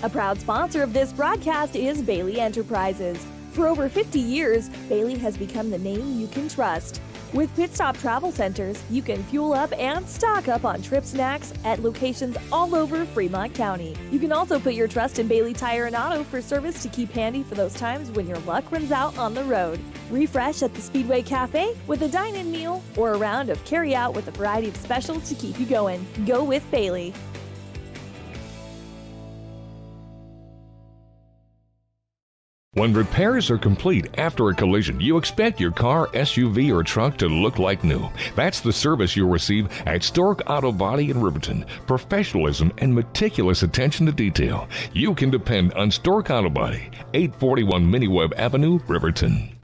A proud sponsor of this broadcast is Bailey Enterprises. For over 50 years, Bailey has become the name you can trust. With Pit Stop Travel Centers, you can fuel up and stock up on trip snacks at locations all over Fremont County. You can also put your trust in Bailey Tire and Auto for service to keep handy for those times when your luck runs out on the road. Refresh at the Speedway Cafe with a dine-in meal or a round of carry-out with a variety of specials to keep you going. Go with Bailey. When repairs are complete after a collision, you expect your car, SUV, or truck to look like new. That's the service you'll receive at Stork Auto Body in Riverton. Professionalism and meticulous attention to detail. You can depend on Stork Auto Body, 841 Miniweb Avenue, Riverton.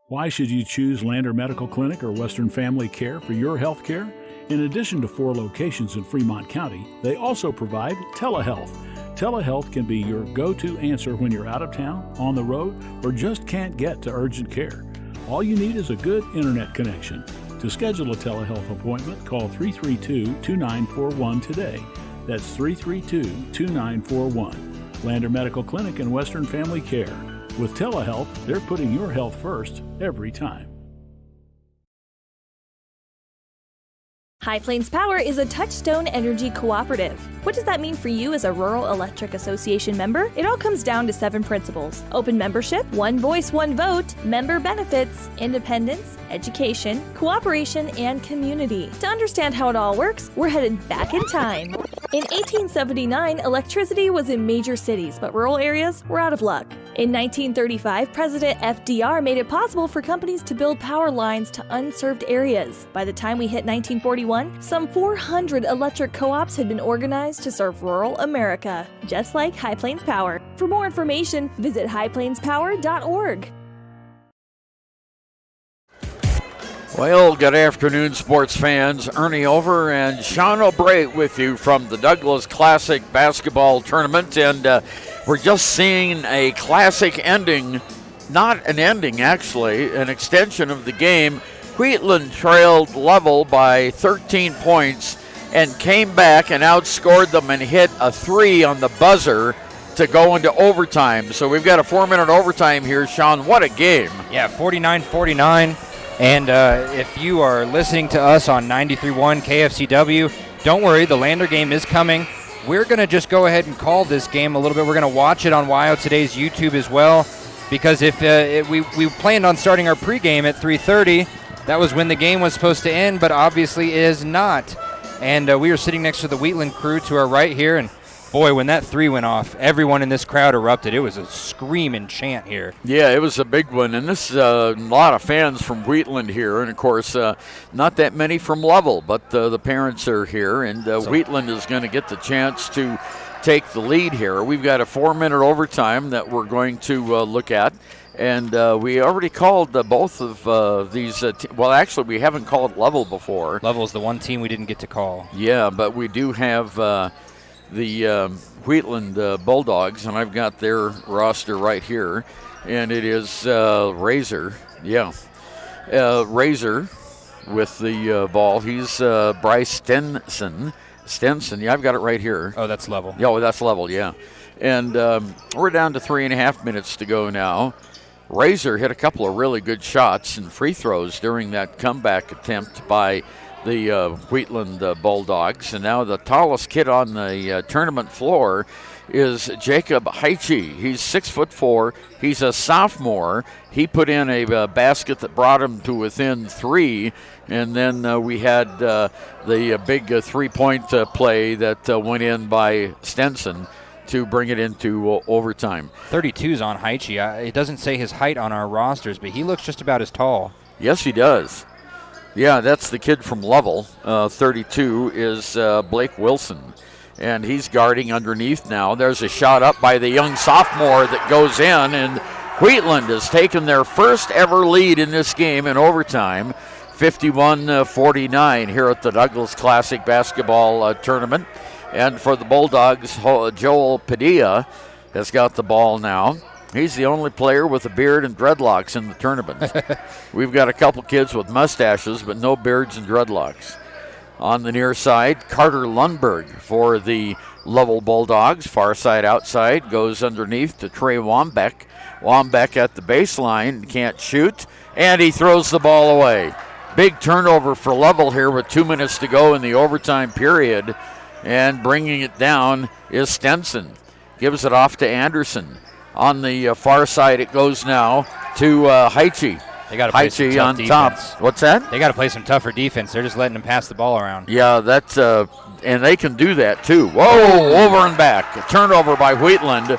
Why should you choose Lander Medical Clinic or Western Family Care for your health care? In addition to 4 locations in Fremont County, they also provide telehealth. Telehealth can be your go-to answer when you're out of town, on the road, or just can't get to urgent care. All you need is a good internet connection. To schedule a telehealth appointment, call 332-2941 today. That's 332-2941. Lander Medical Clinic and Western Family Care. With telehealth, they're putting your health first every time. High Plains Power is a Touchstone Energy cooperative. What does that mean for you as a Rural Electric Association member? It all comes down to 7 principles: open membership, one voice, one vote, member benefits, independence, education, cooperation, and community. To understand how it all works, we're headed back in time. In 1879, electricity was in major cities, but rural areas were out of luck. In 1935, President FDR made it possible for companies to build power lines to unserved areas. By the time we hit 1941, some 400 electric co-ops had been organized to serve rural America, just like High Plains Power. For more information, visit highplainspower.org. Well, good afternoon, sports fans. Ernie over and Shawn O'Bray with you from the Douglas Classic Basketball Tournament. And we're just seeing a classic ending, not an ending actually, an extension of the game. Wheatland trailed Level by 13 points and came back and outscored them and hit a 3 on the buzzer to go into overtime. So we've got a 4-minute overtime here. Shawn, what a game. Yeah, 49-49. And if you are listening to us on 93.1 KFCW, don't worry, the Lander game is coming. We're going to just go ahead and call this game a little bit. We're going to watch it on WYO Today's YouTube as well, because if we planned on starting our pregame at 3:30, that was when the game was supposed to end, but obviously it is not. And we are sitting next to the Wheatland crew to our right here, and boy, when that 3 went off, everyone in this crowd erupted. It was a scream and chant here. Yeah, it was a big one, and this is a lot of fans from Wheatland here, and of course, not that many from Level, but the parents are here, and Wheatland is going to get the chance to take the lead here. We've got a 4-minute overtime that we're going to look at, and we already called both of these. Well, actually, we haven't called Level before. Level is the one team we didn't get to call. Yeah, but we do have the Wheatland Bulldogs, and I've got their roster right here, and it is Razor. Yeah, Razor with the ball. He's Bryce Stenson. Yeah, I've got it right here. Oh, that's Level. Yeah, well, that's Level, yeah. And we're down to 3.5 minutes to go now. Razor hit a couple of really good shots and free throws during that comeback attempt by the Wheatland Bulldogs. And now the tallest kid on the tournament floor is Jacob Heiche. He's 6'4". He's a sophomore. He put in a basket that brought him to within 3. And then we had the big three-point play that went in by Stenson to bring it into overtime. 32's on Heiche. It doesn't say his height on our rosters, but he looks just about as tall. Yes, he does. Yeah, that's the kid from Level. 32 is Blake Wilson, and he's guarding underneath now. There's a shot up by the young sophomore that goes in, and Wheatland has taken their first ever lead in this game in overtime, 51-49 here at the Douglas Classic Basketball Tournament. And for the Bulldogs, Joel Padilla has got the ball now. He's the only player with a beard and dreadlocks in the tournament. We've got a couple kids with mustaches, but no beards and dreadlocks. On the near side, Carter Lundberg for the Lovell Bulldogs. Far side outside, goes underneath to Trey Wambeck. Wambeck at the baseline, can't shoot, and he throws the ball away. Big turnover for Lovell here with 2 minutes to go in the overtime period, and bringing it down is Stenson. Gives it off to Anderson. On the far side it goes now to Heiche. They got to play some tough on defense. top. What's that? They got to play some tougher defense. They're just letting them pass the ball around. Yeah, that's and they can do that too. Whoa, over and back. A turnover by Wheatland.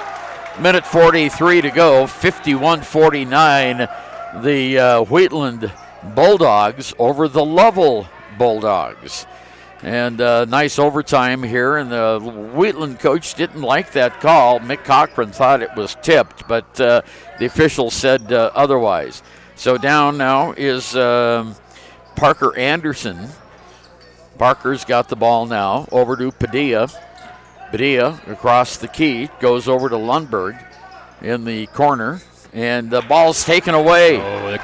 Minute 43 to go. 51-49. The Wheatland Bulldogs over the Lovell Bulldogs. And nice overtime here, and the Wheatland coach didn't like that call. Mick Cochran thought it was tipped, but the official said otherwise. So down now is Parker Anderson. Parker's got the ball now over to Padilla. Padilla across the key, goes over to Lundberg in the corner, and the ball's taken away.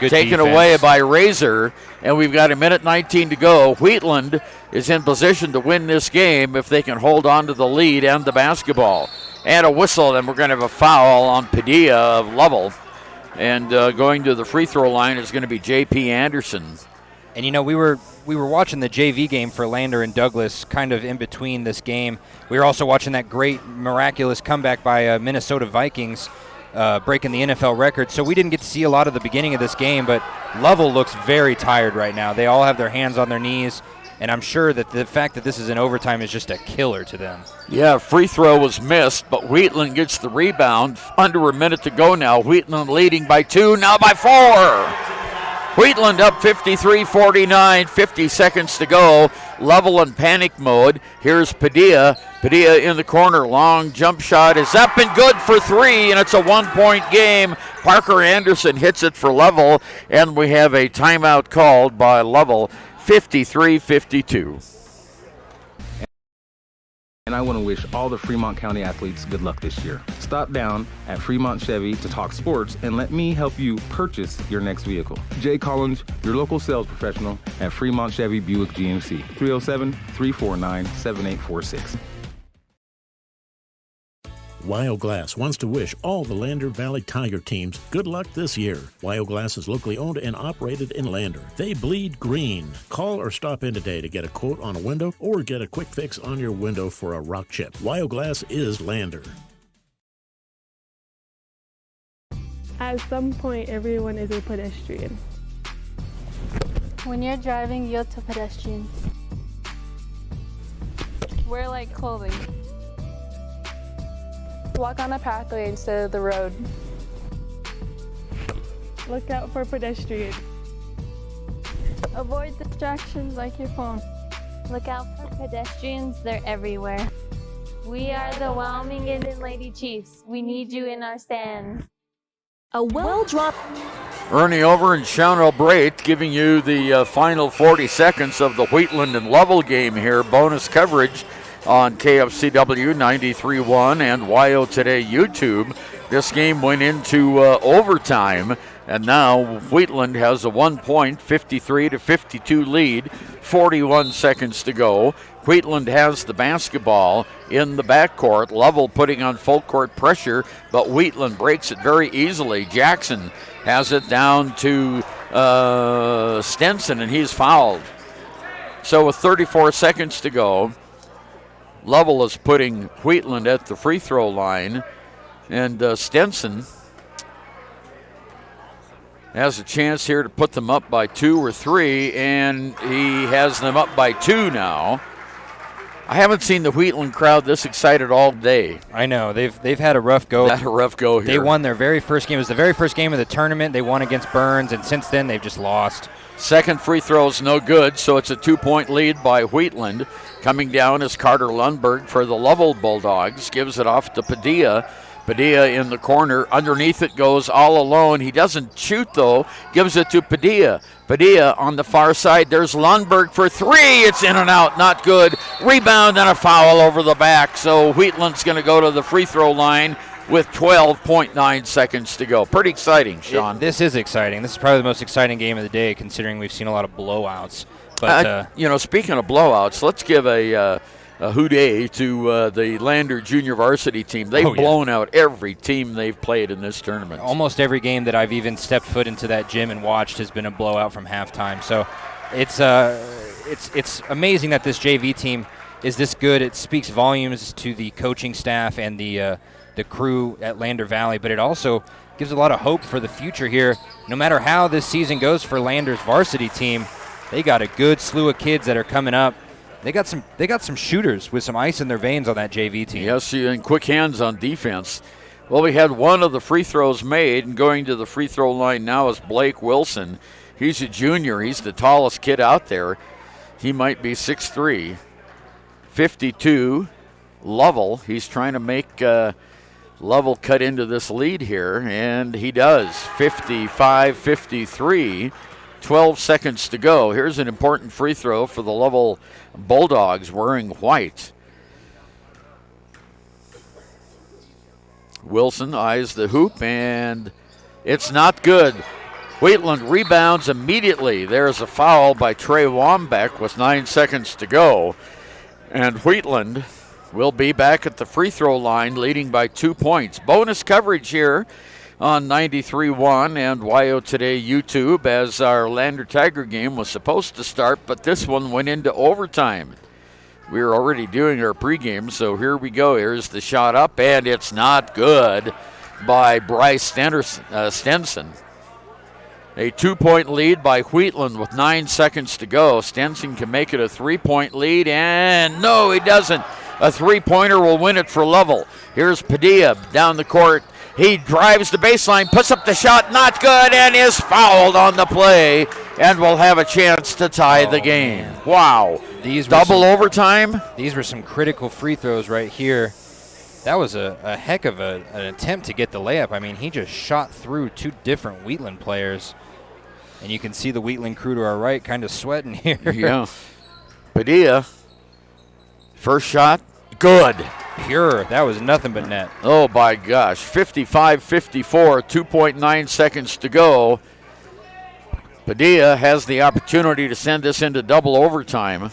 Taken away by Razor, and we've got a minute 19 to go. Wheatland is in position to win this game if they can hold on to the lead and the basketball. And a whistle, and we're going to have a foul on Padilla of Lovell. And going to the free throw line is going to be J.P. Anderson. And, you know, we were watching the JV game for Lander and Douglas kind of in between this game. We were also watching that great, miraculous comeback by Minnesota Vikings breaking the NFL record. So we didn't get to see a lot of the beginning of this game, but Lovell looks very tired right now. They all have their hands on their knees, and I'm sure that the fact that this is in overtime is just a killer to them. Yeah, free throw was missed, but Wheatland gets the rebound. Under a minute to go now. Wheatland leading by 2, now by 4. Wheatland up 53-49, 50 seconds to go. Lovell in panic mode. Here's Padilla. Padilla in the corner. Long jump shot is up and good for 3, and it's a 1-point game. Parker Anderson hits it for Lovell, and we have a timeout called by Lovell, 53-52. And I want to wish all the Fremont County athletes good luck this year. Stop down at Fremont Chevy to talk sports and let me help you purchase your next vehicle. Jay Collins, your local sales professional at Fremont Chevy Buick GMC, 307-349-7846. Wyoglass wants to wish all the Lander Valley Tiger teams good luck this year. Wyoglass is locally owned and operated in Lander. They bleed green. Call or stop in today to get a quote on a window or get a quick fix on your window for a rock chip. Wyoglass is Lander. At some point, everyone is a pedestrian. When you're driving, yield to pedestrians. Wear light clothing. Walk on a pathway instead of the road. Look out for pedestrians. Avoid distractions like your phone. Look out for pedestrians, they're everywhere. We are the Wyoming Indian Lady Chiefs. We need you in our stand. A well-drawn... Ernie over and Shawn O'Brate giving you the final 40 seconds of the Wheatland and Lovell game here. Bonus coverage on KFCW 93.1 and YO Today YouTube. This game went into overtime, and now Wheatland has a 1-point, 53-52 lead, 41 seconds to go. Wheatland has the basketball in the backcourt. Lovell putting on full court pressure, but Wheatland breaks it very easily. Jackson has it down to Stenson, and he's fouled. So with 34 seconds to go, Lovell is putting Wheatland at the free throw line, and Stenson has a chance here to put them up by 2 or 3, and he has them up by 2 now. I haven't seen the Wheatland crowd this excited all day. I know. They've had a rough go. Had a rough go here. They won their very first game. It was the very first game of the tournament. They won against Burns, and since then they've just lost. Second free throw is no good, so it's a 2-point lead by Wheatland. Coming down is Carter Lundberg for the Lovell Bulldogs. Gives it off to Padilla. Padilla in the corner. Underneath it goes all alone. He doesn't shoot, though. Gives it to Padilla. Padilla on the far side. There's Lundberg for 3. It's in and out. Not good. Rebound and a foul over the back. So Wheatland's going to go to the free throw line with 12.9 seconds to go. Pretty exciting, Shawn. This is exciting. This is probably the most exciting game of the day, considering we've seen a lot of blowouts. But speaking of blowouts, let's give a hooday to the Lander junior varsity team. They've blown out every team they've played in this tournament. Almost every game that I've even stepped foot into that gym and watched has been a blowout from halftime. So it's amazing that this JV team is this good. It speaks volumes to the coaching staff and the crew at Lander Valley, but it also gives a lot of hope for the future here. No matter how this season goes for Lander's varsity team, they got a good slew of kids that are coming up. They got some shooters with some ice in their veins on that JV team. Yes, and quick hands on defense. Well, we had one of the free throws made, and going to the free throw line now is Blake Wilson. He's a junior. He's the tallest kid out there. He might be 6'3". 52, Lovell. He's trying to make Lovell cut into this lead here, and he does. 55-53, 12 seconds to go. Here's an important free throw for the Lovell Bulldogs wearing white. Wilson eyes the hoop, and it's not good. Wheatland rebounds immediately. There's a foul by Trey Wambeck with 9 seconds to go. And Wheatland will be back at the free throw line, leading by 2 points. Bonus coverage here on 93.1 and YO Today YouTube, as our Lander Tiger game was supposed to start, but this one went into overtime. We were already doing our pregame, so here we go. Here's the shot up, and it's not good by Bryce Stenson. A 2-point lead by Wheatland with 9 seconds to go. Stenson can make it a 3-point lead, and no, he doesn't. A three-pointer will win it for Lovell. Here's Padilla down the court. He drives the baseline, puts up the shot, not good, and is fouled on the play, and will have a chance to tie the game. Man. Wow. Double overtime? These were some critical free throws right here. That was a heck of an attempt to get the layup. I mean, he just shot through two different Wheatland players. And you can see the Wheatland crew to our right kind of sweating here. Yeah. Padilla, first shot, good. Pure. That was nothing but net. Oh, my gosh. 55-54, 2.9 seconds to go. Padilla has the opportunity to send this into double overtime.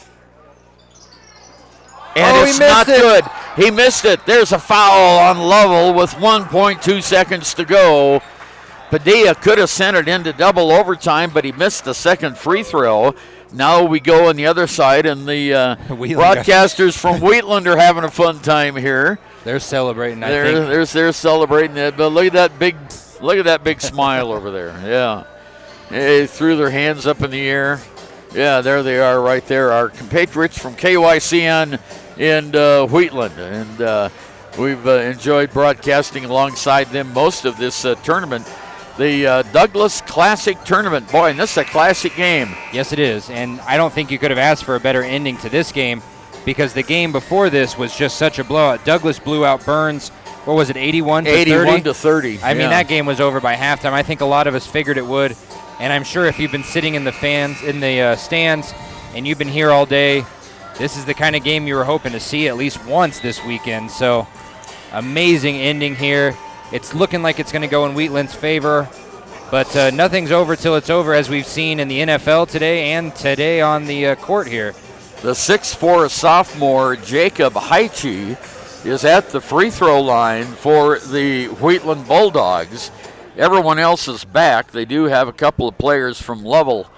And it's not good. He missed it. There's a foul on Lovell with 1.2 seconds to go. Padilla could have sent it into double overtime, but he missed the second free throw. Now we go on the other side, and the broadcasters from Wheatland are having a fun time here. They're celebrating. They're celebrating it, but look at that big smile over there. Yeah, they threw their hands up in the air. Yeah, there they are, right there. Our compatriots from KYCN in Wheatland, and we've enjoyed broadcasting alongside them most of this tournament. The Douglas Classic Tournament. Boy, and this is a classic game. Yes, it is. And I don't think you could have asked for a better ending to this game, because the game before this was just such a blowout. Douglas blew out Burns. What was it, 81 to 30? 81 to 30. I mean, that game was over by halftime. I think a lot of us figured it would. And I'm sure if you've been sitting in the stands and you've been here all day, this is the kind of game you were hoping to see at least once this weekend. So, amazing ending here. It's looking like it's going to go in Wheatland's favor, but nothing's over till it's over, as we've seen in the NFL today and today on the court here. The 6'4" sophomore Jacob Heiche is at the free throw line for the Wheatland Bulldogs. Everyone else is back. They do have a couple of players from Lovell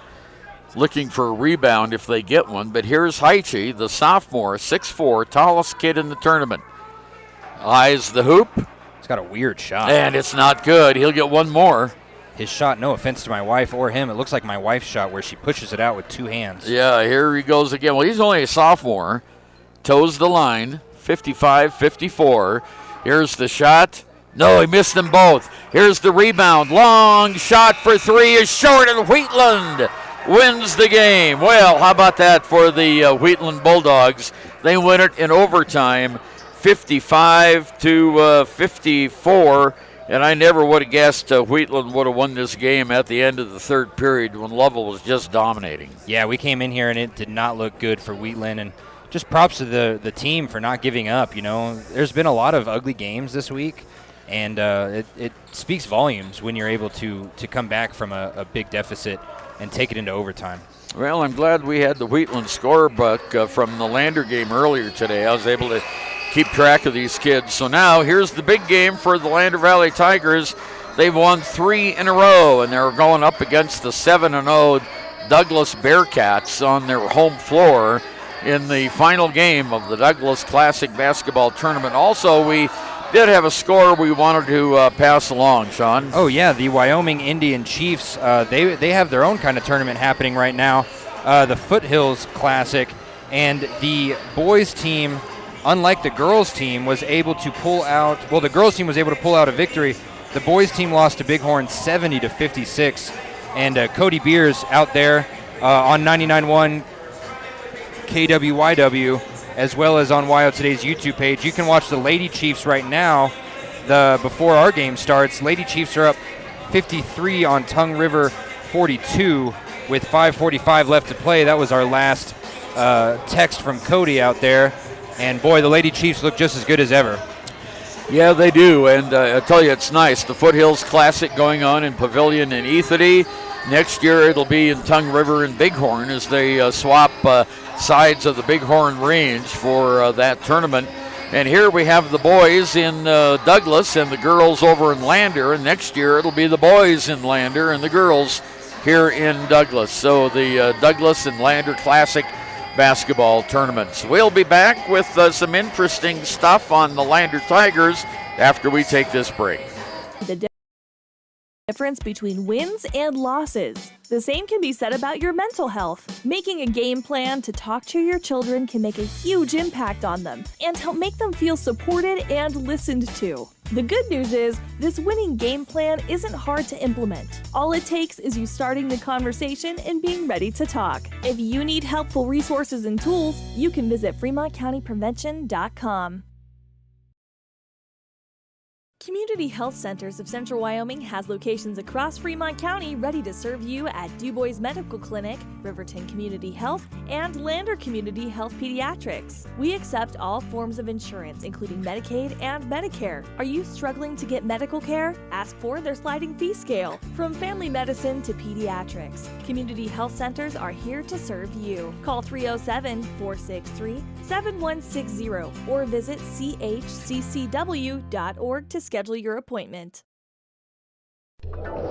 looking for a rebound if they get one, but here's Heiche, the sophomore, 6'4", tallest kid in the tournament. Eyes the hoop. He's got a weird shot. And it's not good. He'll get one more. His shot, no offense to my wife or him, it looks like my wife's shot where she pushes it out with two hands. Yeah, here he goes again. Well, he's only a sophomore. Toes the line, 55-54. Here's the shot. No, he missed them both. Here's the rebound. Long shot for three is short, and Wheatland wins the game. Well, how about that for the Wheatland Bulldogs? They win it in overtime, 55-54. And I never would have guessed Wheatland would have won this game at the end of the third period when Lovell was just dominating. Yeah, we came in here and it did not look good for Wheatland. And just props to the team for not giving up. You know, there's been a lot of ugly games this week. And it speaks volumes when you're able to come back from a big deficit and take it into overtime. Well, I'm glad we had the Wheatland scorebook from the Lander game earlier today. I was able to keep track of these kids. So now here's the big game for the Lander Valley Tigers. They've won 3 in a row, and they're going up against the 7-0 Douglas Bearcats on their home floor in the final game of the Douglas Classic Basketball Tournament. Also, we did have a score we wanted to pass along, Shawn. Oh, yeah, the Wyoming Indian Chiefs, they have their own kind of tournament happening right now, the Foothills Classic, and the boys team, unlike the girls team, was able to pull out, well, the girls team was able to pull out a victory. The boys team lost to Bighorn 70-56, and Cody Beers out there on 99.1 KWYW, as well as on WYO Today's YouTube page. You can watch the Lady Chiefs right now. Before our game starts, Lady Chiefs are up 53 on Tongue River 42 with 5:45 left to play. That was our last text from Cody out there. And boy, the Lady Chiefs look just as good as ever. Yeah, they do, and I tell you, it's nice. The Foothills Classic going on in Pavilion in Ethity. Next year it'll be in Tongue River and Bighorn as they swap sides of the Bighorn Range for that tournament. And here we have the boys in Douglas and the girls over in Lander, and next year it'll be the boys in Lander and the girls here in Douglas. So the Douglas and Lander Classic basketball tournaments. We'll be back with some interesting stuff on the Lander Tigers after we take this break. The difference between wins and losses. The same can be said about your mental health. Making a game plan to talk to your children can make a huge impact on them and help make them feel supported and listened to. The good news is, this winning game plan isn't hard to implement. All it takes is you starting the conversation and being ready to talk. If you need helpful resources and tools, you can visit FremontCountyPrevention.com. Community Health Centers of Central Wyoming has locations across Fremont County ready to serve you at DuBois Medical Clinic, Riverton Community Health, and Lander Community Health Pediatrics. We accept all forms of insurance, including Medicaid and Medicare. Are you struggling to get medical care? Ask for their sliding fee scale. From family medicine to pediatrics, Community Health Centers are here to serve you. Call 307-463-7160 or visit chccw.org to schedule your appointment.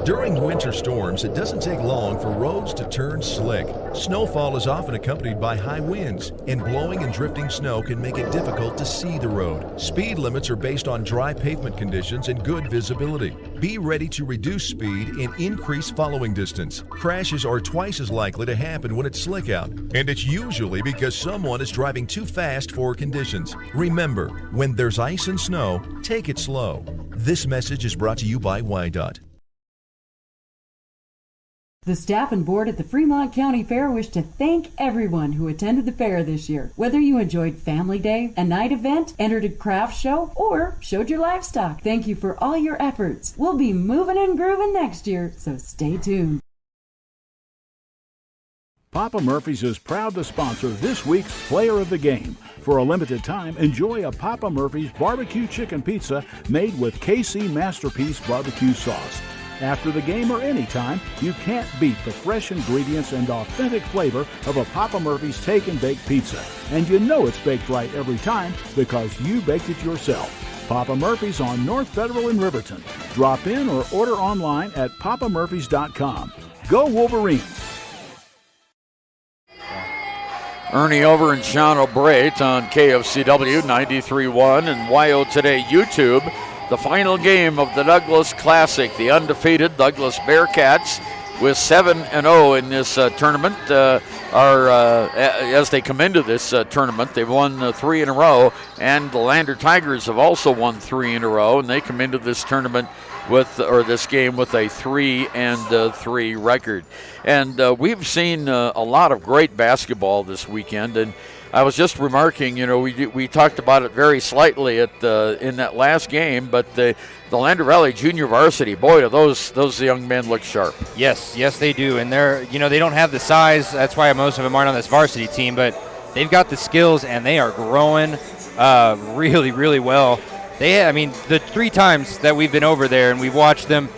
During winter storms, it doesn't take long for roads to turn slick. Snowfall is often accompanied by high winds, and blowing and drifting snow can make it difficult to see the road. Speed limits are based on dry pavement conditions and good visibility. Be ready to reduce speed and increase following distance. Crashes are twice as likely to happen when it's slick out, and it's usually because someone is driving too fast for conditions. Remember, when there's ice and snow, take it slow. This message is brought to you by WYDOT. The staff and board at the Fremont County Fair wish to thank everyone who attended the fair this year. Whether you enjoyed Family Day, a night event, entered a craft show, or showed your livestock, thank you for all your efforts. We'll be moving and grooving next year, so stay tuned. Papa Murphy's is proud to sponsor this week's Player of the Game. For a limited time, enjoy a Papa Murphy's barbecue chicken pizza made with KC Masterpiece barbecue sauce. After the game or anytime, you can't beat the fresh ingredients and authentic flavor of a Papa Murphy's Take and Bake Pizza. And you know it's baked right every time because you baked it yourself. Papa Murphy's on North Federal in Riverton. Drop in or order online at papamurphys.com. Go Wolverines! Ernie over and Shawn O'Brate on KFCW 93.1 and WYO Today YouTube. The final game of the Douglas Classic, the undefeated Douglas Bearcats with 7-0 in this tournament as they come into this tournament. They've won 3 in a row, and the Lander Tigers have also won 3 in a row, and they come into this tournament this game with a 3-3 record. And we've seen a lot of great basketball this weekend, and I was just remarking, we talked about it very slightly in that last game, but the Lander Valley Junior Varsity, boy, do those young men look sharp. Yes, they do, and they don't have the size. That's why most of them aren't on this varsity team, but they've got the skills and they are growing really, really well. The 3 times that we've been over there and we watched them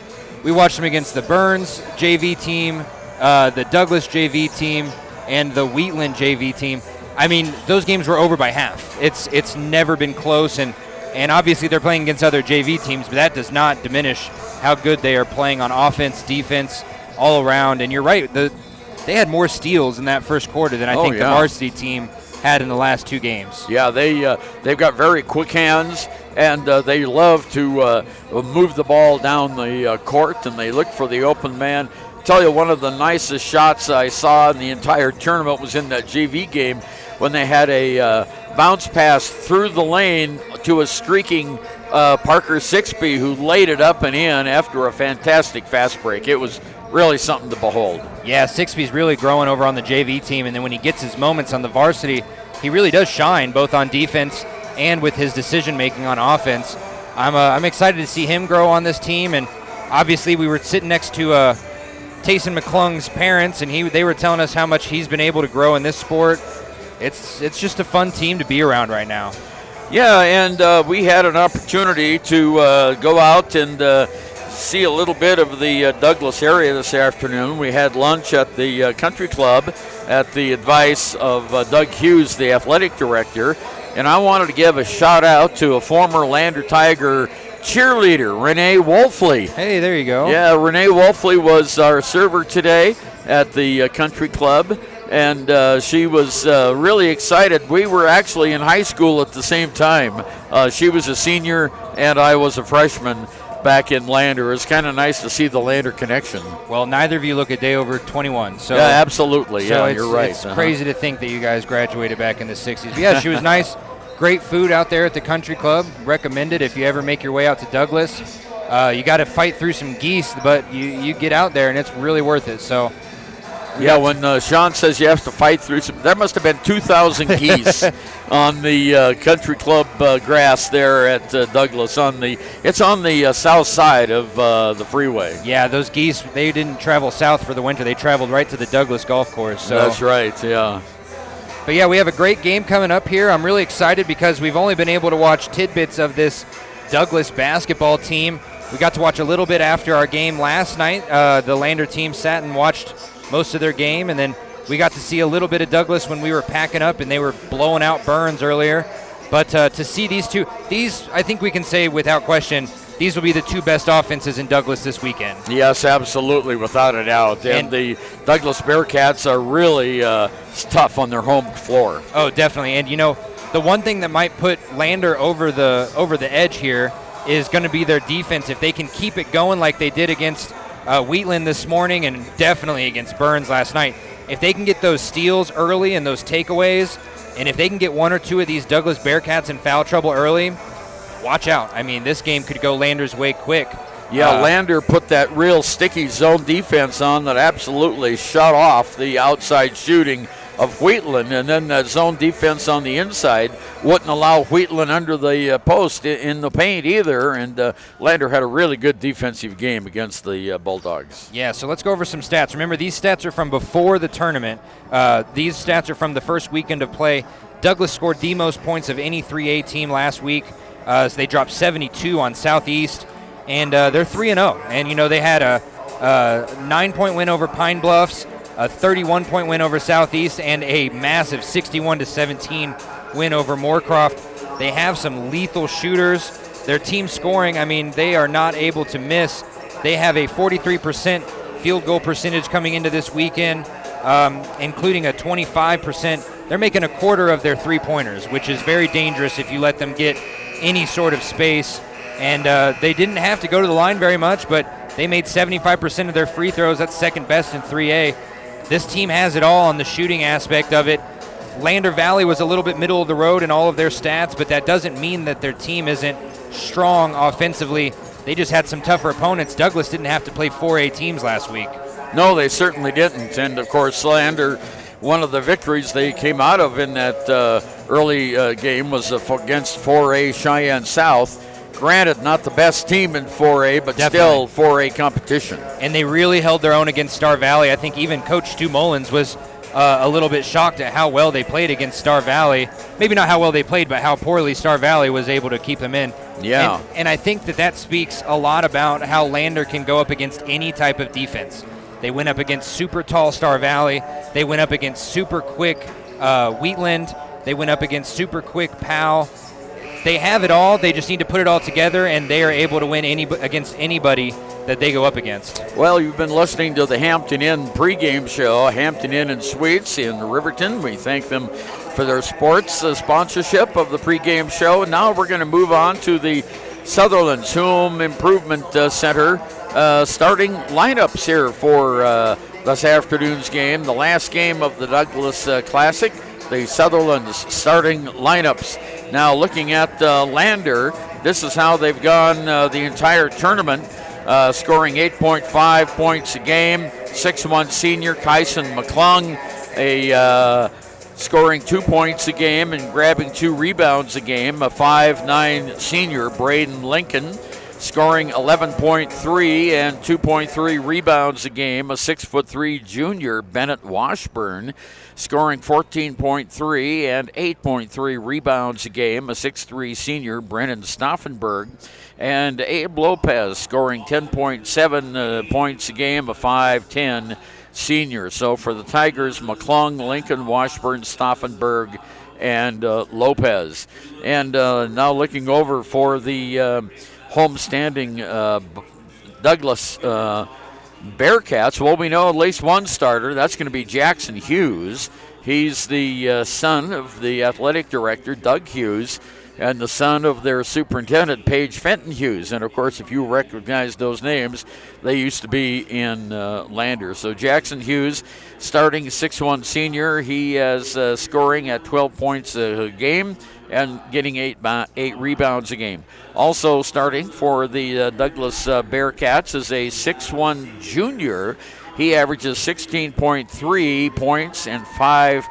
against the Burns JV team, the Douglas JV team, and the Wheatland JV team. I mean, those games were over by half. It's never been close, and obviously they're playing against other JV teams, but that does not diminish how good they are playing on offense, defense, all around. And you're right, they had more steals in that first quarter than I think the varsity team had in the last 2 games. Yeah, they've got very quick hands, and they love to move the ball down the court, and they look for the open man. Tell you, one of the nicest shots I saw in the entire tournament was in that JV game when they had a bounce pass through the lane to a streaking Parker Sixby, who laid it up and in after a fantastic fast break. It was really something to behold. Yeah, Sixby's really growing over on the JV team, and then when he gets his moments on the varsity, he really does shine both on defense and with his decision-making on offense. I'm excited to see him grow on this team, and obviously we were sitting next to Tayson McClung's parents, and they were telling us how much he's been able to grow in this sport. It's just a fun team to be around right now. Yeah, and we had an opportunity to go out and see a little bit of the Douglas area this afternoon. We had lunch at the country club at the advice of Doug Hughes, the athletic director, and I wanted to give a shout out to a former Lander Tiger cheerleader, Renee Wolfley. Hey, there you go. Yeah, Renee Wolfley was our server today at the country club, and she was really excited. We were actually in high school at the same time. She was a senior, and I was a freshman back in Lander. It's kind of nice to see the Lander connection. Well, neither of you look a day over 21. So yeah, absolutely. So yeah, you're right. It's crazy to think that you guys graduated back in the 60s. But yeah, she was nice. Great food out there at the country club. Recommended if you ever make your way out to Douglas. You got to fight through some geese, but you get out there, and it's really worth it. So. Yeah, when Shawn says you have to fight through some, there must have been 2,000 geese on the country club grass there at Douglas. It's on the south side of the freeway. Yeah, those geese, they didn't travel south for the winter. They traveled right to the Douglas golf course. So. That's right, yeah. But yeah, we have a great game coming up here. I'm really excited because we've only been able to watch tidbits of this Douglas basketball team. We got to watch a little bit after our game last night. The Lander team sat and watched most of their game, and then we got to see a little bit of Douglas when we were packing up, and they were blowing out Burns earlier. But to see these I think we can say without question, these will be the 2 best offenses in Douglas this weekend. Yes, absolutely, without a doubt. And the Douglas Bearcats are really tough on their home floor. Oh, definitely. And the one thing that might put Lander over the edge here is going to be their defense. If they can keep it going like they did against Wheatland this morning and definitely against Burns last night, if they can get those steals early and those takeaways, and if they can get 1 or 2 of these Douglas Bearcats in foul trouble early, watch out. I mean, this game could go Lander's way quick. Yeah, Lander put that real sticky zone defense on that absolutely shut off the outside shooting of Wheatland, and then that zone defense on the inside wouldn't allow Wheatland under the post in the paint either, and Lander had a really good defensive game against the Bulldogs. Yeah, so let's go over some stats. Remember, these stats are from before the tournament. These stats are from the first weekend of play. Douglas scored the most points of any 3A team last week. So they dropped 72 on Southeast, and they're 3-0. And, they had a 9-point win over Pine Bluffs, a 31-point win over Southeast, and a massive 61-17 win over Moorcroft. They have some lethal shooters. Their team scoring, they are not able to miss. They have a 43% field goal percentage coming into this weekend, including a 25%. They're making a quarter of their three-pointers, which is very dangerous if you let them get any sort of space. And they didn't have to go to the line very much, but they made 75% of their free throws. That's second best in 3A. This team has it all on the shooting aspect of it. Lander Valley was a little bit middle of the road in all of their stats, but that doesn't mean that their team isn't strong offensively. They just had some tougher opponents. Douglas didn't have to play 4A teams last week. No, they certainly didn't. And, of course, Lander, one of the victories they came out of in that early game was against 4A Cheyenne South. Granted, not the best team in 4A, but Definitely. Still 4A competition. And they really held their own against Star Valley. I think even Coach Stu Mullins was a little bit shocked at how well they played against Star Valley. Maybe not how well they played, but how poorly Star Valley was able to keep them in. Yeah. And I think that speaks a lot about how Lander can go up against any type of defense. They went up against super tall Star Valley. They went up against super quick Wheatland. They went up against super quick Powell. They have it all. They just need to put it all together, and they are able to win against anybody that they go up against. Well, you've been listening to the Hampton Inn pregame show, Hampton Inn and Suites in Riverton. We thank them for their sports sponsorship of the pregame show. And now we're going to move on to the Sutherland's Home Improvement Center starting lineups here for this afternoon's game, the last game of the Douglas Classic. The Sutherland's starting lineups. Now looking at Lander, this is how they've gone the entire tournament, scoring 8.5 points a game. 6'1" senior Kyson McClung, scoring 2 points a game and grabbing 2 rebounds a game. A 5'9" senior Braden Lincoln, scoring 11.3 and 2.3 rebounds a game. A 6'3" junior Bennett Washburn, scoring 14.3 and 8.3 rebounds a game. A 6'3" senior Brennan Stauffenberg, and Abe Lopez scoring 10.7 points a game. A 5'10" senior. So for the Tigers, McClung, Lincoln, Washburn, Stauffenberg, and Lopez. And now looking over for the homestanding Douglas Bearcats. Well, we know at least one starter. That's going to be Jackson Hughes. He's the son of the athletic director, Doug Hughes, and the son of their superintendent, Paige Fenton Hughes. And, of course, if you recognize those names, they used to be in Lander. So Jackson Hughes, starting 6'1" senior. He is scoring at 12 points a game and getting 8 rebounds a game. Also starting for the Douglas Bearcats is a 6'1" junior. He averages 16.3 points and 5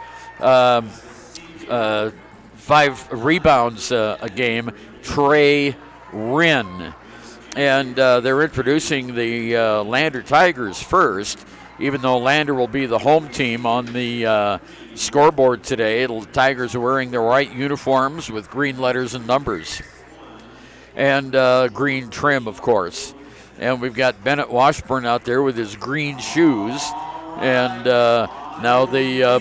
rebounds a game, Trey Wren. And they're introducing the Lander Tigers first, even though Lander will be the home team on the scoreboard today. The Tigers are wearing their white uniforms with green letters and numbers, and green trim, of course. And we've got Bennett Washburn out there with his green shoes. And now the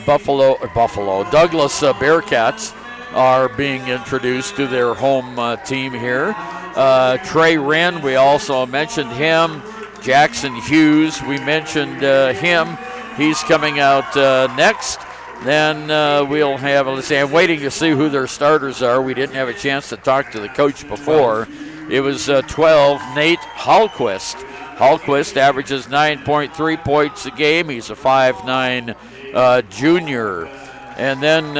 Douglas Bearcats are being introduced to their home team here. Trey Wren, we also mentioned him. Jackson Hughes, we mentioned him. He's coming out next. Then we'll have, let's see, I'm waiting to see who their starters are. We didn't have a chance to talk to the coach before. It was 12, Nate Hallquist. Hallquist averages 9.3 points a game. He's a 5'9" junior. And then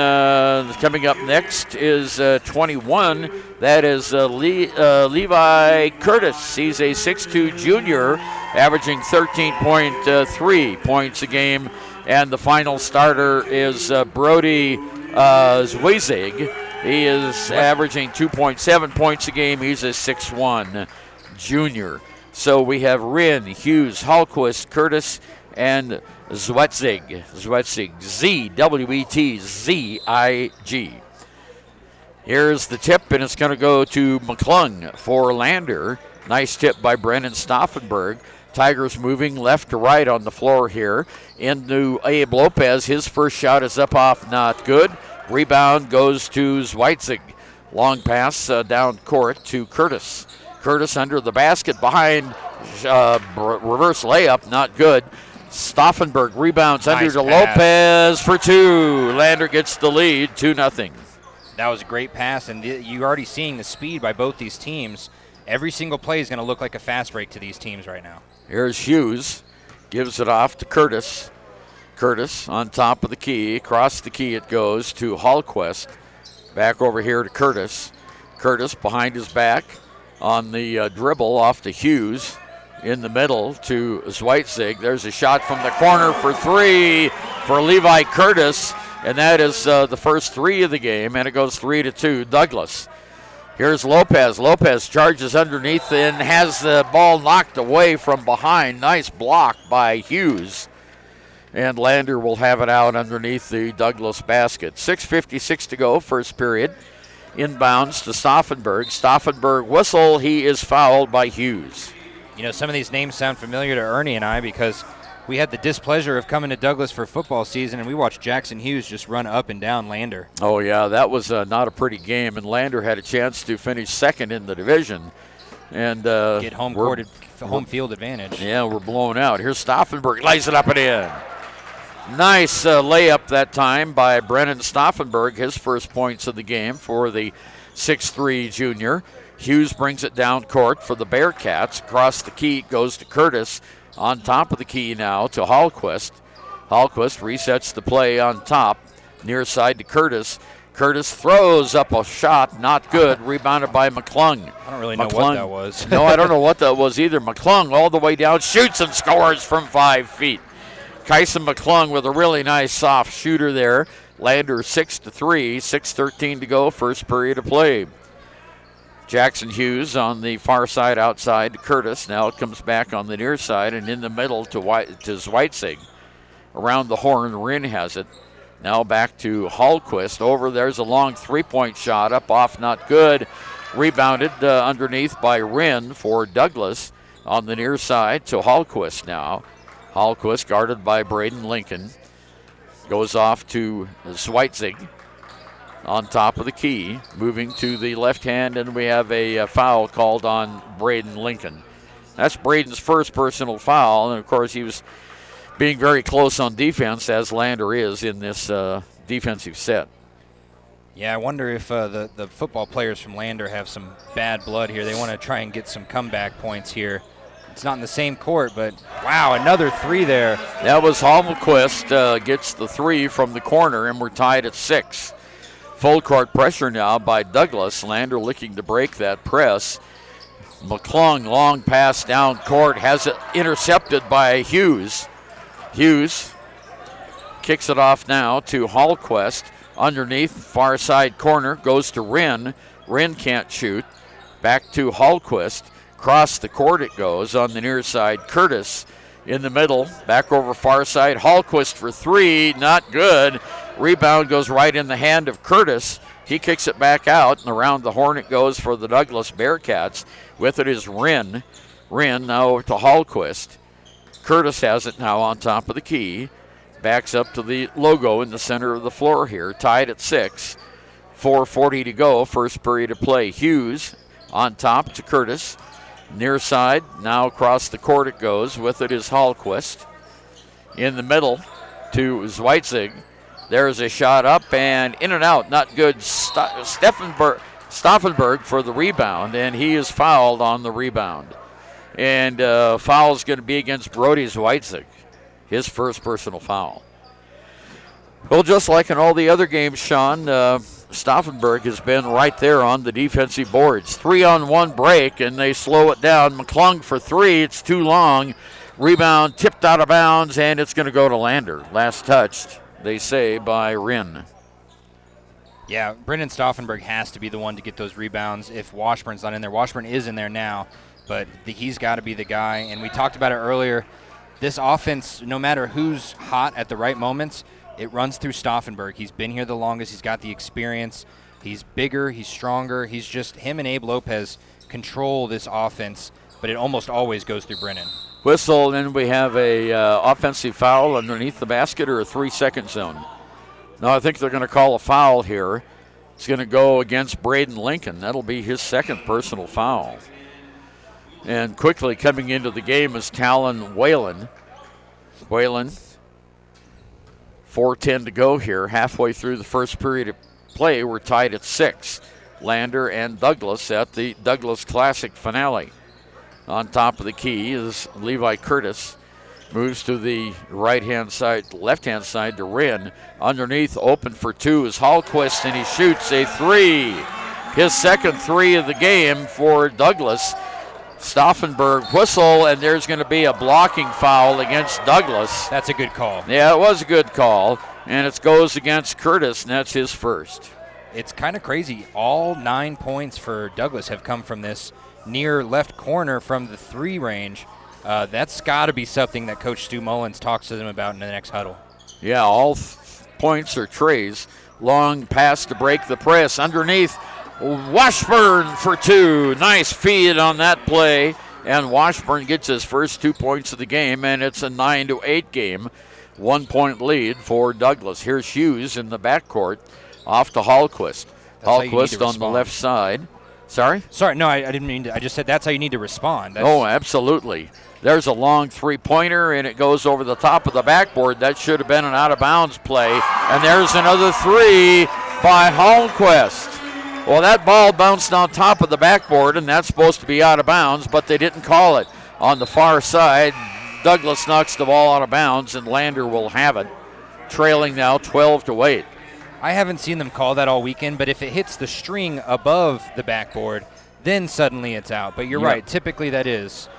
coming up next is 21. That is Levi Curtis. He's a 6'2" junior, averaging 13.3 points a game. And the final starter is Brody Zwizig. He is averaging 2.7 points a game. He's a 6'1" junior. So we have Wren, Hughes, Hallquist, Curtis, and Zwetzig. Z-W-E-T-Z-I-G. Here's the tip, and it's going to go to McClung for Lander. Nice tip by Brennan Stauffenberg. Tigers moving left to right on the floor here. Into Abe Lopez. His first shot is up off, not good. Rebound goes to Zwetzig. Long pass down court to Curtis. Curtis under the basket behind, reverse layup, not good. Stauffenberg rebounds under to Lopez for 2. Lander gets the lead, 2-0. That was a great pass, and you're already seeing the speed by both these teams. Every single play is going to look like a fast break to these teams right now. Here's Hughes, gives it off to Curtis. Curtis on top of the key. Across the key it goes to Hallquist. Back over here to Curtis. Curtis behind his back on the dribble off to Hughes. In the middle to Zwetzig. There's a shot from the corner for 3 for Levi Curtis. And that is the first 3 of the game. And it goes 3-2 Douglas. Here's Lopez. Lopez charges underneath and has the ball knocked away from behind. Nice block by Hughes. And Lander will have it out underneath the Douglas basket. 6:56 to go, first period. Inbounds to Stauffenberg. Stauffenberg whistle. He is fouled by Hughes. You know, some of these names sound familiar to Ernie and I because we had the displeasure of coming to Douglas for football season, and we watched Jackson Hughes just run up and down Lander. Oh, yeah, that was not a pretty game, and Lander had a chance to finish second in the division. And get home field advantage. Yeah, we're blown out. Here's Stauffenberg, lays it up and in. Nice layup that time by Brennan Stauffenberg, his first points of the game for the 6'3 junior. Hughes brings it down court for the Bearcats. Across the key goes to Curtis. On top of the key now to Hallquist. Hallquist resets the play on top. Near side to Curtis. Curtis throws up a shot, not good. Rebounded by McClung. I don't really know what that was. No, I don't know what that was either. McClung all the way down, shoots and scores from 5 feet. Kyson McClung with a really nice soft shooter there. Lander 6-3, 6:13 to go, first period of play. Jackson Hughes on the far side outside to Curtis. Now it comes back on the near side and in the middle to Zweitzig. Around the horn, Rinn has it. Now back to Hallquist. Over there's a long three-point shot. Up off, not good. Rebounded underneath by Rinn for Douglas on the near side to Hallquist now. Hallquist guarded by Braden Lincoln. Goes off to Zweitzig on top of the key. Moving to the left hand, and we have a foul called on Braden Lincoln. That's Braden's first personal foul, and of course he was being very close on defense, as Lander is in this defensive set. Yeah, I wonder if the football players from Lander have some bad blood here. They want to try and get some comeback points here. It's not in the same court, but wow, another three there. That was Hallquist gets the three from the corner, and we're tied at 6. Full court pressure now by Douglas. Lander looking to break that press. McClung, long pass down court, has it intercepted by Hughes. Hughes kicks it off now to Hallquist. Underneath, far side corner, goes to Rinn. Rinn can't shoot. Back to Hallquist. Across the court it goes on the near side. Curtis in the middle. Back over far side. Hallquist for three. Not good. Rebound goes right in the hand of Curtis. He kicks it back out, and around the horn it goes for the Douglas Bearcats. With it is Rinn. Rinn now over to Hallquist. Curtis has it now on top of the key. Backs up to the logo in the center of the floor here. Tied at 6. 4:40 to go. First period of play. Hughes on top to Curtis. Near side. Now across the court it goes. With it is Hallquist. In the middle to Zweitzig. There's a shot up and in and out. Not good. Stauffenberg for the rebound, and he is fouled on the rebound. And foul is going to be against Brody Zweitzig, his first personal foul. Well, just like in all the other games, Shawn, Stauffenberg has been right there on the defensive boards. 3-on-1 break, and they slow it down. McClung for three. It's too long. Rebound tipped out of bounds, and it's going to go to Lander. Last touched, they say, by Rinn. Yeah, Brendan Stauffenberg has to be the one to get those rebounds if Washburn's not in there. Washburn is in there now, but he's got to be the guy. And we talked about it earlier. This offense, no matter who's hot at the right moments, it runs through Stauffenberg. He's been here the longest. He's got the experience. He's bigger. He's stronger. He's just him and Abe Lopez control this offense, but it almost always goes through Brennan. Whistle, and we have a offensive foul underneath the basket or a 3-second zone. No, I think they're going to call a foul here. It's going to go against Braden Lincoln. That'll be his second personal foul. And quickly coming into the game is Talon Whalen. Whalen, 4:10 to go here. Halfway through the first period of play, we're tied at 6. Lander and Douglas at the Douglas Classic finale. On top of the key is Levi Curtis. Moves to the right-hand side, left-hand side to Rinn. Underneath, open for two is Hallquist, and he shoots a three. His second three of the game for Douglas. Stauffenberg whistle, and there's going to be a blocking foul against Douglas. That's a good call. Yeah, it was a good call, and it goes against Curtis, and that's his first. It's kind of crazy. All 9 points for Douglas have come from this near left corner from the 3 range. That's got to be something that Coach Stu Mullins talks to them about in the next huddle. Yeah, all points are Trey's. Long pass to break the press. Underneath, Washburn for 2. Nice feed on that play. And Washburn gets his first 2 points of the game, and it's a 9-8 game. 1 point lead for Douglas. Here's Hughes in the backcourt off to Hallquist. Hallquist on the left side. Sorry? Sorry, no, I didn't mean to. I just said that's how you need to respond. Oh, absolutely. There's a long three-pointer, and it goes over the top of the backboard. That should have been an out-of-bounds play. And there's another 3 by Hallquist. Well, that ball bounced on top of the backboard, and that's supposed to be out of bounds, but they didn't call it. On the far side, Douglas knocks the ball out of bounds, and Lander will have it, trailing now 12-8. I haven't seen them call that all weekend, but if it hits the string above the backboard, then suddenly it's out. But you're right, typically that is.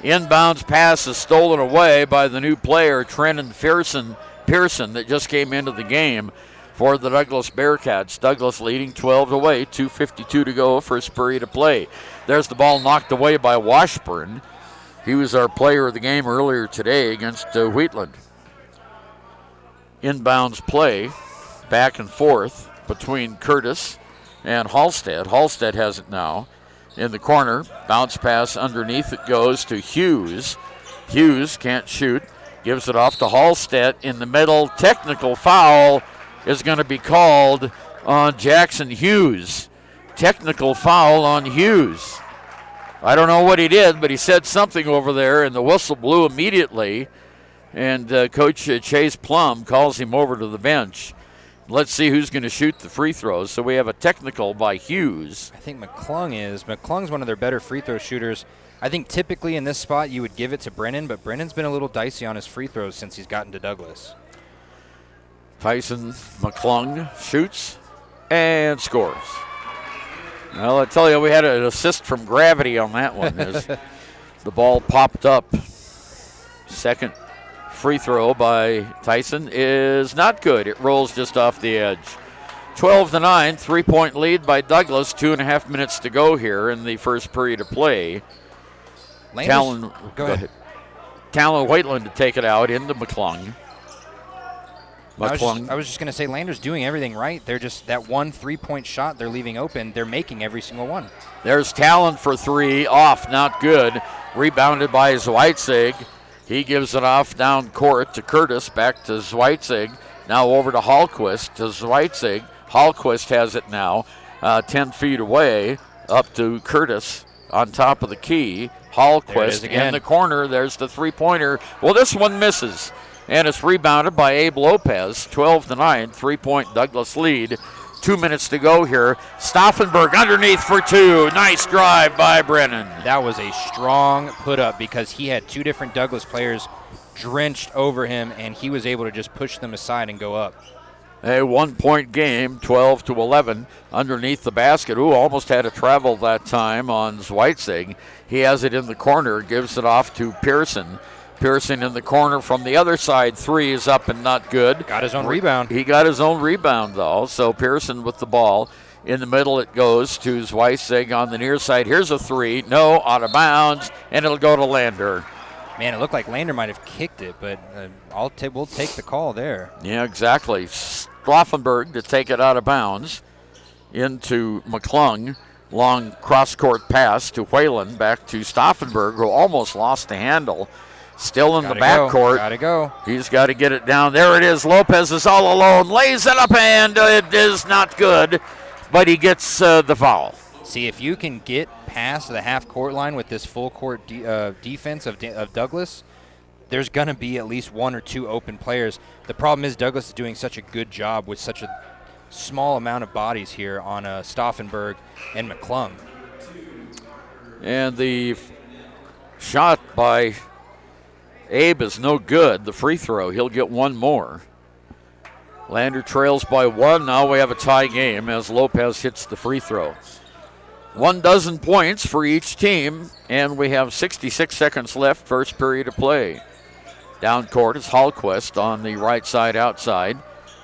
Inbounds pass is stolen away by the new player, Trenton Pearson, that just came into the game for the Douglas Bearcats. Douglas leading 12-8, 2:52 to go, first period of play. There's the ball knocked away by Washburn. He was our player of the game earlier today against Wheatland. Inbounds play, back and forth between Curtis and Halstead. Halstead has it now in the corner. Bounce pass underneath it goes to Hughes. Hughes can't shoot. Gives it off to Halstead in the middle. Technical foul is going to be called on Jackson Hughes. Technical foul on Hughes. I don't know what he did, but he said something over there, and the whistle blew immediately. And Coach Chase Plum calls him over to the bench. Let's see who's going to shoot the free throws. So we have a technical by Hughes. I think McClung's one of their better free throw shooters. I think typically in this spot you would give it to Brennan, but Brennan's been a little dicey on his free throws since he's gotten to Douglas. Tyson McClung shoots and scores. Well, I tell you, we had an assist from gravity on that one as the ball popped up. Second free throw by Tyson is not good. It rolls just off the edge. 12-9, 3-point lead by Douglas. 2.5 minutes to go here in the first period of play. Go ahead. Talon Wheatland to take it out into McClung. I was just going to say, Lander's doing everything right. They're just that one 3-point shot they're leaving open, they're making every single one. There's Talon for 3, off, not good. Rebounded by Zweitzig. He gives it off down court to Curtis, back to Zweitzig. Now over to Hallquist, to Zweitzig. Hallquist has it now, 10 feet away, up to Curtis on top of the key. Hallquist in the corner. There's the three-pointer. Well, this one misses. And it's rebounded by Abe Lopez. 12-9, 3-point Douglas lead. 2 minutes to go here. Stauffenberg underneath for 2. Nice drive by Brennan. That was a strong put up because he had 2 different Douglas players drenched over him, and he was able to just push them aside and go up. A 1-point game, 12-11, underneath the basket. Ooh, almost had a travel that time on Zweitzig. He has it in the corner, gives it off to Pearson. Pearson in the corner from the other side. 3 is up and not good. Got his own rebound. He got his own rebound, though. So Pearson with the ball. In the middle it goes to Zweitzig on the near side. Here's a 3. No, out of bounds, and it'll go to Lander. Man, it looked like Lander might have kicked it, but we'll take the call there. Yeah, exactly. Stauffenberg to take it out of bounds into McClung. Long cross-court pass to Whalen, back to Stauffenberg, who almost lost the handle. Still in the backcourt. Gotta go. He's got to get it down. There it is. Lopez is all alone. Lays it up, and it is not good, but he gets the foul. See, if you can get past the half-court line with this full-court defense of Douglas, there's going to be at least 1 or 2 open players. The problem is Douglas is doing such a good job with such a small amount of bodies here on Stauffenberg and McClung. And the shot by Abe is no good. The free throw, he'll get 1 more. Lander trails by 1. Now we have a tie game as Lopez hits the free throw. 12 points for each team, and we have 66 seconds left, first period of play. Down court is Hallquist on the right side outside.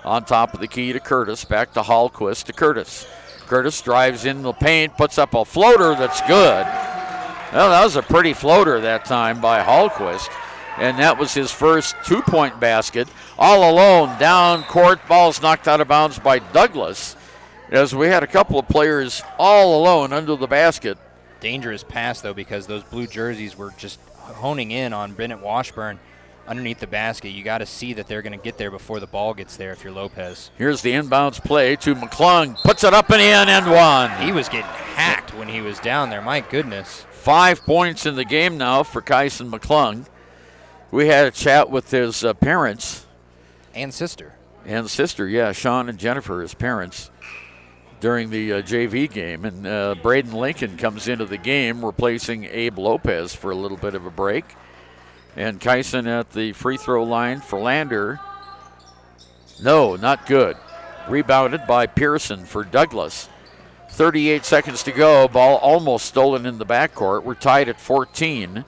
On top of the key to Curtis, back to Hallquist to Curtis. Curtis drives in the paint, puts up a floater that's good. Well, that was a pretty floater that time by Hallquist, and that was his first 2-point basket. All alone, down court, ball's knocked out of bounds by Douglas, as we had a couple of players all alone under the basket. Dangerous pass, though, because those blue jerseys were just honing in on Bennett Washburn underneath the basket. You got to see that they're going to get there before the ball gets there if you're Lopez. Here's the inbounds play to McClung. Puts it up and in and one. He was getting hacked when he was down there. My goodness. 5 points in the game now for Kyson McClung. We had a chat with his parents. And sister. And sister, yeah, Shawn and Jennifer, his parents, during the JV game. And Braden Lincoln comes into the game, replacing Abe Lopez for a little bit of a break. And Kyson at the free throw line for Lander. No, not good. Rebounded by Pearson for Douglas. 38 seconds to go. Ball almost stolen in the backcourt. We're tied at 14.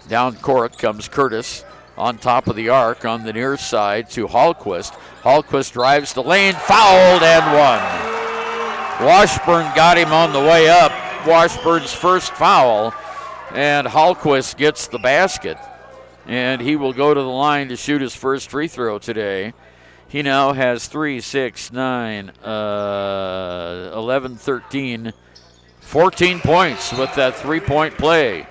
Down court comes Curtis on top of the arc on the near side to Hallquist. Hallquist drives the lane, fouled and one. Washburn got him on the way up. Washburn's first foul, and Hallquist gets the basket. And he will go to the line to shoot his first free throw today. He now has 3, 6, 9, 11, 13, 14 points with that 3-point play.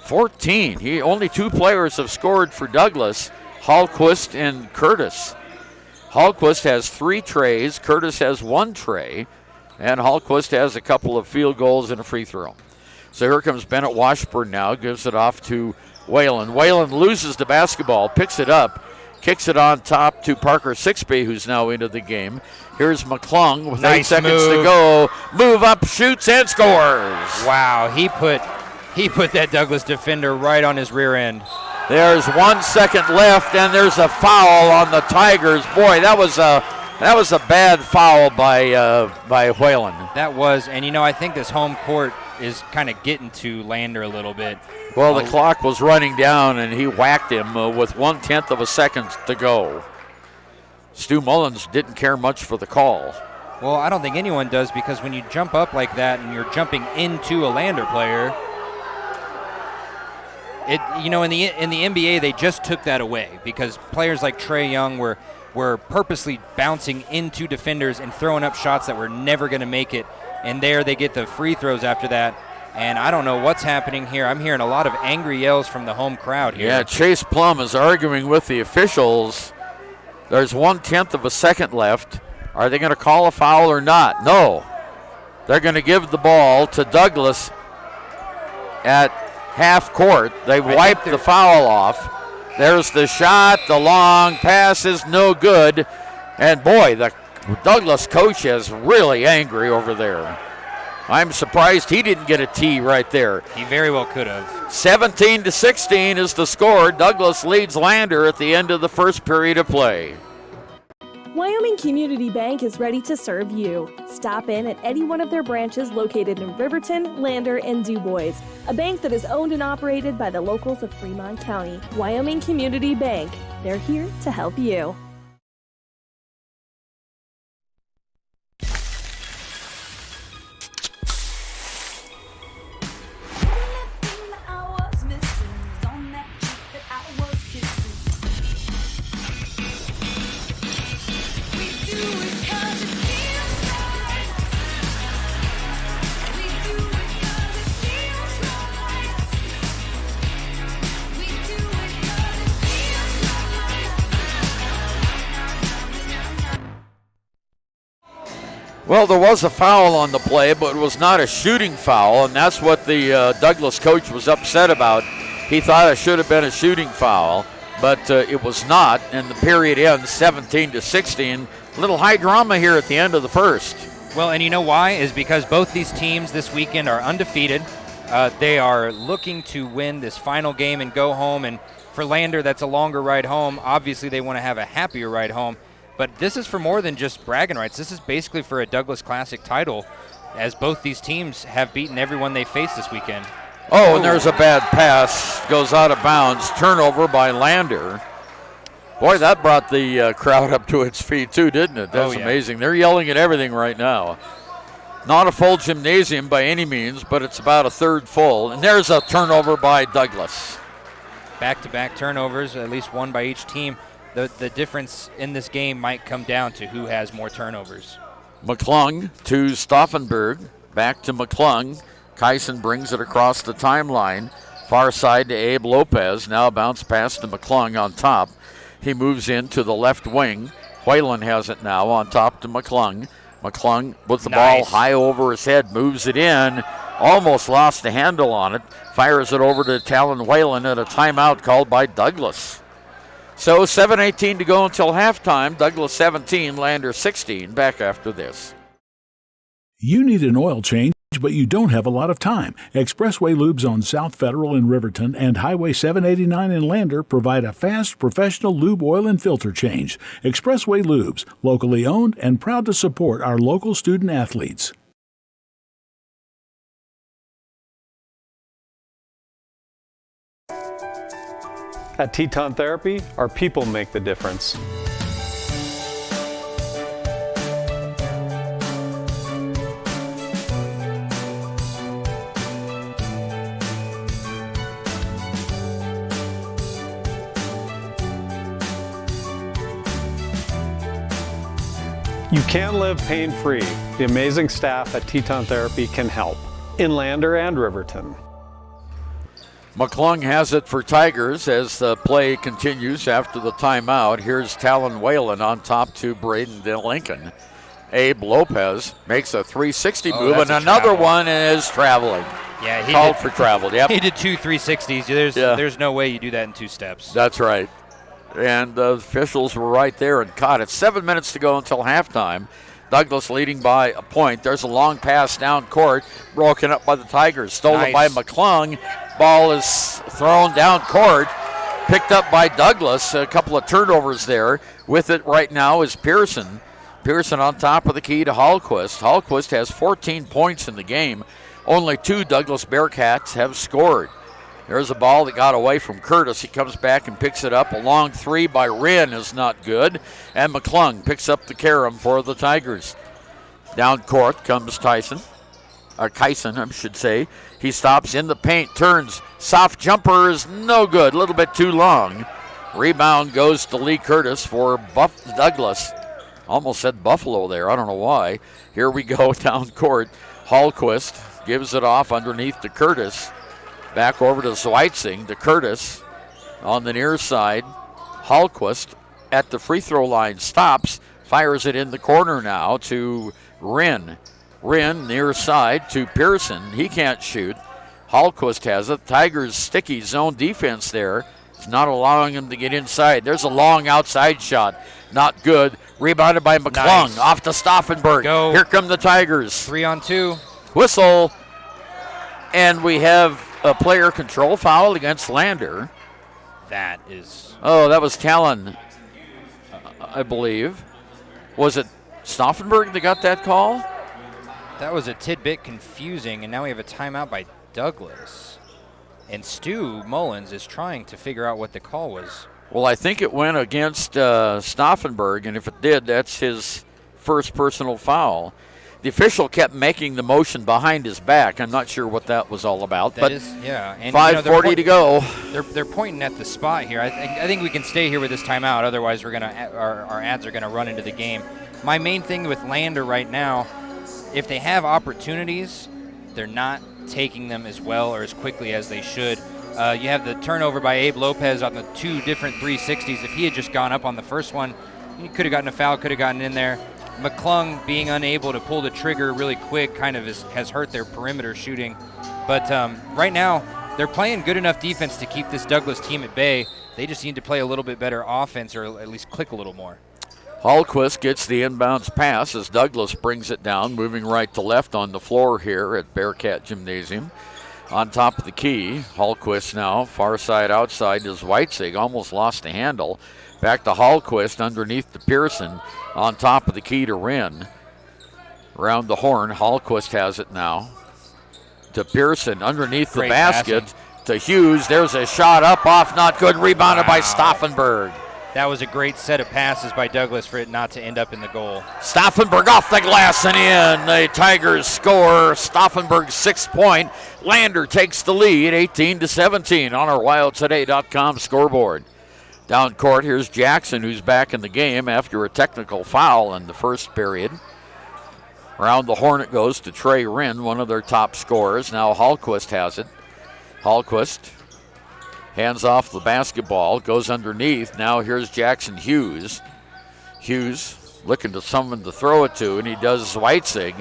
14. Only 2 players have scored for Douglas, Hallquist and Curtis. Hallquist has 3 trays, Curtis has 1 tray, and Hallquist has a couple of field goals and a free throw. So here comes Bennett Washburn now, gives it off to Whalen. Whalen loses the basketball, picks it up, kicks it on top to Parker Sixby, who's now into the game. Here's McClung with 8 seconds to go. Move up, shoots, and scores. Wow, he put that Douglas defender right on his rear end. There's 1 second left, and there's a foul on the Tigers. Boy, that was a bad foul by Whalen. That was, and I think this home court is kind of getting to Lander a little bit. Well, the clock was running down, and he whacked him with 1/10 of a second to go. Stu Mullins didn't care much for the call. Well, I don't think anyone does, because when you jump up like that and you're jumping into a Lander player, in the NBA they just took that away because players like Trae Young were purposely bouncing into defenders and throwing up shots that were never going to make it, and there they get the free throws after that. And I don't know what's happening here. I'm hearing a lot of angry yells from the home crowd here. Yeah, Chase Plum is arguing with the officials. There's 1/10 of a second left. Are they going to call a foul or not? No. They're going to give the ball to Douglas at half court. They've wiped the foul off. There's the shot. The long pass is no good. And boy, the Douglas coach is really angry over there. I'm surprised he didn't get a tee right there. He very well could have. 17-16 is the score. Douglas leads Lander at the end of the first period of play. Wyoming Community Bank is ready to serve you. Stop in at any one of their branches located in Riverton, Lander, and DuBois. A bank that is owned and operated by the locals of Fremont County. Wyoming Community Bank. They're here to help you. Well, there was a foul on the play, but it was not a shooting foul, and that's what the Douglas coach was upset about. He thought it should have been a shooting foul, but it was not, and the period ends 17-16. A little high drama here at the end of the first. Well, and you know why? Is because both these teams this weekend are undefeated. They are looking to win this final game and go home, and for Lander, that's a longer ride home. Obviously, they want to have a happier ride home. But this is for more than just bragging rights. This is basically for a Douglas Classic title, as both these teams have beaten everyone they faced this weekend. Oh, and there's a bad pass. Goes out of bounds. Turnover by Lander. Boy, that brought the crowd up to its feet too, didn't it? That's amazing. They're yelling at everything right now. Not a full gymnasium by any means, but it's about a third full. And there's a turnover by Douglas. Back-to-back turnovers, at least one by each team. The difference in this game might come down to who has more turnovers. McClung to Stauffenberg. Back to McClung. Kyson brings it across the timeline. Far side to Abe Lopez. Now bounce pass to McClung on top. He moves into the left wing. Whalen has it now on top to McClung. McClung with the ball high over his head, moves it in. Almost lost the handle on it. Fires it over to Talon Whalen at a timeout called by Douglas. So 7:18 to go until halftime. Douglas 17, Lander 16. Back after this. You need an oil change, but you don't have a lot of time. Expressway Lubes on South Federal in Riverton and Highway 789 in Lander provide a fast, professional lube, oil, and filter change. Expressway Lubes, locally owned and proud to support our local student athletes. At Teton Therapy, our people make the difference. You can live pain-free. The amazing staff at Teton Therapy can help in Lander and Riverton. McClung has it for Tigers as the play continues after the timeout. Here's Talon Whalen on top to Braden Lincoln. Abe Lopez makes a 360 move, and another one is traveling. Yeah, he called for travel. Yep. He did two 360s. There's no way you do that in two steps. That's right. And the officials were right there and caught it. 7 minutes to go until halftime. Douglas leading by a point. There's a long pass down court, broken up by the Tigers. Stolen by McClung. Ball is thrown down court, picked up by Douglas. A couple of turnovers there. With it right now is Pearson. Pearson on top of the key to Hallquist. Hallquist has 14 points in the game. Only 2 Douglas Bearcats have scored. There's a ball that got away from Curtis. He comes back and picks it up. A long 3 by Wren is not good. And McClung picks up the carom for the Tigers. Down court comes Kyson, I should say. He stops in the paint, turns. Soft jumper is no good. A little bit too long. Rebound goes to Lee Curtis for Douglas. Almost said Buffalo there. I don't know why. Here we go down court. Hallquist gives it off underneath to Curtis. Back over to Zweitzing, to Curtis on the near side. Hallquist at the free throw line stops, fires it in the corner now to Wren. Wren near side to Pearson. He can't shoot. Hallquist has it. Tigers sticky zone defense there. It's not allowing him to get inside. There's a long outside shot. Not good. Rebounded by McClung. Off to Stauffenberg. Here come the Tigers. 3-on-2. Whistle. And we have a player control foul against Lander. That is... Oh, that was Talon, I believe. Was it Stauffenberg that got that call? That was a tidbit confusing, and now we have a timeout by Douglas. And Stu Mullins is trying to figure out what the call was. Well, I think it went against Stauffenberg, and if it did, that's his first personal foul. The official kept making the motion behind his back. I'm not sure what that was all about. That is, yeah. And 5:40 to go. They're pointing at the spot here. I think we can stay here with this timeout. Otherwise, our ads are gonna run into the game. My main thing with Lander right now, if they have opportunities, they're not taking them as well or as quickly as they should. You have the turnover by Abe Lopez on the 2 different 360s. If he had just gone up on the first one, he could have gotten a foul, could have gotten in there. McClung being unable to pull the trigger really quick kind of has hurt their perimeter shooting. But right now, they're playing good enough defense to keep this Douglas team at bay. They just need to play a little bit better offense or at least click a little more. Hallquist gets the inbounds pass as Douglas brings it down, moving right to left on the floor here at Bearcat Gymnasium. On top of the key, Hallquist now, far side outside is Weitzig, almost lost the handle. Back to Hallquist underneath to Pearson. On top of the key to Wren. Around the horn, Hallquist has it now. To Pearson underneath the basket. To Hughes. There's a shot up, off, not good. Rebounded by Stauffenberg. That was a great set of passes by Douglas for it not to end up in the goal. Stauffenberg off the glass and in. The Tigers score. Stauffenberg's 6th point. Lander takes the lead, 18-17 on our WildToday.com scoreboard. Down court, here's Jackson, who's back in the game after a technical foul in the first period. Around the horn it goes to Trey Wren, one of their top scorers. Now Hallquist has it. Hallquist hands off the basketball, goes underneath. Now here's Jackson Hughes. Hughes looking to someone to throw it to, and he does Zweitzig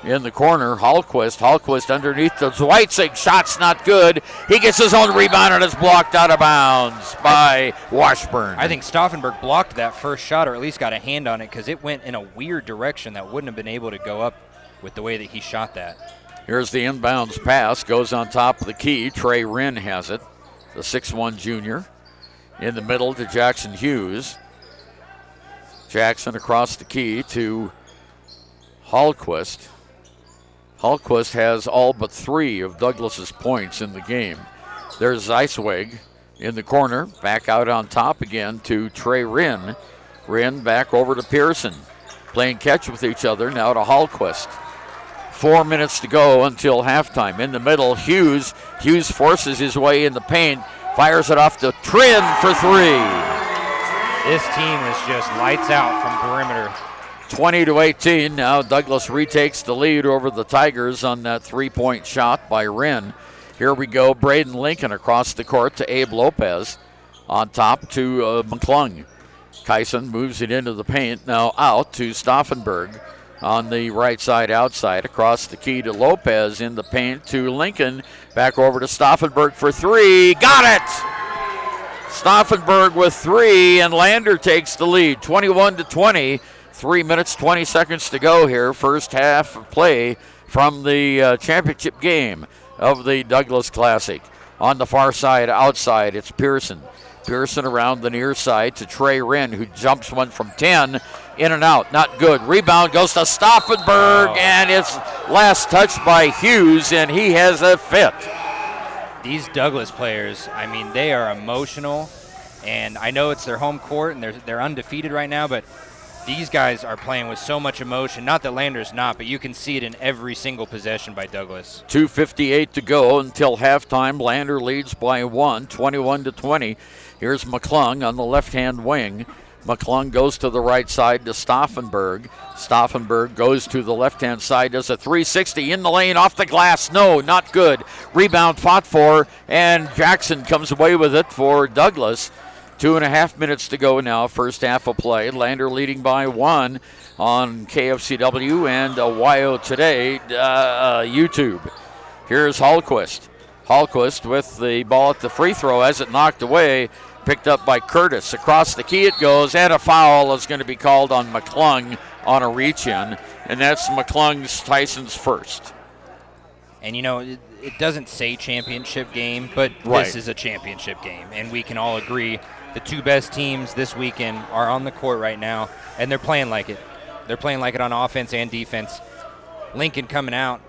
in the corner. Hallquist underneath the Zweitzig. Shot's not good. He gets his own rebound, and it's blocked out of bounds by Washburn. I think Stauffenberg blocked that first shot, or at least got a hand on it, because it went in a weird direction that wouldn't have been able to go up with the way that he shot that. Here's the inbounds pass. Goes on top of the key. Trey Wren has it. The 6'1 junior in the middle to Jackson Hughes. Jackson across the key to Hallquist. Hallquist has all but 3 of Douglas's points in the game. There's Zeisweg in the corner. Back out on top again to Trey Wren. Wren back over to Pearson. Playing catch with each other now to Hallquist. 4 minutes to go until halftime. In the middle, Hughes. Hughes forces his way in the paint, fires it off to Trin for 3. This team is just lights out from perimeter. 20-18. Now Douglas retakes the lead over the Tigers on that 3-point shot by Wren. Here we go. Braden Lincoln across the court to Abe Lopez. On top to McClung. Kyson moves it into the paint. Now out to Stauffenberg. On the right side outside, across the key to Lopez in the paint to Lincoln. Back over to Stauffenberg for 3. Got it! Stauffenberg with 3, and Lander takes the lead, 21-20. 3 minutes, 20 seconds to go here. First half of play from the championship game of the Douglas Classic. On the far side outside, it's Pearson. Pearson around the near side to Trey Wren, who jumps one from 10. In and out, not good. Rebound goes to Stauffenberg, and it's last touched by Hughes, and he has a fit. These Douglas players, I mean, they are emotional, and I know it's their home court, and they're undefeated right now, but these guys are playing with so much emotion. Not that Lander's not, but you can see it in every single possession by Douglas. 2:58 to go until halftime. Lander leads by 1, 21-20. Here's McClung on the left-hand wing. McClung goes to the right side to Stauffenberg. Stauffenberg goes to the left-hand side, does a 360 in the lane, off the glass. No, not good. Rebound fought for, and Jackson comes away with it for Douglas. 2.5 minutes to go now, first half of play. Lander leading by 1 on KFCW and WYO Today YouTube. Here's Hallquist. Hallquist with the ball at the free throw, has it knocked away. Picked up by Curtis. Across the key it goes, and a foul is going to be called on McClung on a reach-in, and that's Tyson's first. And, you know, it doesn't say championship game, but This is a championship game, and we can all agree the 2 best teams this weekend are on the court right now, and they're playing like it. They're playing like it on offense and defense. Lincoln coming out.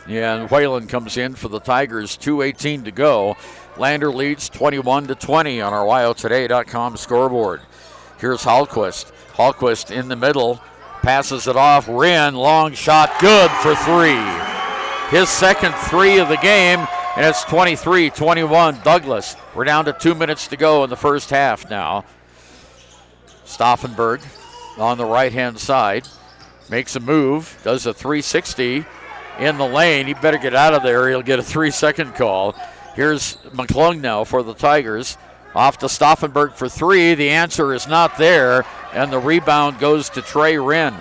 Yeah, and Whalen comes in for the Tigers, 2:18 to go. Lander leads 21-20 on our WildToday.com scoreboard. Here's Hallquist. Hallquist in the middle, passes it off. Wren, long shot, good for 3. His second 3 of the game, and it's 23-21 Douglas. We're down to 2 minutes to go in the first half now. Stauffenberg on the right-hand side makes a move, does a 360 in the lane. He better get out of there. He'll get a 3-second call. Here's McClung now for the Tigers. Off to Stauffenberg for 3. The answer is not there, and the rebound goes to Trey Wren.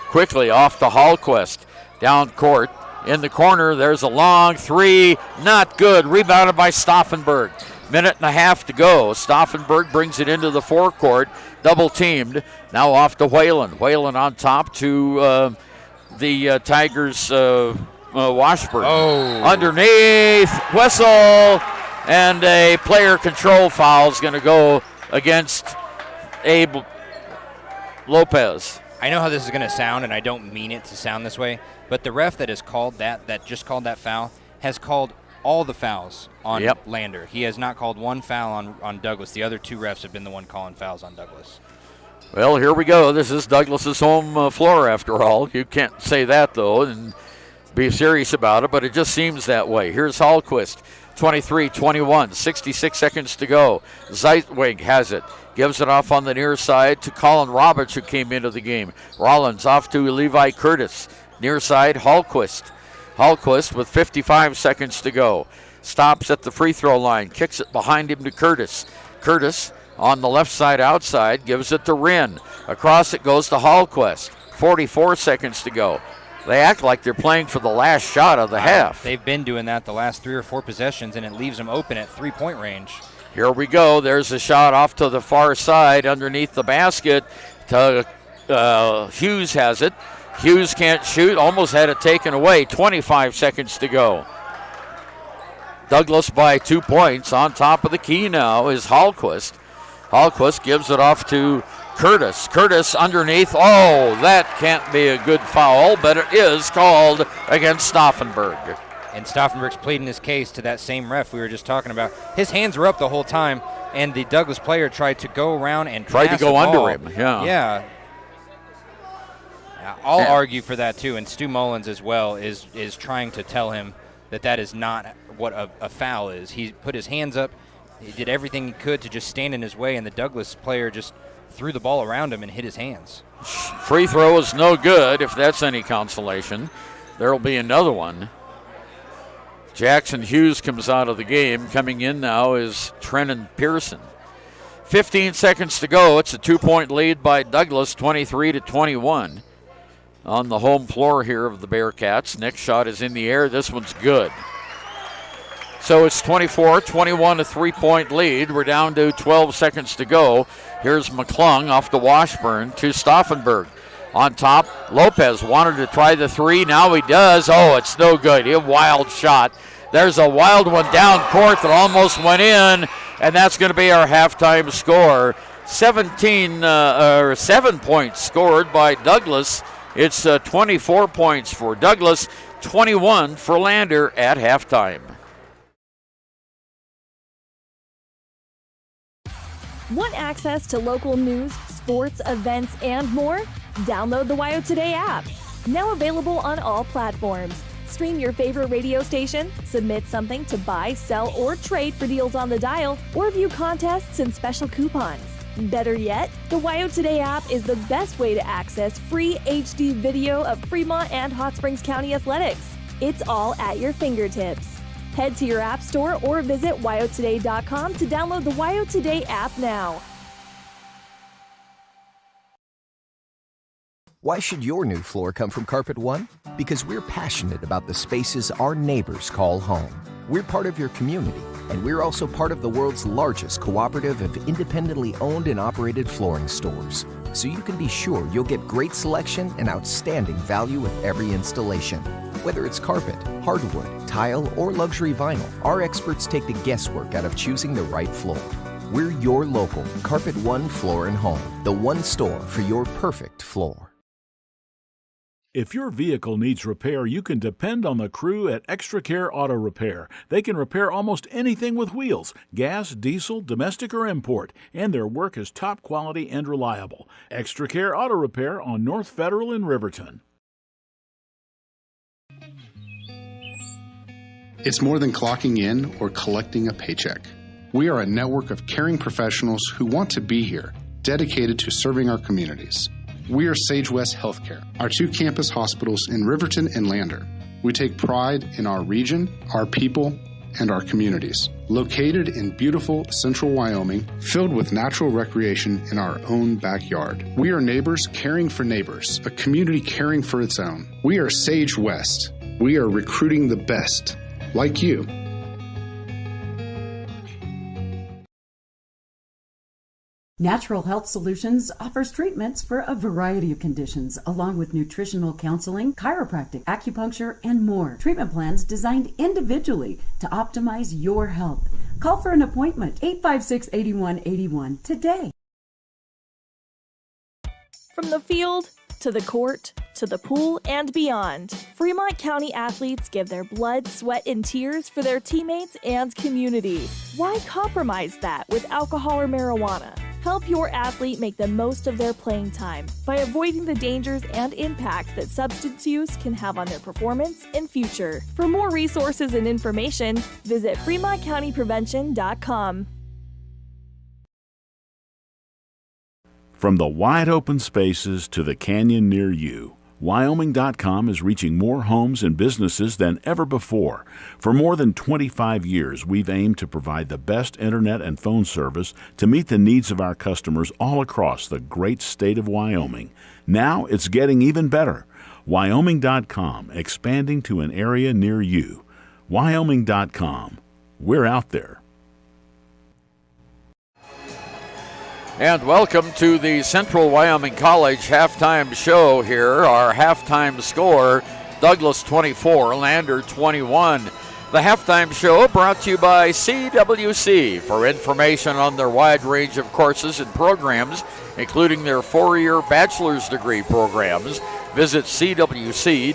Quickly off to Hallquist. Down court. In the corner, there's a long 3. Not good. Rebounded by Stauffenberg. 1.5 to go. Stauffenberg brings it into the forecourt. Double teamed. Now off to Whalen. Whalen on top to the Tigers' Washburn. Underneath, whistle, and a player control foul is going to go against Abe Lopez. I know how this is going to sound, and I don't mean it to sound this way, but the ref that has called that just called that foul, has called all the fouls on Yep. Lander. He has not called one foul on Douglas. The other 2 refs have been the one calling fouls on Douglas. Well, here we go. This is Douglas's home floor, after all. You can't say that, though, and be serious about it, but it just seems that way. Here's Hallquist, 23-21, 66 seconds to go. Zeitweg has it. Gives it off on the near side to Colin Roberts, who came into the game. Rollins off to Levi Curtis. Near side, Hallquist. Hallquist with 55 seconds to go. Stops at the free throw line. Kicks it behind him to Curtis. Curtis on the left side outside. Gives it to Wren. Across it goes to Hallquist. 44 seconds to go. They act like they're playing for the last shot of the half. They've been doing that the last 3 or 4 possessions, and it leaves them open at 3-point range. Here we go. There's a shot off to the far side underneath the basket. Hughes has it. Hughes can't shoot. Almost had it taken away. 25 seconds to go. Douglas by 2 points. On top of the key now is Hallquist. Hallquist gives it off to Curtis. Curtis underneath. Oh, that can't be a good foul, but it is called against Stauffenberg. And Stauffenberg's pleading his case to that same ref we were just talking about. His hands were up the whole time, and the Douglas player tried to go around and tried to go under him. Yeah. I'll argue for that too, and Stu Mullins as well is trying to tell him that is not what a foul is. He put his hands up. He did everything he could to just stand in his way, and the Douglas player just threw the ball around him and hit his hands. Free throw is no good, if that's any consolation. There will be another one. Jackson Hughes comes out of the game. Coming in now is Trenton Pearson. 15 seconds to go. It's a 2-point lead by Douglas, 23-21. On the home floor here of the Bearcats. Next shot is in the air. This one's good. So it's 24-21, a 3-point lead. We're down to 12 seconds to go. Here's McClung off to Washburn to Stauffenberg. On top, Lopez wanted to try the 3. Now he does. Oh, it's no good. A wild shot. There's a wild one down court that almost went in, and that's going to be our halftime score. 7 points scored by Douglas. It's 24 points for Douglas, 21 for Lander at halftime. Want access to local news, sports, events, and more? Download the WYO Today app. Now available on all platforms. Stream your favorite radio station, submit something to buy, sell, or trade for deals on the dial, or view contests and special coupons. Better yet, the WYO Today app is the best way to access free HD video of Fremont and Hot Springs County athletics. It's all at your fingertips. Head to your app store or visit wyotoday.com to download the WYO Today app now. Why should your new floor come from Carpet One? Because we're passionate about the spaces our neighbors call home. We're part of your community, and we're also part of the world's largest cooperative of independently owned and operated flooring stores. So you can be sure you'll get great selection and outstanding value with every installation. Whether it's carpet, hardwood, tile, or luxury vinyl, our experts take the guesswork out of choosing the right floor. We're your local Carpet One Floor and Home, the one store for your perfect floor. If your vehicle needs repair, you can depend on the crew at Extra Care Auto Repair. They can repair almost anything with wheels, gas, diesel, domestic, or import, and their work is top quality and reliable. Extra Care Auto Repair on North Federal in Riverton. It's more than clocking in or collecting a paycheck. We are a network of caring professionals who want to be here, dedicated to serving our communities. We are Sage West Healthcare, our 2 campus hospitals in Riverton and Lander. We take pride in our region, our people, and our communities. Located in beautiful central Wyoming, filled with natural recreation in our own backyard. We are neighbors caring for neighbors, a community caring for its own. We are Sage West. We are recruiting the best, like you. Natural Health Solutions offers treatments for a variety of conditions, along with nutritional counseling, chiropractic, acupuncture, and more. Treatment plans designed individually to optimize your health. Call for an appointment, 856-8181 today. From the field to the court to the pool, and beyond. Fremont County athletes give their blood, sweat, and tears for their teammates and community. Why compromise that with alcohol or marijuana? Help your athlete make the most of their playing time by avoiding the dangers and impact that substance use can have on their performance and future. For more resources and information, visit FremontCountyPrevention.com. From the wide open spaces to the canyon near you, Wyoming.com is reaching more homes and businesses than ever before. For more than 25 years, we've aimed to provide the best internet and phone service to meet the needs of our customers all across the great state of Wyoming. Now it's getting even better. Wyoming.com, expanding to an area near you. Wyoming.com. We're out there. And welcome to the Central Wyoming College halftime show here. Our halftime score, Douglas 24, Lander 21. The halftime show brought to you by CWC. For information on their wide range of courses and programs, including their 4-year bachelor's degree programs, visit cwc.edu.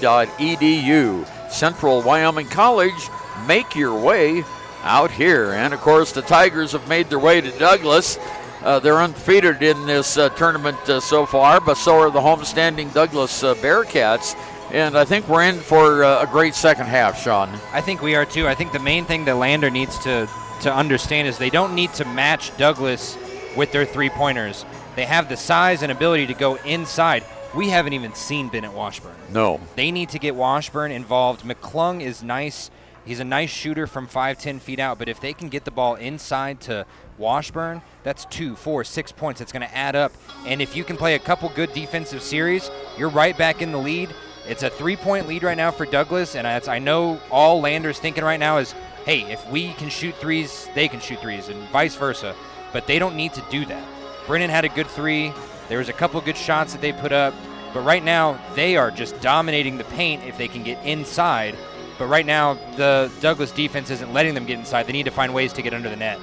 Central Wyoming College, make your way out here. And of course, the Tigers have made their way to Douglas. They're undefeated in this tournament so far, but so are the homestanding Douglas Bearcats. And I think we're in for a great second half, Shawn. I think we are too. I think the main thing that Lander needs to understand is they don't need to match Douglas with their three-pointers. They have the size and ability to go inside. We haven't even seen Bennett Washburn. No. They need to get Washburn involved. McClung is nice. He's a nice shooter from 5-10 feet out, but if they can get the ball inside to Washburn, that's 2, 4, 6 points. It's going to add up. And if you can play a couple good defensive series, you're right back in the lead. It's a 3-point lead right now for Douglas, and I know all Lander's thinking right now is, hey, if we can shoot threes, they can shoot threes, and vice versa. But they don't need to do that. Brennan had a good three. There was a couple good shots that they put up. But right now, they are just dominating the paint if they can get inside. But right now, the Douglas defense isn't letting them get inside. They need to find ways to get under the net.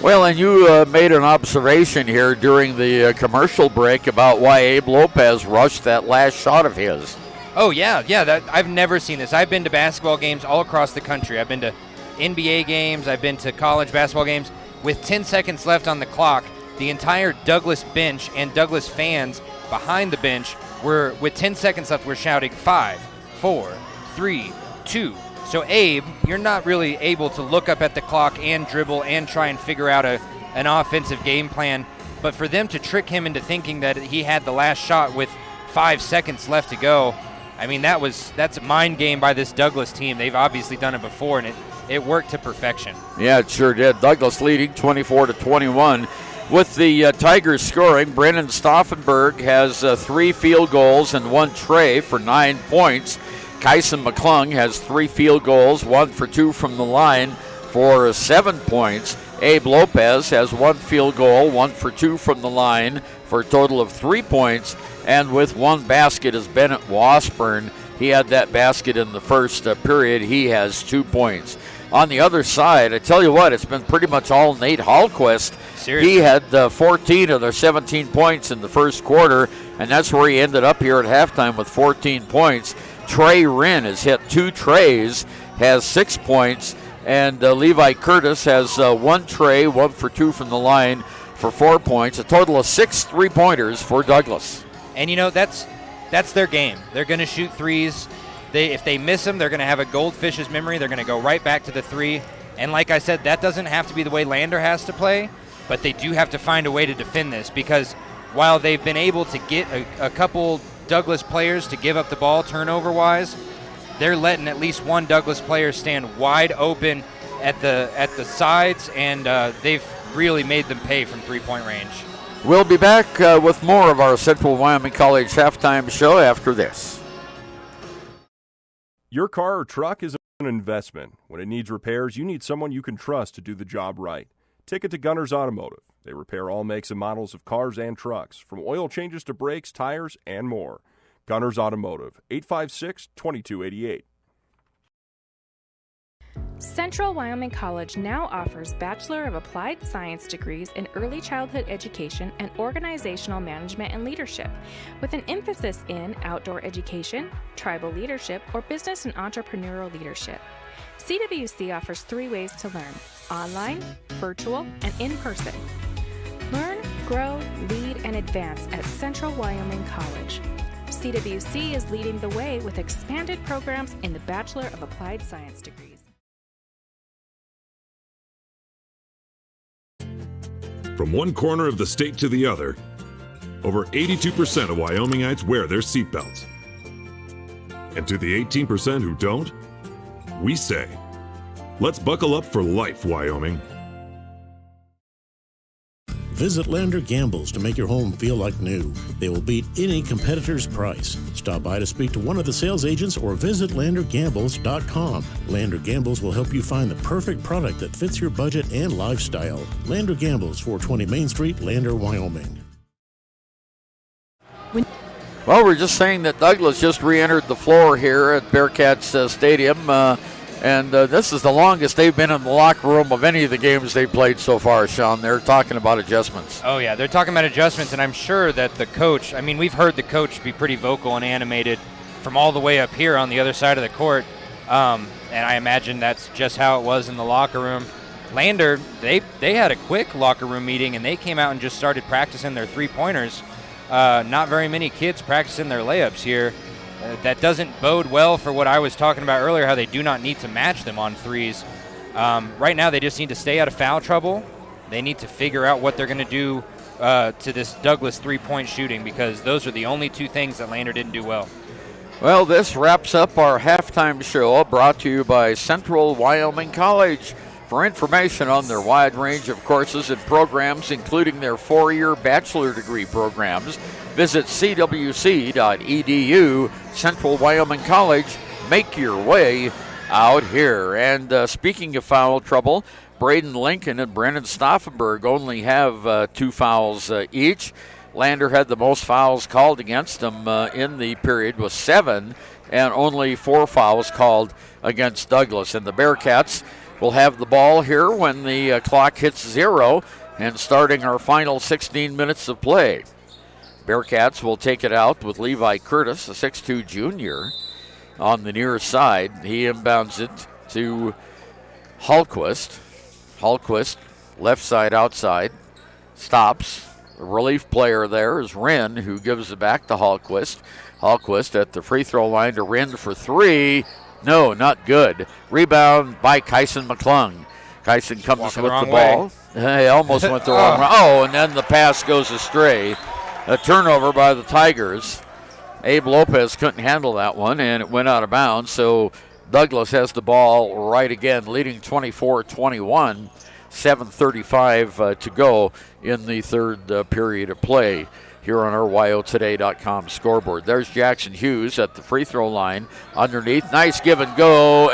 Well, and you made an observation here during the commercial break about why Abe Lopez rushed that last shot of his. Oh, yeah. I've never seen this. I've been to basketball games all across the country. I've been to NBA games. I've been to college basketball games. With 10 seconds left on the clock, the entire Douglas bench and Douglas fans behind the bench were, with 10 seconds left, were shouting 5, 4, 3, 2. So Abe, you're not really able to look up at the clock and dribble and try and figure out an offensive game plan. But for them to trick him into thinking that he had the last shot with 5 seconds left to go, I mean, that's a mind game by this Douglas team. They've obviously done it before, and it worked to perfection. Yeah, it sure did. Douglas leading 24-21. With the Tigers scoring, Brennan Stauffenberg has 3 field goals and 1 tray for 9 points. Kyson McClung has 3 field goals, 1 for 2 from the line for 7 points. Abe Lopez has 1 field goal, 1 for 2 from the line for a total of 3 points. And with 1 basket is Bennett Washburn. He had that basket in the first period. He has 2 points. On the other side, I tell you what, it's been pretty much all Nate Hallquist. Seriously? He had 14 of their 17 points in the first quarter, and that's where he ended up here at halftime with 14 points. Trey Wren has hit 2 trays, has 6 points, and Levi Curtis has 1 tray, 1 for 2 from the line for 4 points. A total of 6 3-pointers for Douglas. And, you know, that's their game. They're going to shoot threes. If they miss them, they're going to have a goldfish's memory. They're going to go right back to the 3. And like I said, that doesn't have to be the way Lander has to play, but they do have to find a way to defend this, because while they've been able to get a couple Douglas players to give up the ball turnover-wise, they're letting at least one Douglas player stand wide open at the sides, and they've really made them pay from 3-point range. We'll be back with more of our Central Wyoming College halftime show after this. Your car or truck is an investment. When it needs repairs, you need someone you can trust to do the job right. Take it to Gunners Automotive. They repair all makes and models of cars and trucks, from oil changes to brakes, tires, and more. Gunners Automotive, 856-2288. Central Wyoming College now offers Bachelor of Applied Science degrees in Early Childhood Education and Organizational Management and Leadership, with an emphasis in outdoor education, tribal leadership, or business and entrepreneurial leadership. CWC offers 3 ways to learn: online, virtual, and in person. Learn, grow, lead, and advance at Central Wyoming College. CWC is leading the way with expanded programs in the Bachelor of Applied Science degrees. From one corner of the state to the other, over 82% of Wyomingites wear their seatbelts. And to the 18% who don't, we say, let's buckle up for life, Wyoming. Visit Lander Gambles to make your home feel like new. They will beat any competitor's price. Stop by to speak to one of the sales agents or visit LanderGambles.com. Lander Gambles will help you find the perfect product that fits your budget and lifestyle. Lander Gambles, 420 Main Street, Lander, Wyoming. Well, we're just saying that Douglas just re-entered the floor here at Bearcats Stadium. And this is the longest they've been in the locker room of any of the games they've played so far, Shawn. They're talking about adjustments. Oh, yeah, they're talking about adjustments, and I'm sure that the coach, I mean, we've heard the coach be pretty vocal and animated from all the way up here on the other side of the court, and I imagine that's just how it was in the locker room. Lander, they had a quick locker room meeting, and they came out and just started practicing their three-pointers. Not very many kids practicing their layups here. That doesn't bode well for what I was talking about earlier, how they do not need to match them on threes. Right now, they just need to stay out of foul trouble. They need to figure out what they're going to do to this Douglas three-point shooting, because those are the only 2 things that Lander didn't do well. Well, this wraps up our halftime show, brought to you by Central Wyoming College. For information on their wide range of courses and programs, including their 4-year bachelor degree programs, visit cwc.edu. Central Wyoming College, make your way out here. And speaking of foul trouble, Braden Lincoln and Brennan Stauffenberg only have 2 fouls each. Lander had the most fouls called against them in the period with 7, and only 4 fouls called against Douglas. And the Bearcats will have the ball here when the clock hits 0 and starting our final 16 minutes of play. Bearcats will take it out with Levi Curtis, a 6'2 junior, on the near side. He inbounds it to Hallquist. Hallquist, left side outside, stops. The relief player there is Wren, who gives it back to Hallquist. Hallquist at the free throw line to Wren for 3. No, not good. Rebound by Kyson McClung. Kyson comes with the ball. He almost went the wrong way. Oh, and then the pass goes astray. A turnover by the Tigers. Abe Lopez couldn't handle that one, and it went out of bounds. So Douglas has the ball right again, leading 24-21. 7:35 to go in the third period of play here on our WyoToday.com scoreboard. There's Jackson Hughes at the free throw line underneath. Nice give and go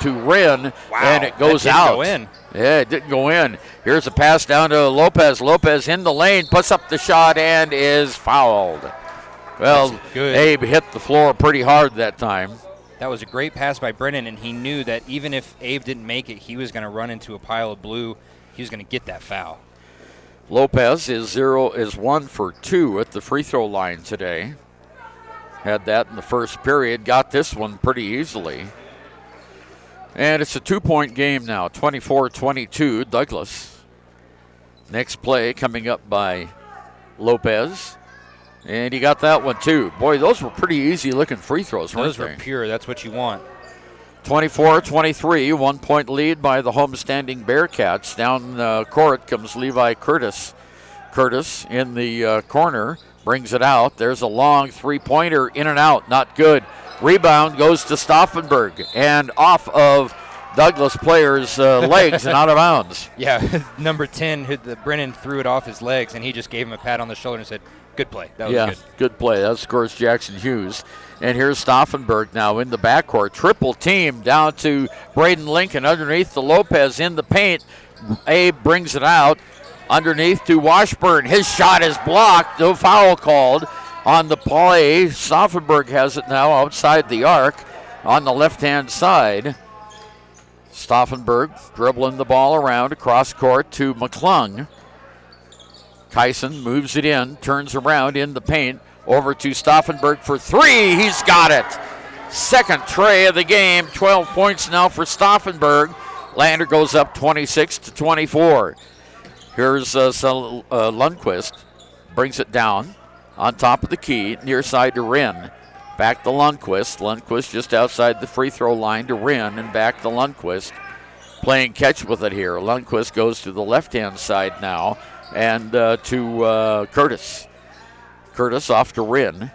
to Wren, and it goes out. Go in. Yeah, it didn't go in. Here's a pass down to Lopez. Lopez in the lane, puts up the shot, and is fouled. Well, Abe hit the floor pretty hard that time. That was a great pass by Brennan, and he knew that even if Abe didn't make it, he was going to run into a pile of blue. He was going to get that foul. Lopez is 1 for 2 at the free throw line today. Had that in the first period, got this one pretty easily. And it's a 2-point game now, 24-22, Douglas. Next play coming up by Lopez. And he got that one too. Boy, those were pretty easy looking free throws, weren't they? Those were pure, that's what you want. 24-23, 1-point lead by the homestanding Bearcats. Down court comes Levi Curtis. Curtis in the corner, brings it out. There's a long three-pointer, in and out, not good. Rebound goes to Stauffenberg and off of Douglas player's legs and out of bounds. Yeah, number 10, Brennan threw it off his legs, and he just gave him a pat on the shoulder and said, good play. That was good play. That scores Jackson Hughes. And here's Stauffenberg now in the backcourt. Triple team down to Braden Lincoln underneath the Lopez in the paint. Abe brings it out underneath to Washburn. His shot is blocked. No foul called on the play. Stauffenberg has it now outside the arc on the left-hand side. Stauffenberg dribbling the ball around across court to McClung. Kyson moves it in, turns around in the paint, over to Stauffenberg for three. He's got it. Second tray of the game, 12 points now for Stauffenberg. Lander goes up 26-24. Here's Lundquist, brings it down on top of the key, near side to Wren. Back to Lundquist. Lundquist just outside the free throw line to Wren, and back to Lundquist. Playing catch with it here. Lundquist goes to the left-hand side now, and to Curtis. Curtis off to Wren.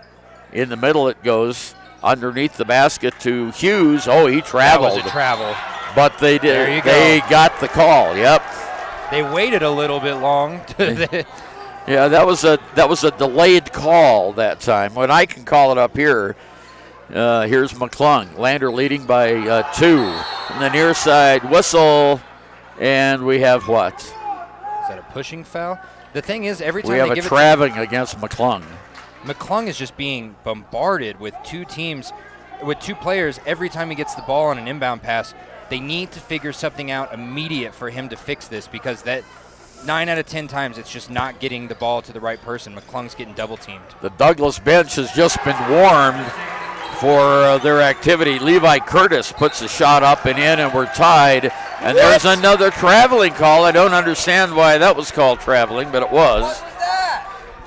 In the middle it goes underneath the basket to Hughes. Oh, he traveled. That was a travel. But they did. There you go. They got the call. Yep. They waited a little bit long. Yeah, that was a delayed call that time. When I can call it up here, here's McClung. Lander leading by 2. On the near side, whistle, and we have what? Is that a pushing foul? The thing is, every time we have they a give traveling against McClung. McClung is just being bombarded with two players every time he gets the ball on an inbound pass. They need to figure something out immediate for him to fix this, because that 9 out of 10 times it's just not getting the ball to the right person. McClung's getting double teamed. The Douglas bench has just been warmed for their activity. Levi Curtis puts a shot up and in, and we're tied. And there's another traveling call. I don't understand why that was called traveling, but it was.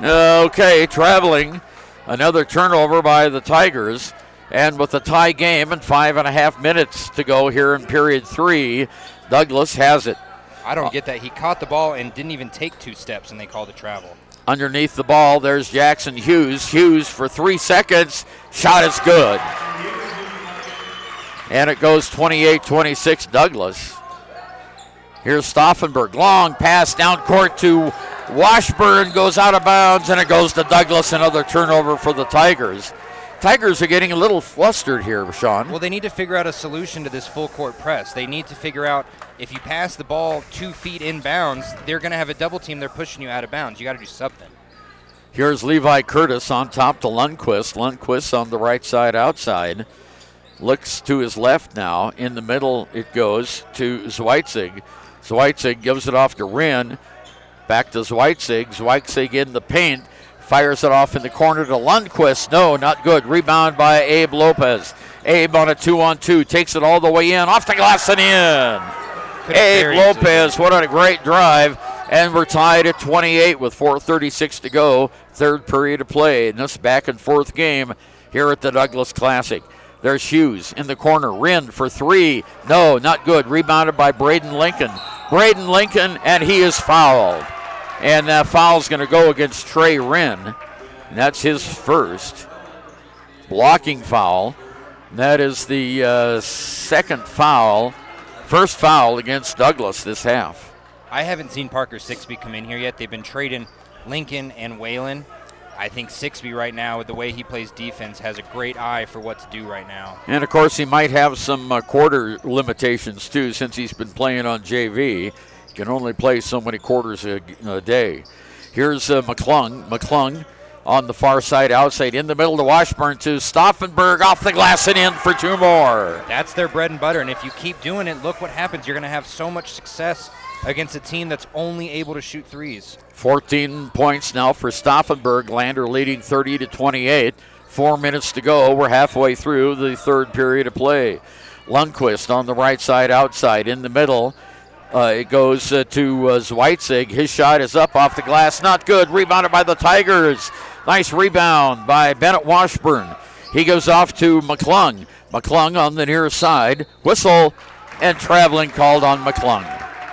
Okay, traveling. Another turnover by the Tigers. And with a tie game and 5.5 minutes to go here in period 3, Douglas has it. I don't get that. He caught the ball and didn't even take 2 steps, and they called a travel. Underneath the ball, there's Jackson Hughes. Hughes for 3 seconds. Shot is good. And it goes 28-26 Douglas. Here's Stauffenberg. Long pass down court to Washburn. Goes out of bounds, and it goes to Douglas. Another turnover for the Tigers. Tigers are getting a little flustered here, Shawn. Well, they need to figure out a solution to this full court press. They need to figure out, if you pass the ball 2 feet inbounds, they're going to have a double team. They're pushing you out of bounds. You got to do something. Here's Levi Curtis on top to Lundquist. Lundquist on the right side outside. Looks to his left now. In the middle it goes to Zweitzig. Zweitzig gives it off to Wren. Back to Zweitzig. Zweitzig in the paint. Fires it off in the corner to Lundquist. No, not good. Rebound by Abe Lopez. Abe on a 2-on-2. Takes it all the way in. Off the glass and in. Abe Lopez, what a great drive. And we're tied at 28 with 4:36 to go. Third period of play in this back and forth game here at the Douglas Classic. There's Hughes in the corner. Wren for 3. No, not good. Rebounded by Braden Lincoln. Braden Lincoln, and he is fouled. And that foul's going to go against Trey Wren. And that's his first blocking foul. And that is the second foul, first foul against Douglas this half. I haven't seen Parker Sixby come in here yet. They've been trading Lincoln and Whalen. I think Sixby right now, with the way he plays defense, has a great eye for what to do right now. And, of course, he might have some quarter limitations, too, since he's been playing on JV. Can only play so many quarters a day. Here's McClung. McClung on the far side, outside, in the middle to Washburn to Stauffenberg, off the glass and in for 2 more. That's their bread and butter, and if you keep doing it, look what happens. You're going to have so much success against a team that's only able to shoot threes. 14 points now for Stauffenberg. Lander leading 30-28. 4 minutes to go. We're halfway through the third period of play. Lundquist on the right side, outside, in the middle. It goes to Zweitzig. His shot is up off the glass. Not good. Rebounded by the Tigers. Nice rebound by Bennett Washburn. He goes off to McClung. McClung on the near side. Whistle and traveling called on McClung.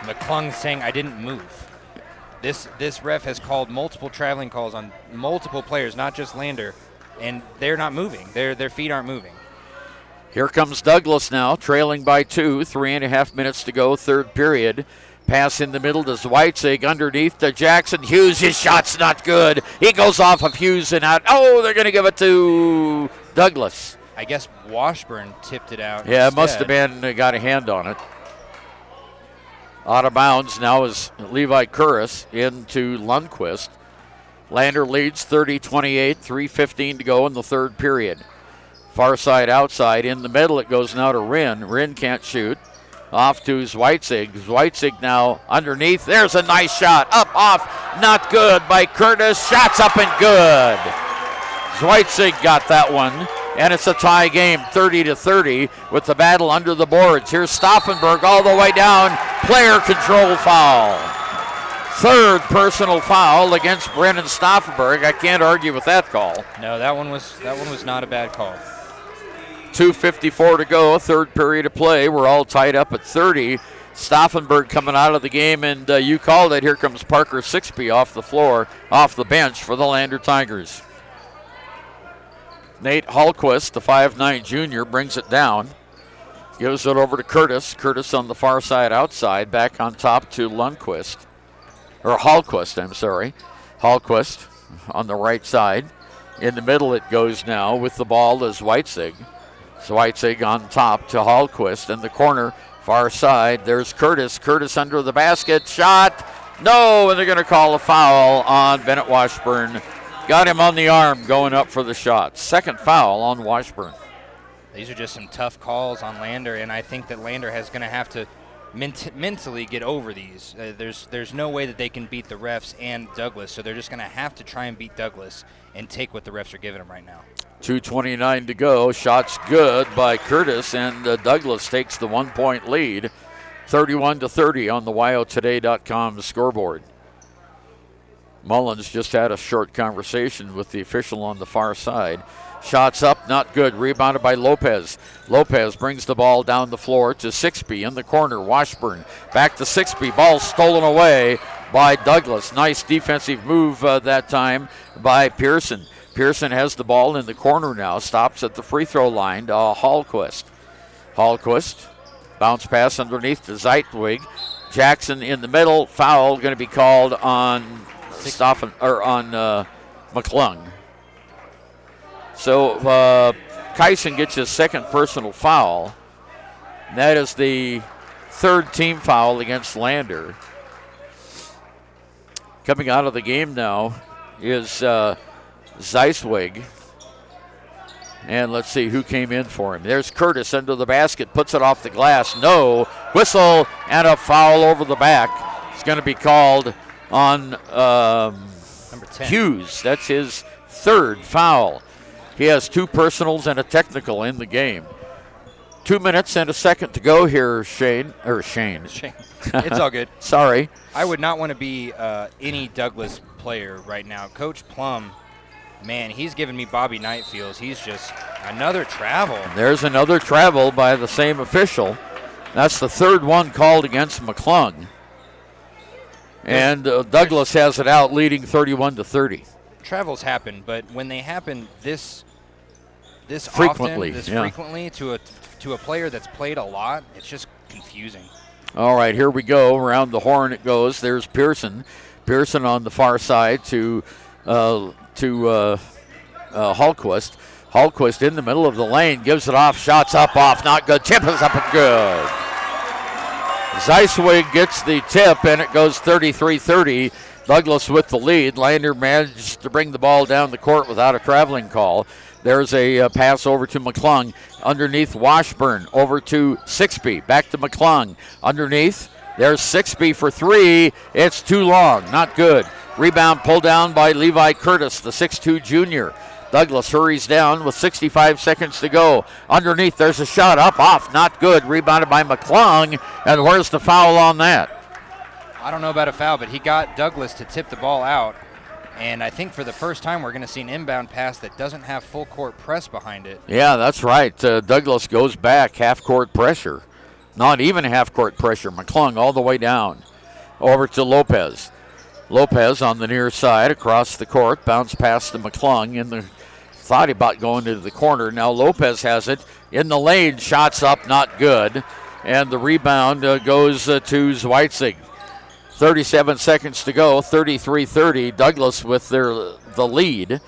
McClung saying, I didn't move. This ref has called multiple traveling calls on multiple players, not just Lander, and they're not moving. Their feet aren't moving. Here comes Douglas now, trailing by 2, 3.5 minutes to go, third period. Pass in the middle to Zweitzig, underneath to Jackson Hughes. His shot's not good. He goes off of Hughes and out. Oh, they're going to give it to Douglas. I guess Washburn tipped it out. Yeah, instead. it must have been, got a hand on it. Out of bounds now is Levi Curtis into Lundquist. Lander leads 30-28, 3:15 to go in the third period. Far side outside. In the middle it goes now to Wren. Wren can't shoot. Off to Zweitzig. Zweitzig now underneath. There's a nice shot. Up, off, not good by Curtis. Shots up and good. Zweitzig got that one. And it's a tie game, 30-30, with the battle under the boards. Here's Stauffenberg all the way down. Player control foul. Third personal foul against Brennan Stauffenberg. I can't argue with that call. No, that one was not a bad call. 2:54 to go, third period of play. We're all tied up at 30. Stauffenberg coming out of the game, and you called it. Here comes Parker Sixby off the floor, off the bench for the Lander Tigers. Nate Hallquist, the 5'9 junior, brings it down. Gives it over to Curtis. Curtis on the far side outside. Back on top to Lundquist. Or Hallquist, I'm sorry. Hallquist on the right side. In the middle it goes now with the ball is Zweitzig. Zweitzig on top to Hallquist. In the corner, far side, there's Curtis. Curtis under the basket. Shot. No, and they're going to call a foul on Bennett Washburn. Got him on the arm going up for the shot. Second foul on Washburn. These are just some tough calls on Lander, and I think that Lander is going to have to mentally get over these. There's no way that they can beat the refs and Douglas, so they're just going to have to try and beat Douglas and take what the refs are giving them right now. 2:29 to go. Shots good by Curtis, and Douglas takes the 1-point lead. 31-30 on the WyoToday.com scoreboard. Mullins just had a short conversation with the official on the far side. Shots up, not good. Rebounded by Lopez. Lopez brings the ball down the floor to Sixby in the corner. Washburn back to Sixby. Ball stolen away by Douglas. Nice defensive move that time by Pearson. Pearson has the ball in the corner now. Stops at the free throw line to Hallquist. Hallquist, bounce pass underneath to Zeitwig. Jackson in the middle. Foul going to be called on McClung. So Kyson gets his second personal foul. That is the third team foul against Lander. Coming out of the game now is Zeiswig. And let's see who came in for him. There's Curtis under the basket, puts it off the glass. No. Whistle and a foul over the back. It's going to be called on number 10. Hughes. That's his third foul. He has two personals and a technical in the game. 2 minutes and a second to go here, Shane. It's all good. Sorry. I would not want to be any Douglas player right now. Coach Plum, man, he's giving me Bobby Knight feels. He's just another travel. There's another travel by the same official. That's the third one called against McClung. And Douglas has it out, leading 31-30. Travels happen, but when they happen this frequently, frequently to a player that's played a lot, it's just confusing. All right, here we go. Around the horn it goes. There's Pearson. Pearson on the far side to Hallquist. Hallquist in the middle of the lane, gives it off. Shots up, off, not good. Tip is up and good. Zeiswig gets the tip, and it goes 33-30. Douglas with the lead. Lander managed to bring the ball down the court without a traveling call. There's a pass over to McClung. Underneath Washburn. Over to Sixby. Back to McClung. Underneath. There's Sixby for three. It's too long. Not good. Rebound pulled down by Levi Curtis, the 6'2 junior. Douglas hurries down with 65 seconds to go. Underneath, there's a shot up, off, not good. Rebounded by McClung, and where's the foul on that? I don't know about a foul, but he got Douglas to tip the ball out. And I think for the first time we're going to see an inbound pass that doesn't have full court press behind it. Yeah, that's right. Douglas goes back, half court pressure. Not even half court pressure. McClung all the way down. Over to Lopez. Lopez on the near side across the court. Bounce pass to McClung. Thought about going into the corner. Now Lopez has it in the lane. Shots up, not good. And the rebound goes to Zweitzig. 37 seconds to go, 33-30. Douglas with the lead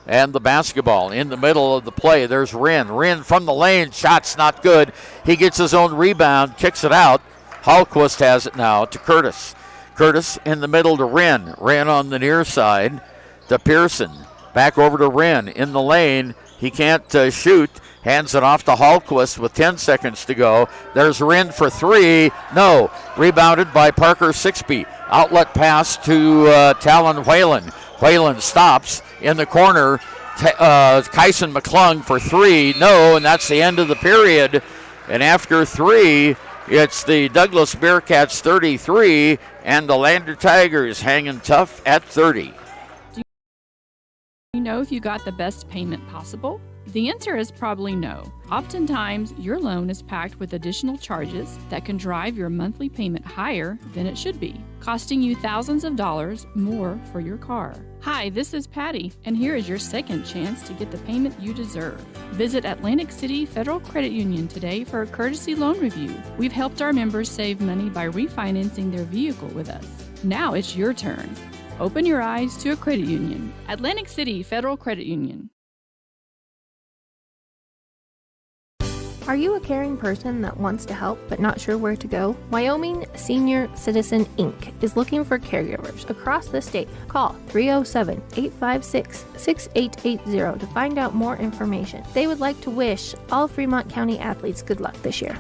and the basketball. In the middle of the play, there's Wren. Wren from the lane, shots not good. He gets his own rebound, kicks it out. Hallquist has it now to Curtis. Curtis in the middle to Wren. Wren on the near side to Pearson. Back over to Wren in the lane. He can't shoot. Hands it off to Hallquist with 10 seconds to go. There's Rinn for three. No. Rebounded by Parker Sixby. Outlet pass to Talon Whalen. Whalen stops in the corner. Kyson McClung for three. No, and that's the end of the period. And after three, it's the Douglas Bearcats 33 and the Lander Tigers hanging tough at 30. Do you know if you got the best payment possible? The answer is probably no. Oftentimes, your loan is packed with additional charges that can drive your monthly payment higher than it should be, costing you thousands of dollars more for your car. Hi, this is Patty, and here is your second chance to get the payment you deserve. Visit Atlantic City Federal Credit Union today for a courtesy loan review. We've helped our members save money by refinancing their vehicle with us. Now it's your turn. Open your eyes to a credit union. Atlantic City Federal Credit Union. Are you a caring person that wants to help but not sure where to go? Wyoming Senior Citizen Inc. is looking for caregivers across the state. Call 307-856-6880 to find out more information. They would like to wish all Fremont County athletes good luck this year.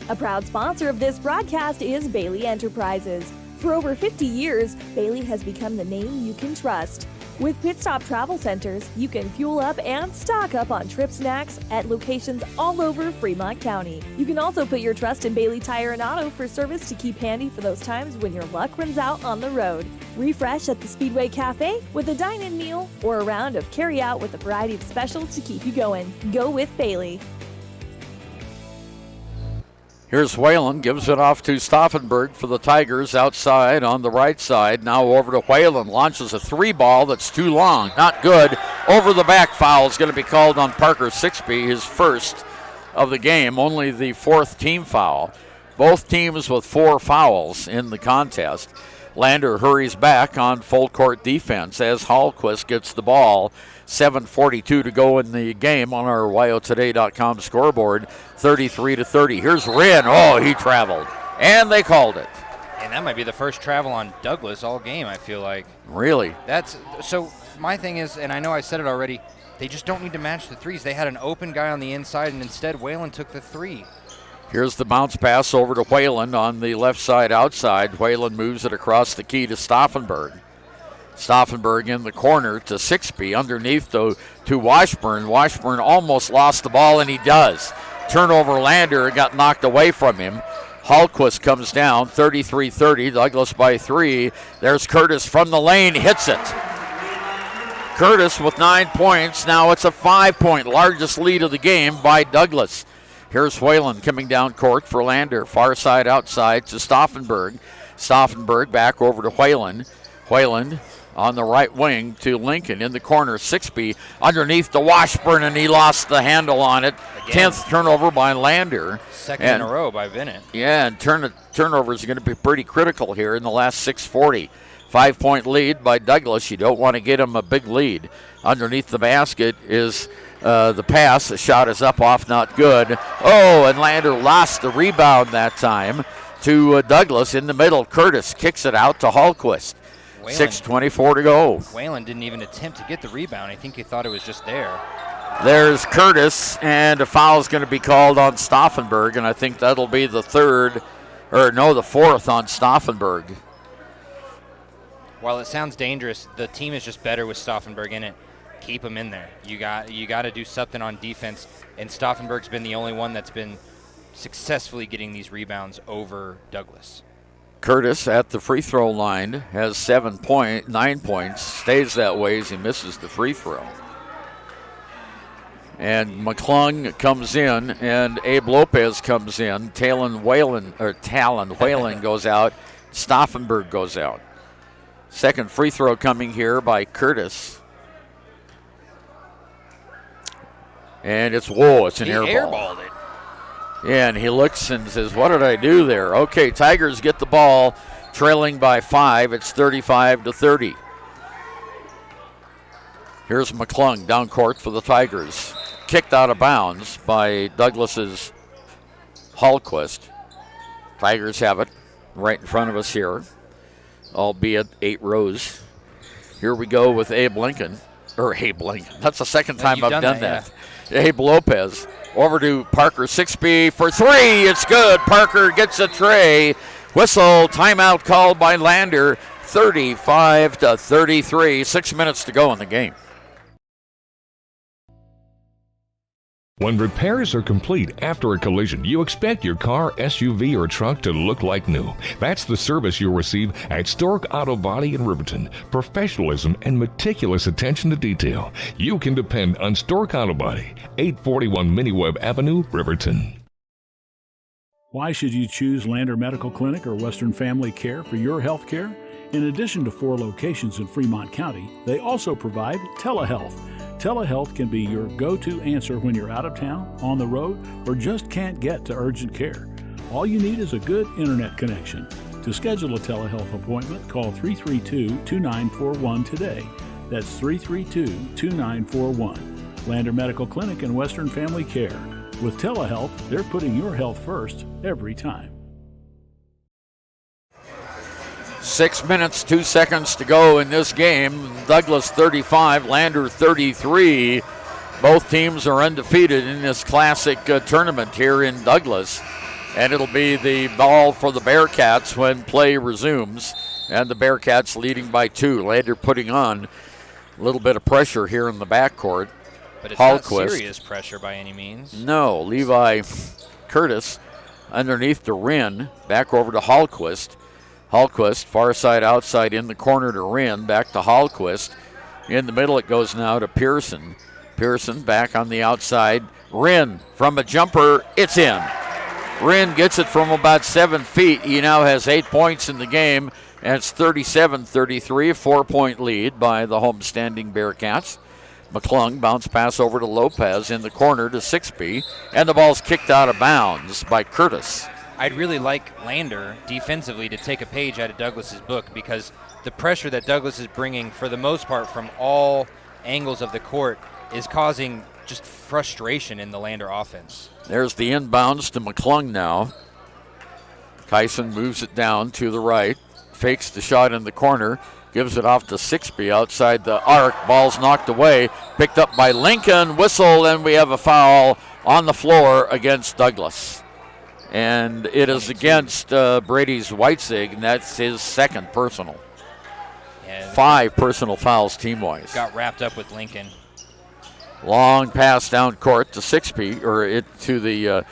A proud sponsor of this broadcast is Bailey Enterprises. For over 50 years, Bailey has become the name you can trust. With Pit Stop Travel Centers, you can fuel up and stock up on trip snacks at locations all over Fremont County. You can also put your trust in Bailey Tire and Auto for service to keep handy for those times when your luck runs out on the road. Refresh at the Speedway Cafe with a dine-in meal or a round of carry-out with a variety of specials to keep you going. Go with Bailey. Here's Whalen, gives it off to Stauffenberg for the Tigers outside on the right side. Now over to Whalen, launches a three ball that's too long. Not good. Over the back foul is going to be called on Parker Sixby, his first of the game, only the fourth team foul. Both teams with 4 fouls in the contest. Lander hurries back on full court defense as Hallquist gets the ball. 7:42 to go in the game on our WyoToday.com scoreboard, 33-30. Here's Rinn. Oh, he traveled, and they called it. And that might be the first travel on Douglas all game, I feel like. Really? That's so. My thing is, and I know I said it already, they just don't need to match the threes. They had an open guy on the inside, and instead Whalen took the three. Here's the bounce pass over to Whalen on the left side outside. Whalen moves it across the key to Stauffenberg. Stauffenberg in the corner to Sixby, underneath to Washburn. Washburn almost lost the ball, and he does. Turnover, Lander got knocked away from him. Hallquist comes down, 33-30, Douglas by 3. There's Curtis from the lane, hits it. Curtis with 9 points. Now it's a 5-point, largest lead of the game by Douglas. Here's Whalen coming down court for Lander. Far side outside to Stauffenberg. Stauffenberg back over to Whalen. Whalen on the right wing to Lincoln in the corner. Sixby underneath to Washburn, and he lost the handle on it. Again. 10th turnover by Lander. Second in a row by Bennett. Yeah, and turnovers are going to be pretty critical here in the last 6:40. 5-point lead by Douglas. You don't want to get him a big lead. Underneath the basket is the pass. The shot is up, off, not good. Oh, and Lander lost the rebound that time to Douglas in the middle. Curtis kicks it out to Hallquist. 6:24 to go. Whalen didn't even attempt to get the rebound. I think he thought it was just there. There's Curtis, and a foul is going to be called on Stauffenberg, and I think that'll be the fourth on Stauffenberg. While it sounds dangerous, the team is just better with Stauffenberg in it. Keep him in there. You got to do something on defense, and Stauffenberg's been the only one that's been successfully getting these rebounds over Douglas. Curtis at the free throw line has 9 points, stays that way as he misses the free throw. And McClung comes in, and Abe Lopez comes in. Talon Whalen goes out. Stauffenberg goes out. Second free throw coming here by Curtis. And it's an air ball. He airballed it. Yeah, and he looks and says, what did I do there? Okay, Tigers get the ball, trailing by 5. It's 35-30. Here's McClung down court for the Tigers. Kicked out of bounds by Douglas's Hallquist. Tigers have it right in front of us here, albeit 8 rows. Here we go with Abe Lincoln. Abe Lincoln. That's the second time you've I've done that. yeah. Abe Lopez. Over to Parker 6B for three. It's good. Parker gets a tray. Whistle. Timeout called by Lander. 35-33. 6 minutes to go in the game. When repairs are complete after a collision, you expect your car, SUV, or truck to look like new. That's the service you'll receive at Stork Auto Body in Riverton. Professionalism and meticulous attention to detail. You can depend on Stork Auto Body, 841 Miniweb Avenue, Riverton. Why should you choose Lander Medical Clinic or Western Family Care for your health care? In addition to 4 locations in Fremont County, they also provide telehealth. Telehealth can be your go-to answer when you're out of town, on the road, or just can't get to urgent care. All you need is a good internet connection. To schedule a telehealth appointment, call 332-2941 today. That's 332-2941. Lander Medical Clinic and Western Family Care. With telehealth, they're putting your health first every time. 6 minutes, 2 seconds to go in this game. Douglas 35, Lander 33. Both teams are undefeated in this classic tournament here in Douglas. And it'll be the ball for the Bearcats when play resumes. And the Bearcats leading by 2. Lander putting on a little bit of pressure here in the backcourt. But it's Hallquist. not serious pressure by any means. No, Levi Curtis underneath the Wren. Back over to Hallquist. Hallquist, far side outside in the corner to Wren, back to Hallquist. In the middle it goes now to Pearson. Pearson back on the outside. Wren from a jumper, it's in. Wren gets it from about 7 feet. He now has 8 points in the game, and it's 37-33, a 4-point lead by the homestanding Bearcats. McClung bounce pass over to Lopez in the corner to 6B, and the ball's kicked out of bounds by Curtis. I'd really like Lander defensively to take a page out of Douglas's book, because the pressure that Douglas is bringing for the most part from all angles of the court is causing just frustration in the Lander offense. There's the inbounds to McClung now. Kyson moves it down to the right, fakes the shot in the corner, gives it off to 6B outside the arc. Ball's knocked away, picked up by Lincoln. Whistle, and we have a foul on the floor against Douglas. And it is against Brady's Whitesig, and that's his second personal. Yeah, 5 personal fouls team-wise. Got wrapped up with Lincoln. Long pass down court to 6B, or it to the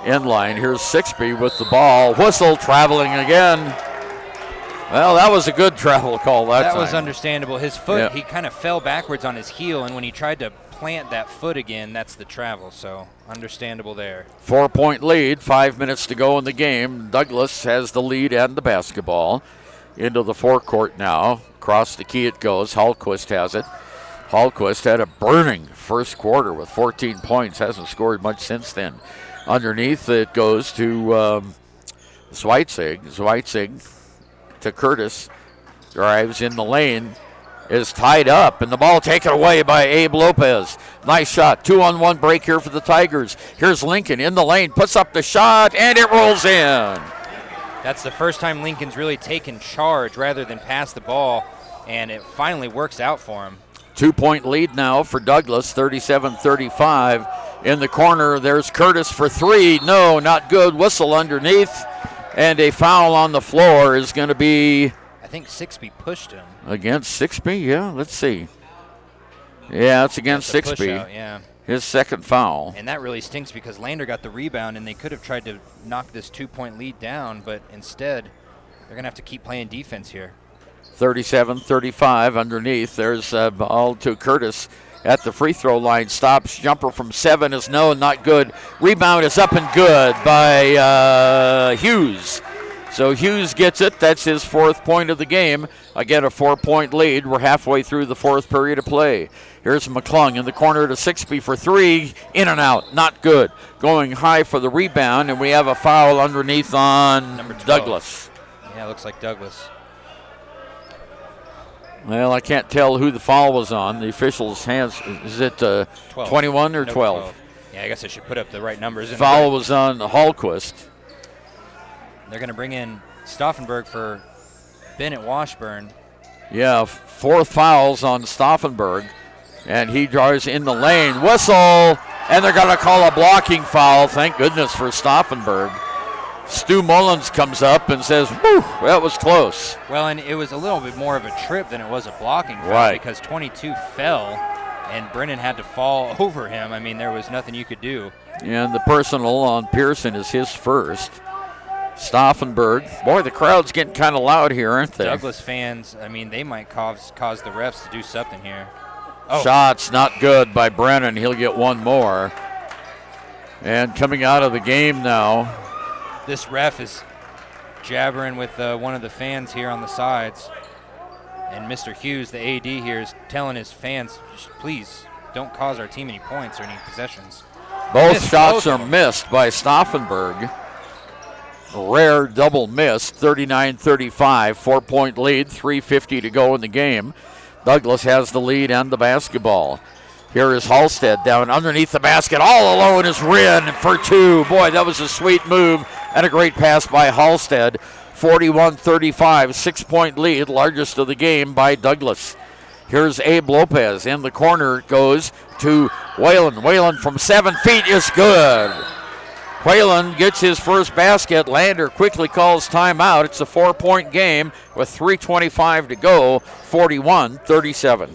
end line. Here's 6B with the ball. Whistle traveling again. Well, that was a good travel call that time. That was understandable. His foot, yeah. He kind of fell backwards on his heel, and when he tried to plant that foot again, that's the travel, so understandable there. 4-point lead, 5 minutes to go in the game. Douglas has the lead and the basketball. Into the forecourt now. Across the key it goes. Hallquist has it. Hallquist had a burning first quarter with 14 points. Hasn't scored much since then. Underneath it goes to Zweitzig. Zweitzig to Curtis. Drives in the lane. Is tied up, and the ball taken away by Abe Lopez. Nice shot. 2-on-1 break here for the Tigers. Here's Lincoln in the lane, puts up the shot, and it rolls in. That's the first time Lincoln's really taken charge rather than pass the ball, and it finally works out for him. 2-point lead now for Douglas, 37-35. In the corner, there's Curtis for 3. No, not good. Whistle underneath, and a foul on the floor is going to be... I think 6B pushed him. Against 6B, yeah, let's see. Yeah, it's against 6B. Yeah. His second foul. And that really stinks because Lander got the rebound, and they could have tried to knock this 2-point lead down, but instead they're going to have to keep playing defense here. 37-35 underneath. There's a ball to Curtis at the free throw line. Stops. Jumper from 7 is no, not good. Rebound is up and good by Hughes. So Hughes gets it. That's his 4th point of the game. Again, a 4-point lead. We're halfway through the 4th period of play. Here's McClung in the corner to 6B for 3. In and out. Not good. Going high for the rebound, and we have a foul underneath on Douglas. Yeah, looks like Douglas. Well, I can't tell who the foul was on. The official's hands. Is it 21 or 12? Yeah, I guess I should put up the right numbers. Foul was on Hallquist. They're going to bring in Stauffenberg for Bennett Washburn. Yeah, 4 fouls on Stauffenberg. And he drives in the lane. Whistle, and they're going to call a blocking foul. Thank goodness for Stauffenberg. Stu Mullins comes up and says, whew, that was close. Well, and it was a little bit more of a trip than it was a blocking foul, right, because 22 fell, and Brennan had to fall over him. I mean, there was nothing you could do. And the personal on Pearson is his first. Stauffenberg. Boy, the crowd's getting kind of loud here, aren't they? Douglas fans, I mean, they might cause the refs to do something here. Oh. Shots not good by Brennan. He'll get one more. And coming out of the game now. This ref is jabbering with one of the fans here on the sides. And Mr. Hughes, the AD here, is telling his fans, please don't cause our team any points or any possessions. Both shots are missed by Stauffenberg. A rare double miss, 39-35, 4-point lead, 3:50 to go in the game. Douglas has the lead and the basketball. Here is Halstead down underneath the basket. All alone is Wren for two. Boy, that was a sweet move and a great pass by Halstead. 41-35, 6-point lead, largest of the game by Douglas. Here's Abe Lopez. In the corner goes to Whalen. Whalen from 7 feet is good. Whalen gets his first basket. Lander quickly calls timeout. It's a 4-point game with 3:25 to go, 41-37.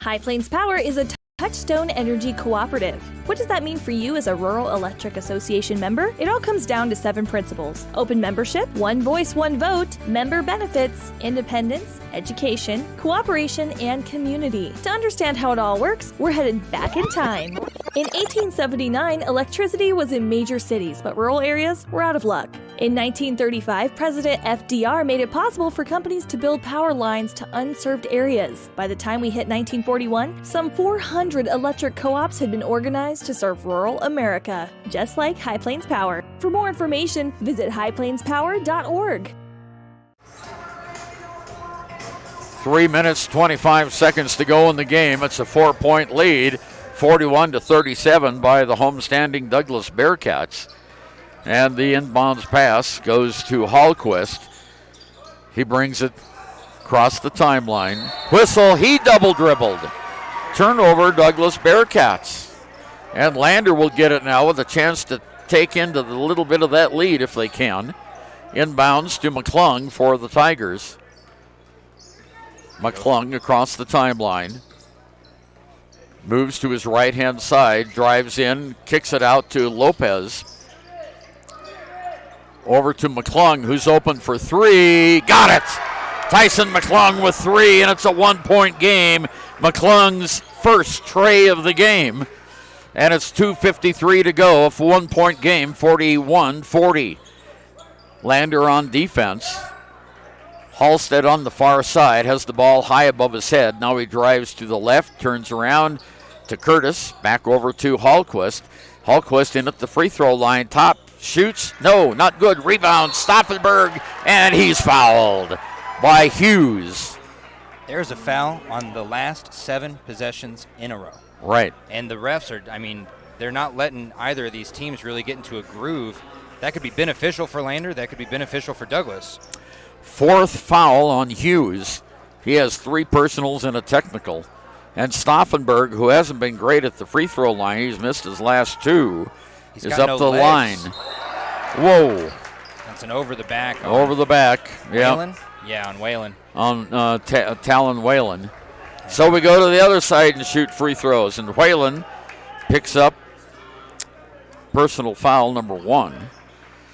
High Plains Power is a Touchstone Energy Cooperative. What does that mean for you as a Rural Electric Association member? It all comes down to 7 principles: open membership, one voice, one vote, member benefits, independence, education, cooperation, and community. To understand how it all works, we're headed back in time. In 1879, electricity was in major cities, but rural areas were out of luck. In 1935, President FDR made it possible for companies to build power lines to unserved areas. By the time we hit 1941, some 400 electric co-ops had been organized to serve rural America, just like High Plains Power. For more information, visit highplainspower.org. 3 minutes, 25 seconds to go in the game. It's a 4-point lead, 41-37 by the homestanding Douglas Bearcats. And the inbounds pass goes to Hallquist. He brings it across the timeline. Whistle, he double dribbled. Turnover, Douglas Bearcats. And Lander will get it now with a chance to take into the little bit of that lead if they can. Inbounds to McClung for the Tigers. McClung across the timeline. Moves to his right-hand side, drives in, kicks it out to Lopez. Over to McClung, who's open for three. Got it! Tyson McClung with 3, and it's a 1-point game. McClung's first tray of the game. And it's 2:53 to go. A 1-point game, 41-40. Lander on defense. Halstead on the far side has the ball high above his head. Now he drives to the left, turns around to Curtis. Back over to Hallquist. Hallquist in at the free throw line. Top shoots. No, not good. Rebound. Stauffenberg, and he's fouled by Hughes. There's a foul on the last 7 possessions in a row. Right. And the refs are, I mean, they're not letting either of these teams really get into a groove. That could be beneficial for Lander. That could be beneficial for Douglas. 4th foul on Hughes. He has 3 personals and a technical. And Stauffenberg, who hasn't been great at the free throw line, he's missed his last 2, is up the line. Whoa. That's an over the back. Over the back. Yeah. Whalen? Yeah, on Whalen. On Talon Whalen. So we go to the other side and shoot free throws. And Whalen picks up personal foul number 1.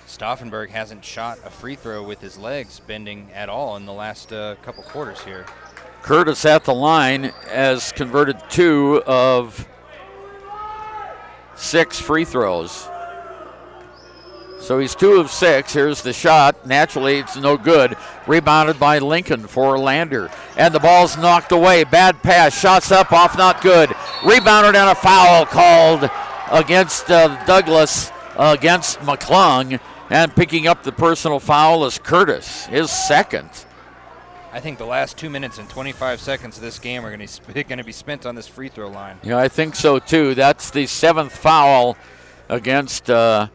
Stauffenberg hasn't shot a free throw with his legs bending at all in the last couple quarters here. Curtis at the line has converted 2 of 6 free throws. So he's 2 of 6. Here's the shot. Naturally, it's no good. Rebounded by Lincoln for Lander. And the ball's knocked away. Bad pass. Shots up, off, not good. Rebounded and a foul called against Douglas, against McClung. And picking up the personal foul is Curtis, his 2nd. I think the last 2 minutes and 25 seconds of this game are going to be spent on this free throw line. Yeah, I think so too. That's the 7th foul against. It's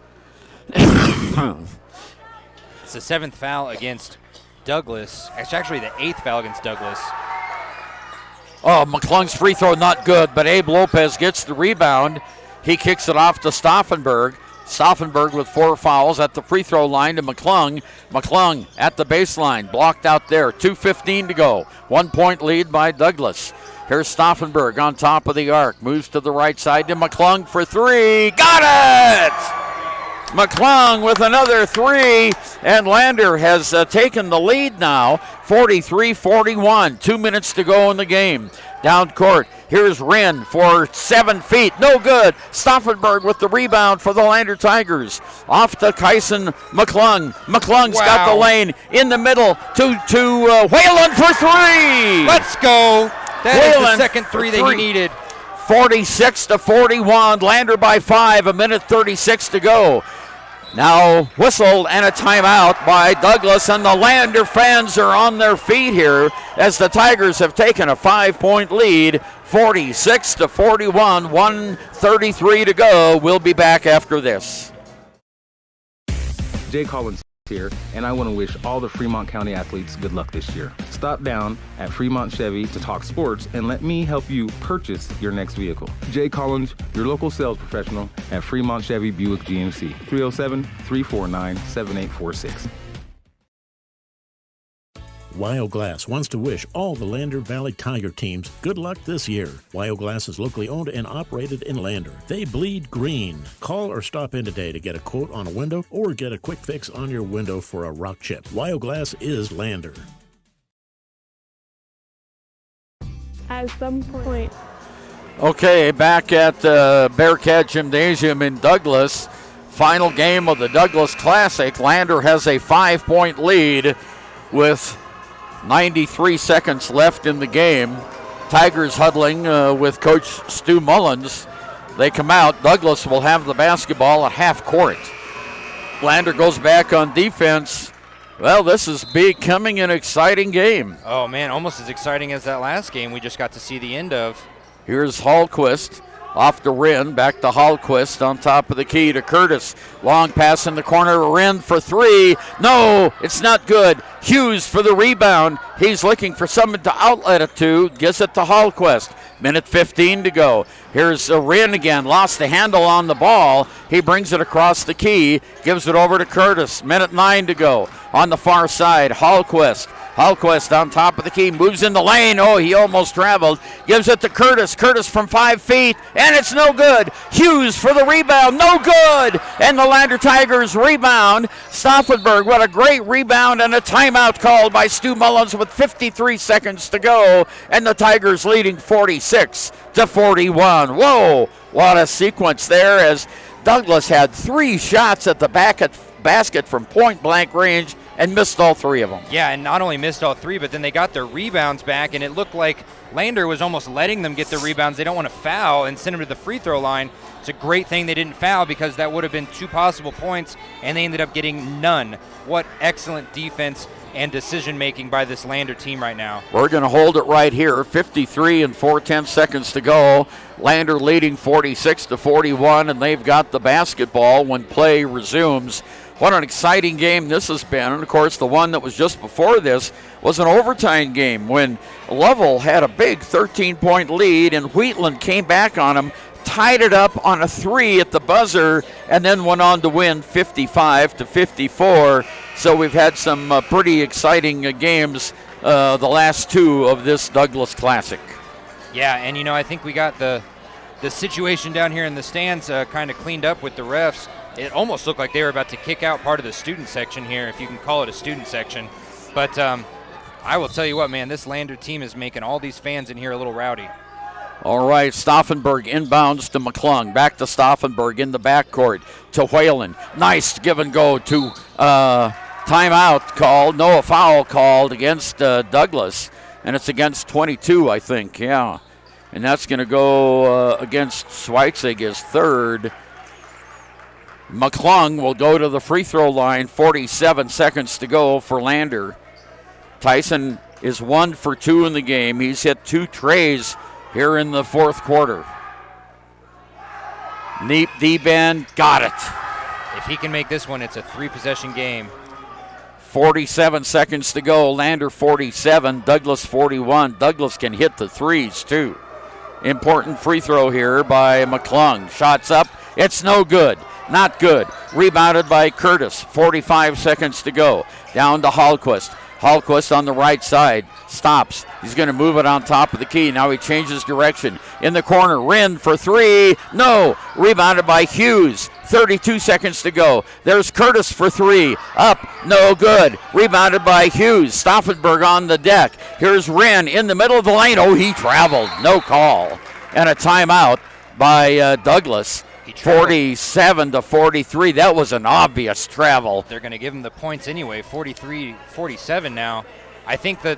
the 7th foul against Douglas. It's actually the 8th foul against Douglas. Oh, McClung's free throw not good, but Abe Lopez gets the rebound. He kicks it off to Stauffenberg. Stauffenberg with 4 fouls at the free throw line to McClung. McClung at the baseline, blocked out there. 2:15 to go. 1 point lead by Douglas. Here's Stauffenberg on top of the arc. Moves to the right side to McClung for 3. Got it! McClung with another 3, and Lander has taken the lead now, 43-41. 2 minutes to go in the game. Down court, here's Wren for 7 feet. No good. Stauffenberg with the rebound for the Lander Tigers. Off to Kyson McClung. McClung's got the lane in the middle to Whalen for 3. Let's go. That is the second 3 that he needed. 46-41. Lander by 5. 1:36 to go. Now whistled and a timeout by Douglas, and the Lander fans are on their feet here as the Tigers have taken a 5-point lead, 46-41, 1:33 to go. We'll be back after this. Jay Collins here, and I want to wish all the Fremont County athletes good luck this year. Stop down at Fremont Chevy to talk sports and let me help you purchase your next vehicle. Jay Collins, your local sales professional at Fremont Chevy Buick GMC, 307-349-7846. Wyoglass wants to wish all the Lander Valley Tiger teams good luck this year. Wyoglass is locally owned and operated in Lander. They bleed green. Call or stop in today to get a quote on a window or get a quick fix on your window for a rock chip. Wyoglass is Lander. At some point. Okay, back at the Bearcat Gymnasium in Douglas. Final game of the Douglas Classic. Lander has a 5-point lead with 93 seconds left in the game. Tigers huddling with Coach Stu Mullins. They come out. Douglas will have the basketball at half court. Lander goes back on defense. Well, this is becoming an exciting game. Oh, man, almost as exciting as that last game we just got to see the end of. Here's Hallquist. Off to Wren, back to Hallquist on top of the key to Curtis. Long pass in the corner, Wren for 3. No, it's not good. Hughes for the rebound. He's looking for someone to outlet it to. Gets it to Hallquist. 1:15 to go. Here's Wren again. Lost the handle on the ball. He brings it across the key. Gives it over to Curtis. 9 to go. On the far side, Hallquist. Hallquist on top of the key, moves in the lane. Oh, he almost traveled. Gives it to Curtis. Curtis from 5 feet, and it's no good. Hughes for the rebound, no good. And the Lander Tigers rebound. Stauffenberg, what a great rebound, and a timeout called by Stu Mullins with 53 seconds to go. And the Tigers leading 46-41. Whoa, what a sequence there as Douglas had 3 shots at the basket from point-blank range and missed all 3 of them. Yeah, and not only missed all 3, but then they got their rebounds back, and it looked like Lander was almost letting them get the rebounds. They don't want to foul and send them to the free throw line. It's a great thing they didn't foul because that would have been 2 possible points, and they ended up getting none. What excellent defense and decision-making by this Lander team right now. We're going to hold it right here. 53 and 4/10 seconds to go. Lander leading 46-41, and they've got the basketball when play resumes. What an exciting game this has been. And, of course, the one that was just before this was an overtime game when Lovell had a big 13-point lead, and Wheatland came back on him, tied it up on a 3 at the buzzer, and then went on to win 55-54. So we've had some pretty exciting games the last 2 of this Douglas Classic. Yeah, and, you know, I think we got the situation down here in the stands kind of cleaned up with the refs. It almost looked like they were about to kick out part of the student section here, if you can call it a student section. But I will tell you what, man, this Lander team is making all these fans in here a little rowdy. All right, Stauffenberg inbounds to McClung. Back to Stauffenberg in the backcourt to Whalen. Nice give and go to timeout called. No, a foul called against Douglas. And it's against 22, I think, yeah. And that's going to go against Schweitzig, his 3rd. McClung will go to the free throw line. 47 seconds to go for Lander. Tyson is 1 for 2 in the game. He's hit 2 trays here in the 4th quarter. Neat D-bend, got it. If he can make this one, it's a 3-possession game. 47 seconds to go. Lander 47, Douglas 41. Douglas can hit the threes, too. Important free throw here by McClung. Shots up. It's no good. Not good. Rebounded by Curtis. 45 seconds to go. Down to Hallquist. Hallquist on the right side. Stops. He's going to move it on top of the key. Now he changes direction. In the corner. Wren for three. No. Rebounded by Hughes. 32 seconds to go. There's Curtis for three. Up. No good. Rebounded by Hughes. Stauffenberg on the deck. Here's Wren in the middle of the lane. Oh, he traveled. No call. And a timeout by Douglas. 47-43. That was an obvious travel. They're going to give him the points anyway. 43-47 now. I think at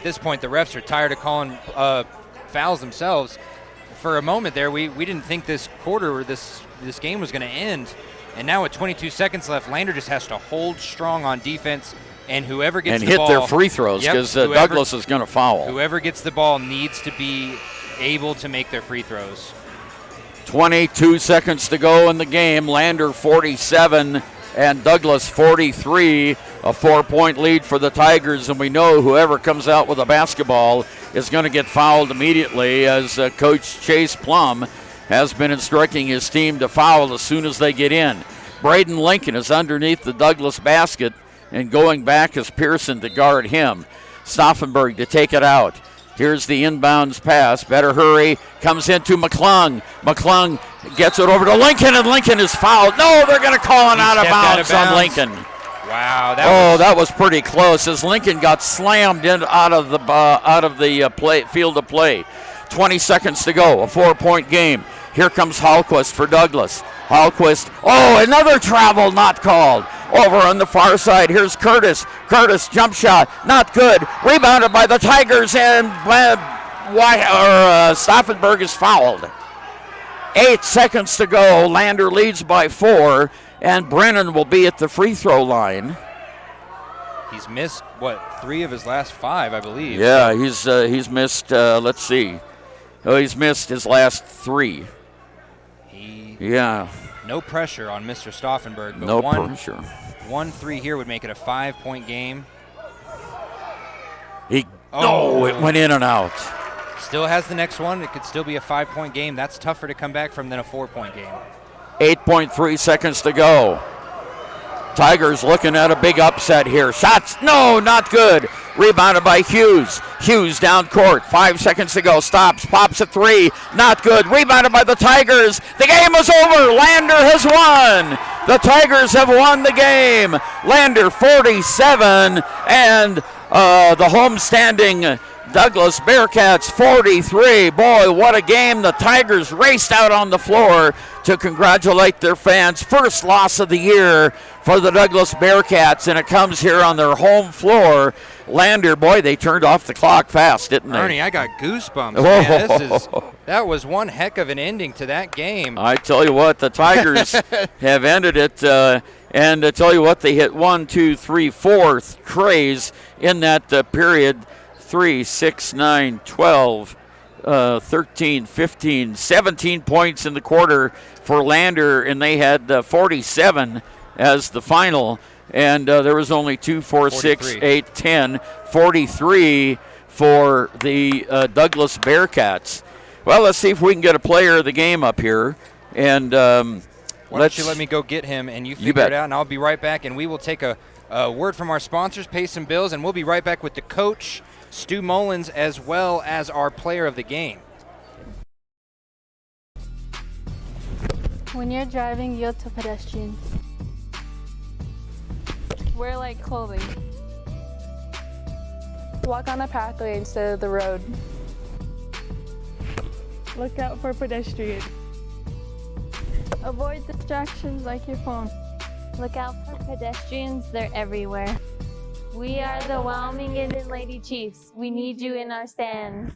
this point the refs are tired of calling fouls themselves. For a moment there, we didn't think this quarter or this game was going to end. And now with 22 seconds left, Lander just has to hold strong on defense. And whoever gets the ball, hit their free throws, because Douglas is going to foul. Whoever gets the ball needs to be able to make their free throws. 22 seconds to go in the game. Lander 47 and Douglas 43. A 4-point lead for the Tigers, and we know whoever comes out with a basketball is going to get fouled immediately, as Coach Chase Plum has been instructing his team to foul as soon as they get in. Braden Lincoln is underneath the Douglas basket, and going back is Pearson to guard him. Stauffenberg to take it out. Here's the inbounds pass. Better hurry. Comes into McClung. McClung gets it over to Lincoln, and Lincoln is fouled. No, they're going to call an out of bounds on Lincoln. Wow. That was pretty close, as Lincoln got slammed out of the field of play. 20 seconds to go. A 4-point game. Here comes Hallquist for Douglas. Hallquist. Oh, another travel not called. Over on the far side, here's Curtis. Curtis, jump shot, not good. Rebounded by the Tigers, and Stauffenberg is fouled. 8 seconds to go. Lander leads by 4, and Brennan will be at the free throw line. He's missed, 3 of his last 5, I believe. Yeah, he's missed, let's see. Oh, he's missed his last 3. No pressure on Mr. Stauffenberg. But no pressure. 1-3 here would make it a 5-point game. It went in and out. Still has the next one. It could still be a 5-point game. That's tougher to come back from than a 4-point game. 8.3 seconds to go. Tigers looking at a big upset here. Shots, no, not good. Rebounded by Hughes. Hughes down court. 5 seconds to go. Stops, pops a 3. Not good. Rebounded by the Tigers. The game is over. Lander has won. The Tigers have won the game. Lander 47 and the homestanding Douglas Bearcats 43. Boy, what a game. The Tigers raced out on the floor to congratulate their fans. First loss of the year for the Douglas Bearcats, and it comes here on their home floor. Lander, boy, they turned off the clock fast, didn't they? Ernie, I got goosebumps. Man, that was one heck of an ending to that game. I tell you what, the Tigers have ended it, and I tell you what, they hit 4 trays in that period. 3, 6, 9, 12, 13, 15, 17 points in the quarter for Lander, and they had 47 as the final. And there was only 2, 4, 6, 8, 10, 43 for the Douglas Bearcats. Well, let's see if we can get a player of the game up here. And why don't you let me go get him, and you figure it out, and I'll be right back. And we will take a word from our sponsors, pay some bills, and we'll be right back with the coach, Stu Mullins, as well as our player of the game. When you're driving, yield to pedestrians. Wear light clothing. Walk on a pathway instead of the road. Look out for pedestrians. Avoid distractions like your phone. Look out for pedestrians, they're everywhere. We are the Wyoming Indian Lady Chiefs. We need you in our stand.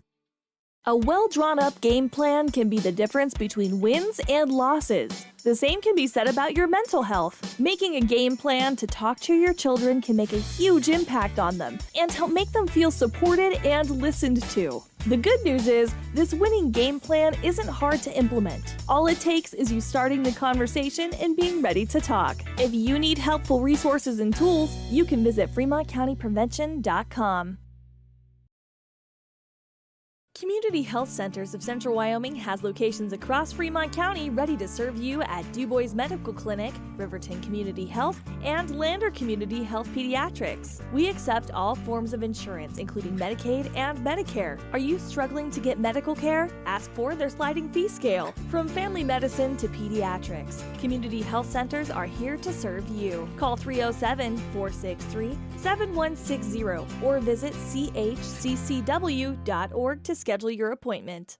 A well-drawn-up game plan can be the difference between wins and losses. The same can be said about your mental health. Making a game plan to talk to your children can make a huge impact on them and help make them feel supported and listened to. The good news is, this winning game plan isn't hard to implement. All it takes is you starting the conversation and being ready to talk. If you need helpful resources and tools, you can visit FremontCountyPrevention.com. Community Health Centers of Central Wyoming has locations across Fremont County ready to serve you at DuBois Medical Clinic, Riverton Community Health, and Lander Community Health Pediatrics. We accept all forms of insurance, including Medicaid and Medicare. Are you struggling to get medical care? Ask for their sliding fee scale. From family medicine to pediatrics, Community Health Centers are here to serve you. Call 307-463-7160 or visit chccw.org to schedule your appointment.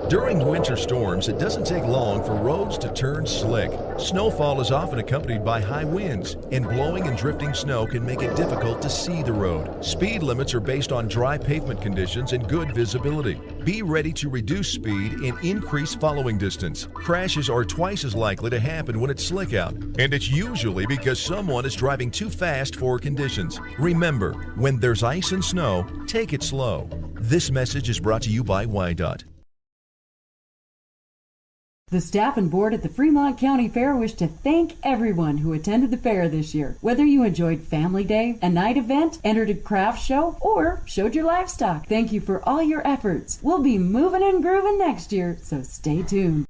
During winter storms, it doesn't take long for roads to turn slick. Snowfall is often accompanied by high winds, and blowing and drifting snow can make it difficult to see the road. Speed limits are based on dry pavement conditions and good visibility. Be ready to reduce speed and increase following distance. Crashes are twice as likely to happen when it's slick out, and it's usually because someone is driving too fast for conditions. Remember, when there's ice and snow, take it slow. This message is brought to you by WYDOT. The staff and board at the Fremont County Fair wish to thank everyone who attended the fair this year. Whether you enjoyed Family Day, a night event, entered a craft show, or showed your livestock, thank you for all your efforts. We'll be moving and grooving next year, so stay tuned.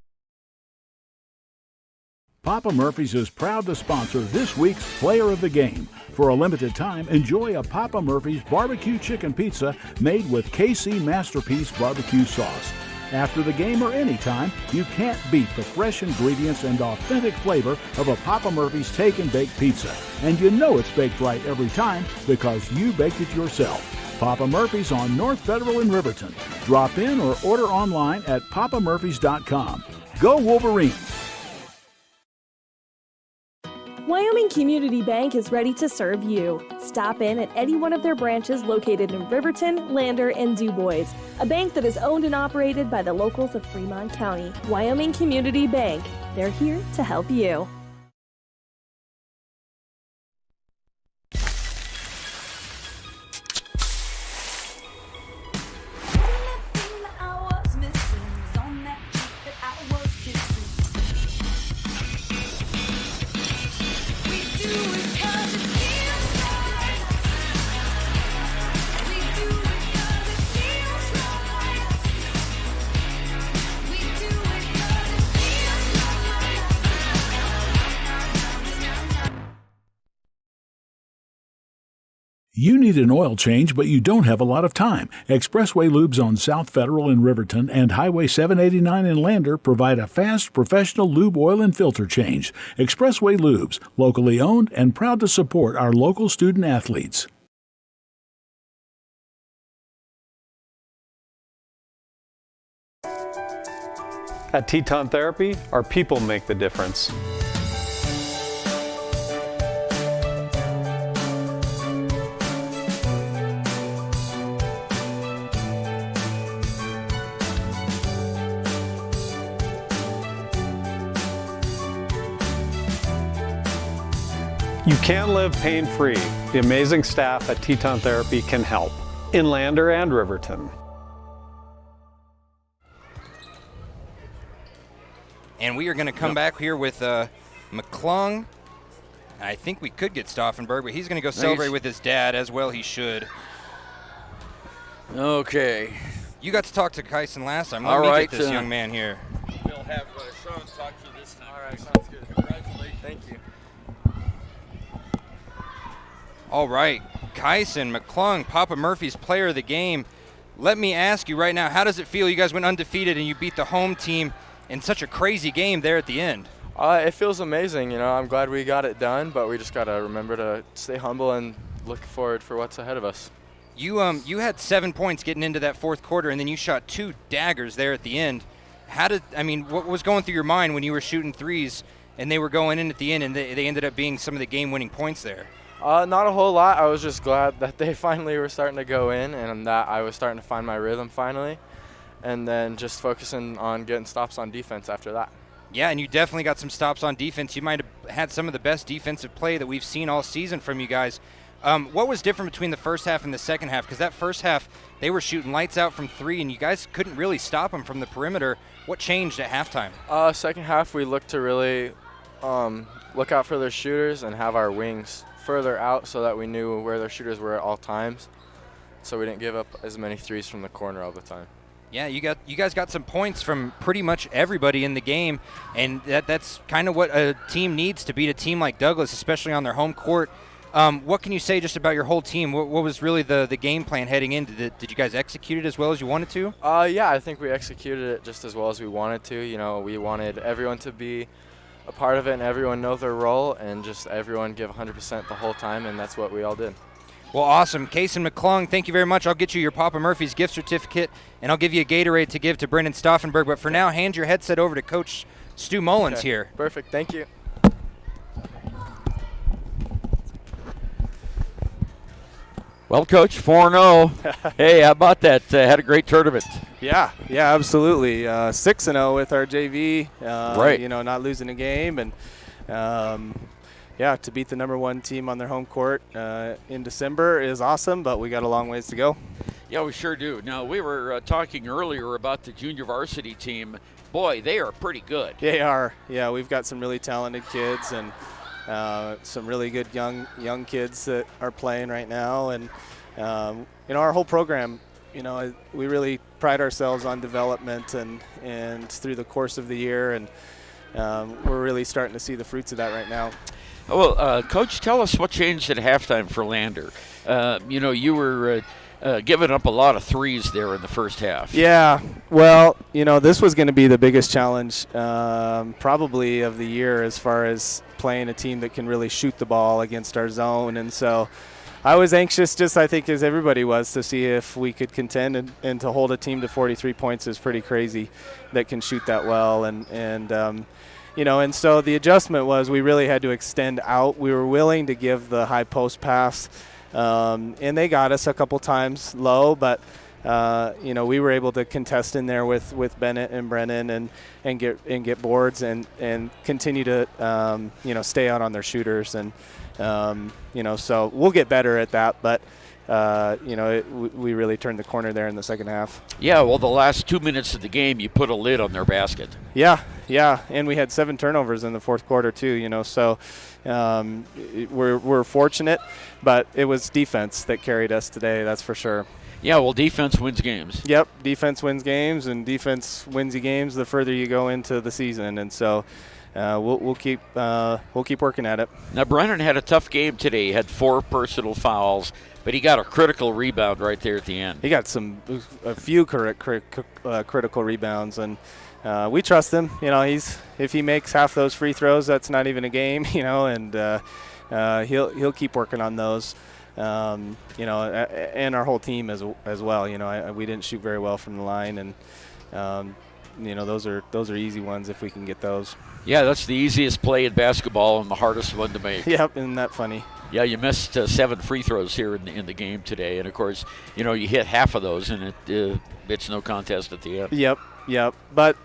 Papa Murphy's is proud to sponsor this week's Player of the Game. For a limited time, enjoy a Papa Murphy's barbecue chicken pizza made with KC Masterpiece barbecue sauce. After the game or anytime, you can't beat the fresh ingredients and authentic flavor of a Papa Murphy's Take and Bake Pizza. And you know it's baked right every time because you baked it yourself. Papa Murphy's on North Federal in Riverton. Drop in or order online at papamurphys.com. Go Wolverines! Wyoming Community Bank is ready to serve you. Stop in at any one of their branches located in Riverton, Lander, and DuBois. A bank that is owned and operated by the locals of Fremont County. Wyoming Community Bank. They're here to help you. You need an oil change, but you don't have a lot of time. Expressway Lubes on South Federal in Riverton and Highway 789 in Lander provide a fast, professional lube oil and filter change. Expressway Lubes, locally owned and proud to support our local student athletes. At Teton Therapy, our people make the difference. You can live pain-free. The amazing staff at Teton Therapy can help in Lander and Riverton. And we are going to come back here with McClung. I think we could get Stauffenberg, but he's going to go celebrate with his dad, as well he should. Okay. You got to talk to Kyson last time. Let me right, get this young man here. We'll have Shawn talk to you this time. All right, sounds good. Congratulations. Thank you. All right, Kyson McClung, Papa Murphy's player of the game. Let me ask you right now, how does it feel? You guys went undefeated and you beat the home team in such a crazy game there at the end. It feels amazing. You know, I'm glad we got it done, but we just got to remember to stay humble and look forward for what's ahead of us. You had 7 points getting into that fourth quarter, and then you shot 2 daggers there at the end. What was going through your mind when you were shooting threes and they were going in at the end and they ended up being some of the game-winning points there? Not a whole lot. I was just glad that they finally were starting to go in and that I was starting to find my rhythm finally, and then just focusing on getting stops on defense after that. Yeah, and you definitely got some stops on defense. You might have had some of the best defensive play that we've seen all season from you guys. What was different between the first half and the second half? Because that first half, they were shooting lights out from 3, and you guys couldn't really stop them from the perimeter. What changed at halftime? Second half, we looked to really look out for their shooters and have our wings further out so that we knew where their shooters were at all times, so we didn't give up as many threes from the corner all the time. Yeah, you guys got some points from pretty much everybody in the game, and that's kind of what a team needs to beat a team like Douglas, especially on their home court. What can you say just about your whole team? What was really the game plan heading in? Did you guys execute it as well as you wanted to? Yeah, I think we executed it just as well as we wanted to. You know, we wanted everyone to be a part of it and everyone know their role and just everyone give 100% the whole time, and that's what we all did. Well, awesome. Case and McClung, thank you very much. I'll get you your Papa Murphy's gift certificate, and I'll give you a Gatorade to give to Brendan Stauffenberg. But for now, hand your headset over to Coach Stu Mullins here. Perfect. Thank you. Well, Coach, 4-0. Hey, how about that? Had a great tournament. Yeah, absolutely. 6-0 with our JV. Right. You know, not losing a game, and to beat the #1 team on their home court in December is awesome. But we got a long ways to go. Yeah, we sure do. Now, we were talking earlier about the junior varsity team. Boy, they are pretty good. They are. Yeah, we've got some really talented kids and some really good young kids that are playing right now, and our whole program. You know, we really pride ourselves on development and through the course of the year, and we're really starting to see the fruits of that right now. Well, Coach, tell us what changed at halftime for Lander. You were giving up a lot of threes there in the first half. Yeah, well, this was going to be the biggest challenge probably of the year as far as playing a team that can really shoot the ball against our zone. And so I was anxious, just I think as everybody was, to see if we could contend, and to hold a team to 43 points is pretty crazy that can shoot that well. And so the adjustment was we really had to extend out. We were willing to give the high post pass, and they got us a couple times low, but we were able to contest in there with Bennett and Brennan and get boards and continue to stay out on their shooters, and so we'll get better at that, but we really turned the corner there in the second half. Yeah, well, the last 2 minutes of the game, you put a lid on their basket. Yeah, and we had 7 turnovers in the fourth quarter too. So we're fortunate, but it was defense that carried us today. That's for sure. Yeah, well, defense wins games. Yep, defense wins games, and defense wins you games the further you go into the season, and so. We'll keep working at it. Now, Brennan had a tough game today. He had 4 personal fouls, but he got a critical rebound right there at the end. He got a few critical rebounds, and we trust him. If he makes half those free throws, that's not even a game. And he'll keep working on those. And our whole team as well. We didn't shoot very well from the line, and those are easy ones if we can get those. Yeah, that's the easiest play in basketball and the hardest one to make. Yep, isn't that funny? Yeah, you missed 7 free throws here in the game today, and of course, you hit half of those, and it's no contest at the end. Yep. But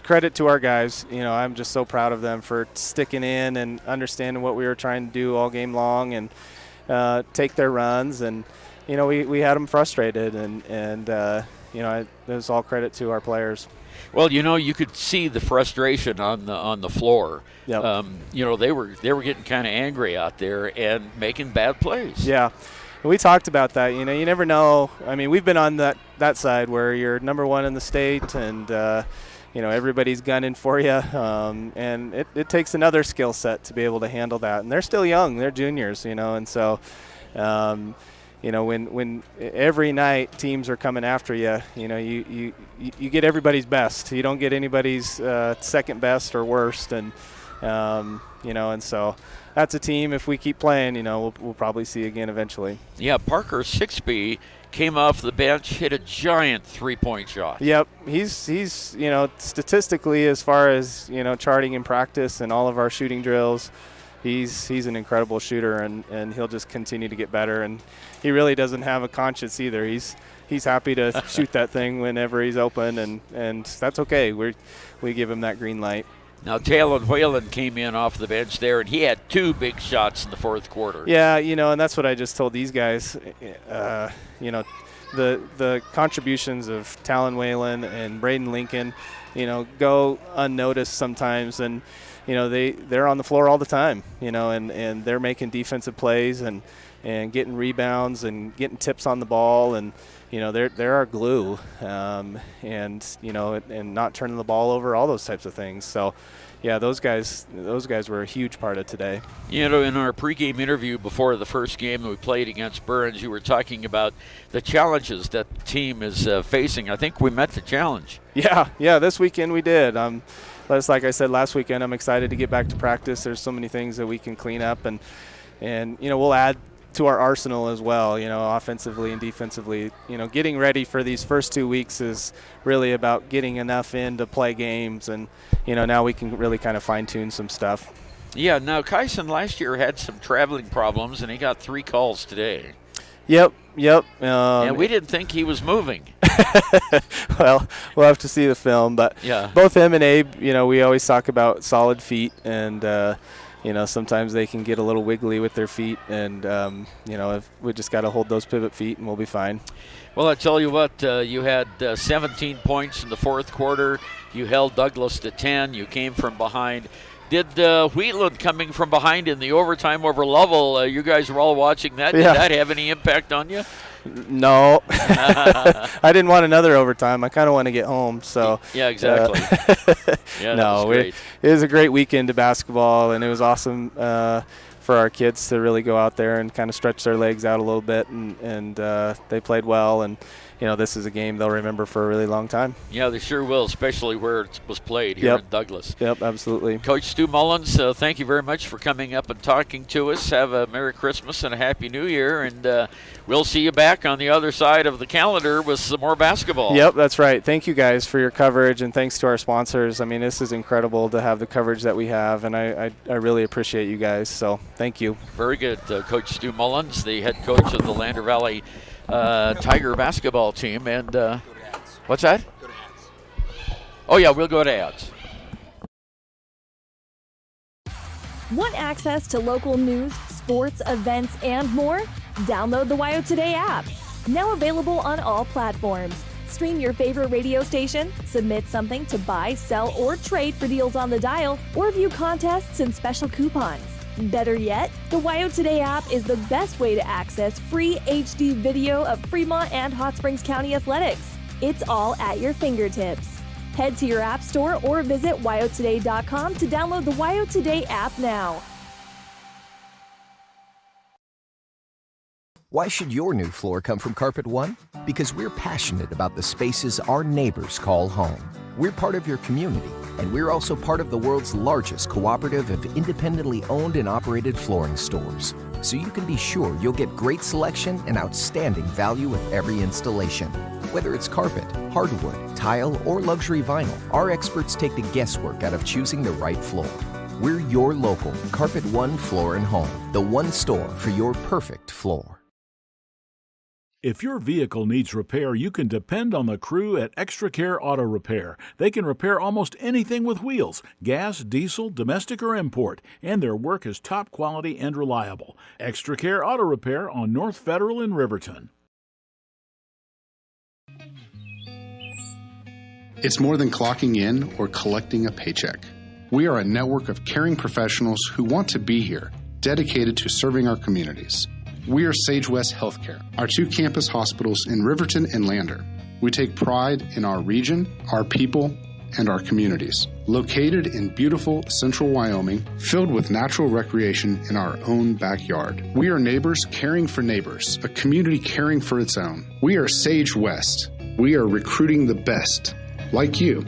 credit to our guys. I'm just so proud of them for sticking in and understanding what we were trying to do all game long, and take their runs, and we had them frustrated, and it was all credit to our players. Well, you could see the frustration on the floor. Yep. They were getting kind of angry out there and making bad plays. Yeah. We talked about that. You never know. I mean, we've been on that side where you're #1 in the state, and everybody's gunning for you, and it takes another skill set to be able to handle that. And they're still young; they're juniors, and so. When every night teams are coming after you, you get everybody's best. You don't get anybody's second best or worst, and and so that's a team. If we keep playing, we'll probably see again eventually. Yeah, Parker 6B came off the bench, hit a giant 3-point shot. Yep, he's statistically, as far as charting in practice and all of our shooting drills. He's an incredible shooter, and he'll just continue to get better. And he really doesn't have a conscience either. He's happy to shoot that thing whenever he's open, and that's okay. We give him that green light. Now, Talon Whalen came in off the bench there, and he had 2 big shots in the fourth quarter. Yeah, and that's what I just told these guys. The contributions of Talon Whalen and Braden Lincoln, go unnoticed sometimes, and they're on the floor all the time, and they're making defensive plays and getting rebounds and getting tips on the ball, and they're our glue, and not turning the ball over, all those types of things. So, yeah, those guys were a huge part of today. In our pregame interview before the first game that we played against Burns, you were talking about the challenges that the team is facing. I think we met the challenge. Yeah, this weekend we did. Just like I said last weekend, I'm excited to get back to practice. There's so many things that we can clean up, and we'll add to our arsenal as well, offensively and defensively. Getting ready for these first 2 weeks is really about getting enough in to play games, and now we can really kind of fine-tune some stuff. Yeah, now Kyson last year had some traveling problems, and he got 3 calls today. Yep. And we didn't think he was moving. Well, we'll have to see the film, but yeah. Both him and Abe, we always talk about solid feet, and sometimes they can get a little wiggly with their feet, and if we just got to hold those pivot feet and we'll be fine. Well, I tell you what, you had 17 points in the fourth quarter. You held Douglas to 10. You came from behind. Did Wheatland coming from behind in the overtime over Lovell, you guys were all watching that. Did that have any impact on you? No. I didn't want another overtime. I kind of want to get home. So yeah, exactly. No, it was a great weekend of basketball, and it was awesome for our kids to really go out there and kind of stretch their legs out a little bit, and they played well, and this is a game they'll remember for a really long time. Yeah, they sure will, especially where it was played here in Douglas. Yep, absolutely. Coach Stu Mullins, thank you very much for coming up and talking to us. Have a Merry Christmas and a Happy New Year, and we'll see you back on the other side of the calendar with some more basketball. Yep, that's right. Thank you guys for your coverage, and thanks to our sponsors. I mean, this is incredible to have the coverage that we have, and I really appreciate you guys, so thank you. Very good. Coach Stu Mullins, the head coach of the Lander Valley Tiger basketball team. And what's that? Go to ads. Oh, yeah, we'll go to ads. Want access to local news, sports, events, and more? Download the WYO Today app. Now available on all platforms. Stream your favorite radio station, submit something to buy, sell, or trade for deals on the dial, or view contests and special coupons. Better yet, the WYO Today app is the best way to access free HD video of Fremont and Hot Springs County athletics. It's all at your fingertips. Head to your app store or visit wyotoday.com to download the WYO Today app now. Why should your new floor come from Carpet One? Because we're passionate about the spaces our neighbors call home. We're part of your community, and we're also part of the world's largest cooperative of independently owned and operated flooring stores. So you can be sure you'll get great selection and outstanding value with every installation. Whether it's carpet, hardwood, tile, or luxury vinyl, our experts take the guesswork out of choosing the right floor. We're your local Carpet One Floor and Home, the one store for your perfect floor. If your vehicle needs repair, you can depend on the crew at Extra Care Auto Repair. They can repair almost anything with wheels, gas, diesel, domestic, or import, and their work is top quality and reliable. Extra Care Auto Repair on North Federal in Riverton. It's more than clocking in or collecting a paycheck. We are a network of caring professionals who want to be here, dedicated to serving our communities. We are Sage West Healthcare, our 2 campus hospitals in Riverton and Lander. We take pride in our region, our people, and our communities. Located in beautiful central Wyoming, filled with natural recreation in our own backyard. We are neighbors caring for neighbors, a community caring for its own. We are Sage West. We are recruiting the best, like you.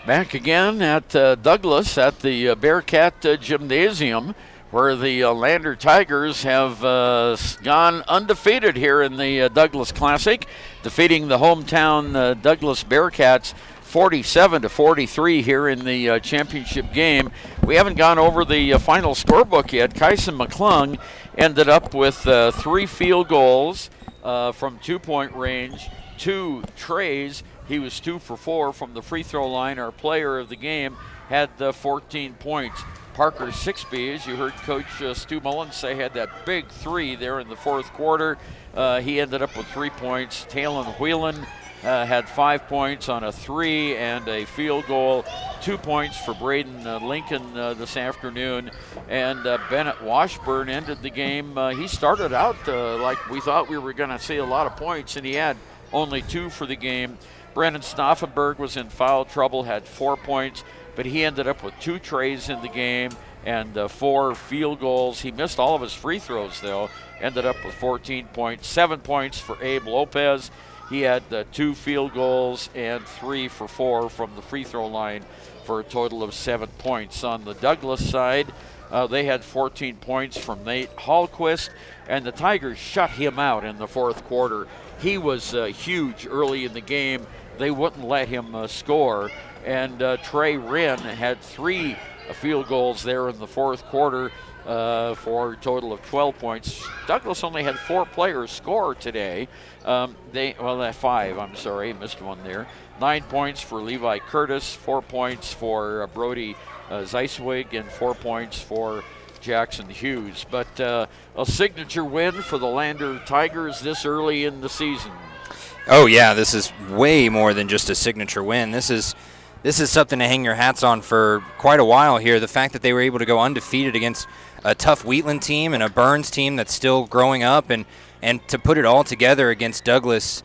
Back again at Douglas at the Bearcat Gymnasium, where the Lander Tigers have gone undefeated here in the Douglas Classic, defeating the hometown Douglas Bearcats 47-43 here in the championship game. We haven't gone over the final scorebook yet. Kyson McClung ended up with 3 field goals, from 2-point range. 2 trays. He was 2 for 4 from the free throw line. Our player of the game had 14 points. Parker Sixby, as you heard Coach Stu Mullins say, had that big 3 there in the fourth quarter. He ended up with 3 points. Talon Whelan had 5 points on a 3 and a field goal. 2 points for Braden Lincoln this afternoon. And Bennett Washburn ended the game. He started out like we thought we were going to see a lot of points, and he had only 2 for the game. Brennan Stauffenberg was in foul trouble, had 4 points, but he ended up with 2 trays in the game and 4 field goals. He missed all of his free throws, though. Ended up with 14 points. 7 points for Abe Lopez. He had 2 field goals and 3 for 4 from the free throw line for a total of 7 points. On the Douglas side, they had 14 points from Nate Hallquist, and the Tigers shut him out in the fourth quarter. He was huge early in the game. They wouldn't let him score. And Trey Wren had 3 field goals there in the fourth quarter for a total of 12 points. Douglas only had 4 players score today. 5, I'm sorry, missed one there. 9 points for Levi Curtis, 4 points for Brody Zeiswig, and 4 points for Jackson Hughes. But a signature win for the Lander Tigers this early in the season. Oh yeah, this is way more than just a signature win. This is something to hang your hats on for quite a while here. The fact that they were able to go undefeated against a tough Wheatland team and a Burns team that's still growing up, and to put it all together against Douglas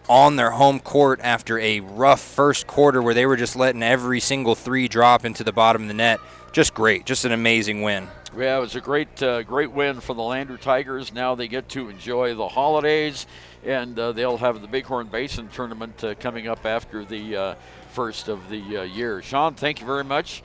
on their home court after a rough first quarter where they were just letting every single 3 drop into the bottom of the net. Just great. Just an amazing win. Yeah, it was a great win for the Lander Tigers. Now they get to enjoy the holidays, and they'll have the Bighorn Basin tournament coming up after the first of the year. Shawn, thank you very much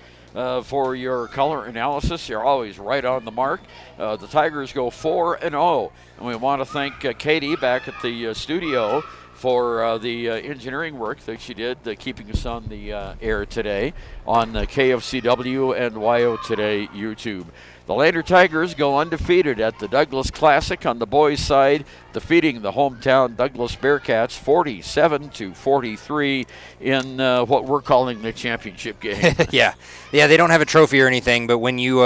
for your color analysis. You're always right on the mark. The Tigers go 4-0, and we want to thank Katie back at the studio for the engineering work that she did, keeping us on the air today on KFCW and WYO Today YouTube. The Lander Tigers go undefeated at the Douglas Classic on the boys' side, defeating the hometown Douglas Bearcats 47-43 in what we're calling the championship game. Yeah, they don't have a trophy or anything, but when you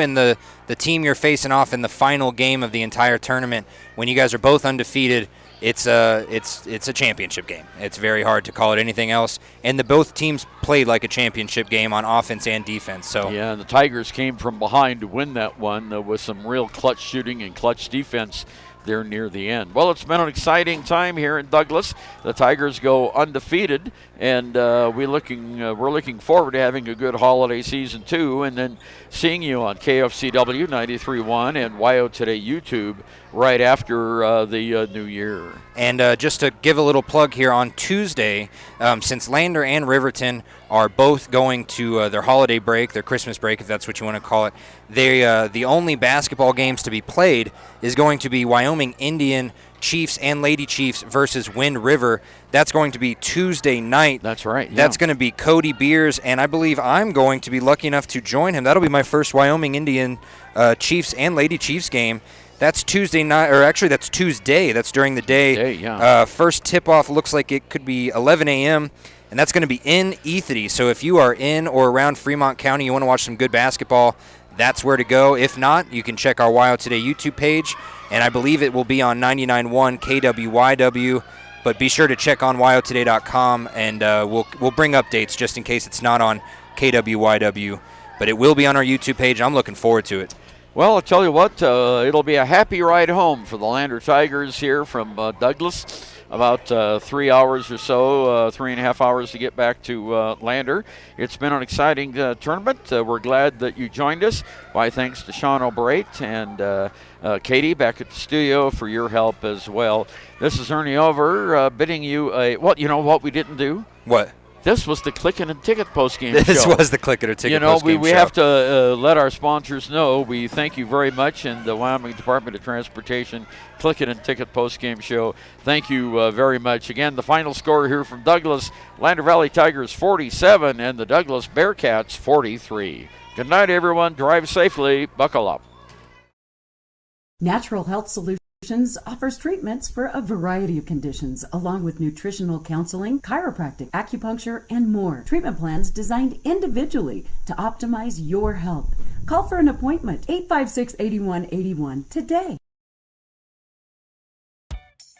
and the team you're facing off in the final game of the entire tournament, when you guys are both undefeated, it's a championship game. It's very hard to call it anything else. And both teams played like a championship game on offense and defense. So yeah, and the Tigers came from behind to win that one with some real clutch shooting and clutch defense there near the end. Well, it's been an exciting time here in Douglas. The Tigers go undefeated, and we're looking forward to having a good holiday season too, and then seeing you on KFCW 93.1 and WYO Today YouTube right after the new year. And just to give a little plug here, on Tuesday, since Lander and Riverton are both going to their holiday break, their Christmas break, if that's what you want to call it, the only basketball games to be played is going to be Wyoming Indian Chiefs and Lady Chiefs versus Wind River. That's going to be Tuesday night. That's right. Yeah. That's going to be Cody Beers, and I believe I'm going to be lucky enough to join him. That'll be my first Wyoming Indian Chiefs and Lady Chiefs game. That's Tuesday night, or actually that's Tuesday. That's during the day. First tip-off looks like it could be 11 a.m., and that's going to be in Ethity. So if you are in or around Fremont County, you want to watch some good basketball, that's where to go. If not, you can check our WYO Today YouTube page, and I believe it will be on 99.1 KWYW. But be sure to check on wyotoday.com, and we'll bring updates just in case it's not on KWYW. But it will be on our YouTube page. I'm looking forward to it. Well, I'll tell you what, it'll be a happy ride home for the Lander Tigers here from Douglas. About 3 hours or so, 3.5 hours to get back to Lander. It's been an exciting tournament. We're glad that you joined us. My thanks to Shawn O'Brate and Katie back at the studio for your help as well. This is Ernie over bidding you you know what we didn't do? What? This was the Clickin' and Ticket postgame show. This was the Clickin' or Ticket postgame show. We have to let our sponsors know. We thank you very much, and the Wyoming Department of Transportation Clickin' and Ticket postgame show. Thank you very much. Again, the final score here from Douglas, Lander Valley Tigers 47 and the Douglas Bearcats 43. Good night, everyone. Drive safely. Buckle up. Natural Health Solutions offers treatments for a variety of conditions, along with nutritional counseling, chiropractic, acupuncture, and more. Treatment plans designed individually to optimize your health. Call for an appointment, 856-8181 today.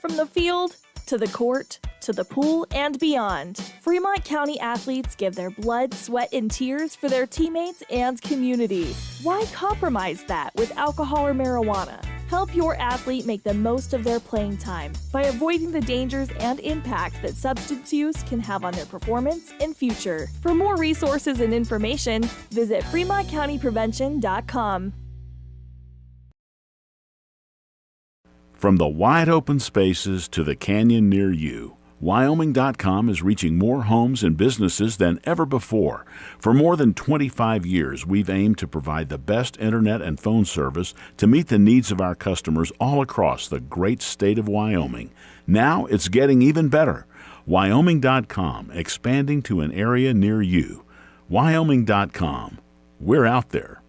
From the field to the court to the pool and beyond, Fremont County athletes give their blood, sweat, and tears for their teammates and community. Why compromise that with alcohol or marijuana? Help your athlete make the most of their playing time by avoiding the dangers and impact that substance use can have on their performance and future. For more resources and information, visit FremontCountyPrevention.com. From the wide open spaces to the canyon near you, Wyoming.com is reaching more homes and businesses than ever before. For more than 25 years, we've aimed to provide the best internet and phone service to meet the needs of our customers all across the great state of Wyoming. Now it's getting even better. Wyoming.com, expanding to an area near you. Wyoming.com. We're out there.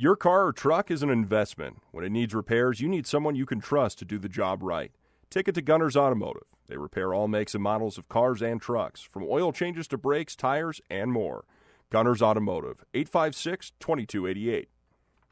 Your car or truck is an investment. When it needs repairs, you need someone you can trust to do the job right. Take it to Gunner's Automotive. They repair all makes and models of cars and trucks, from oil changes to brakes, tires, and more. Gunner's Automotive, 856-2288.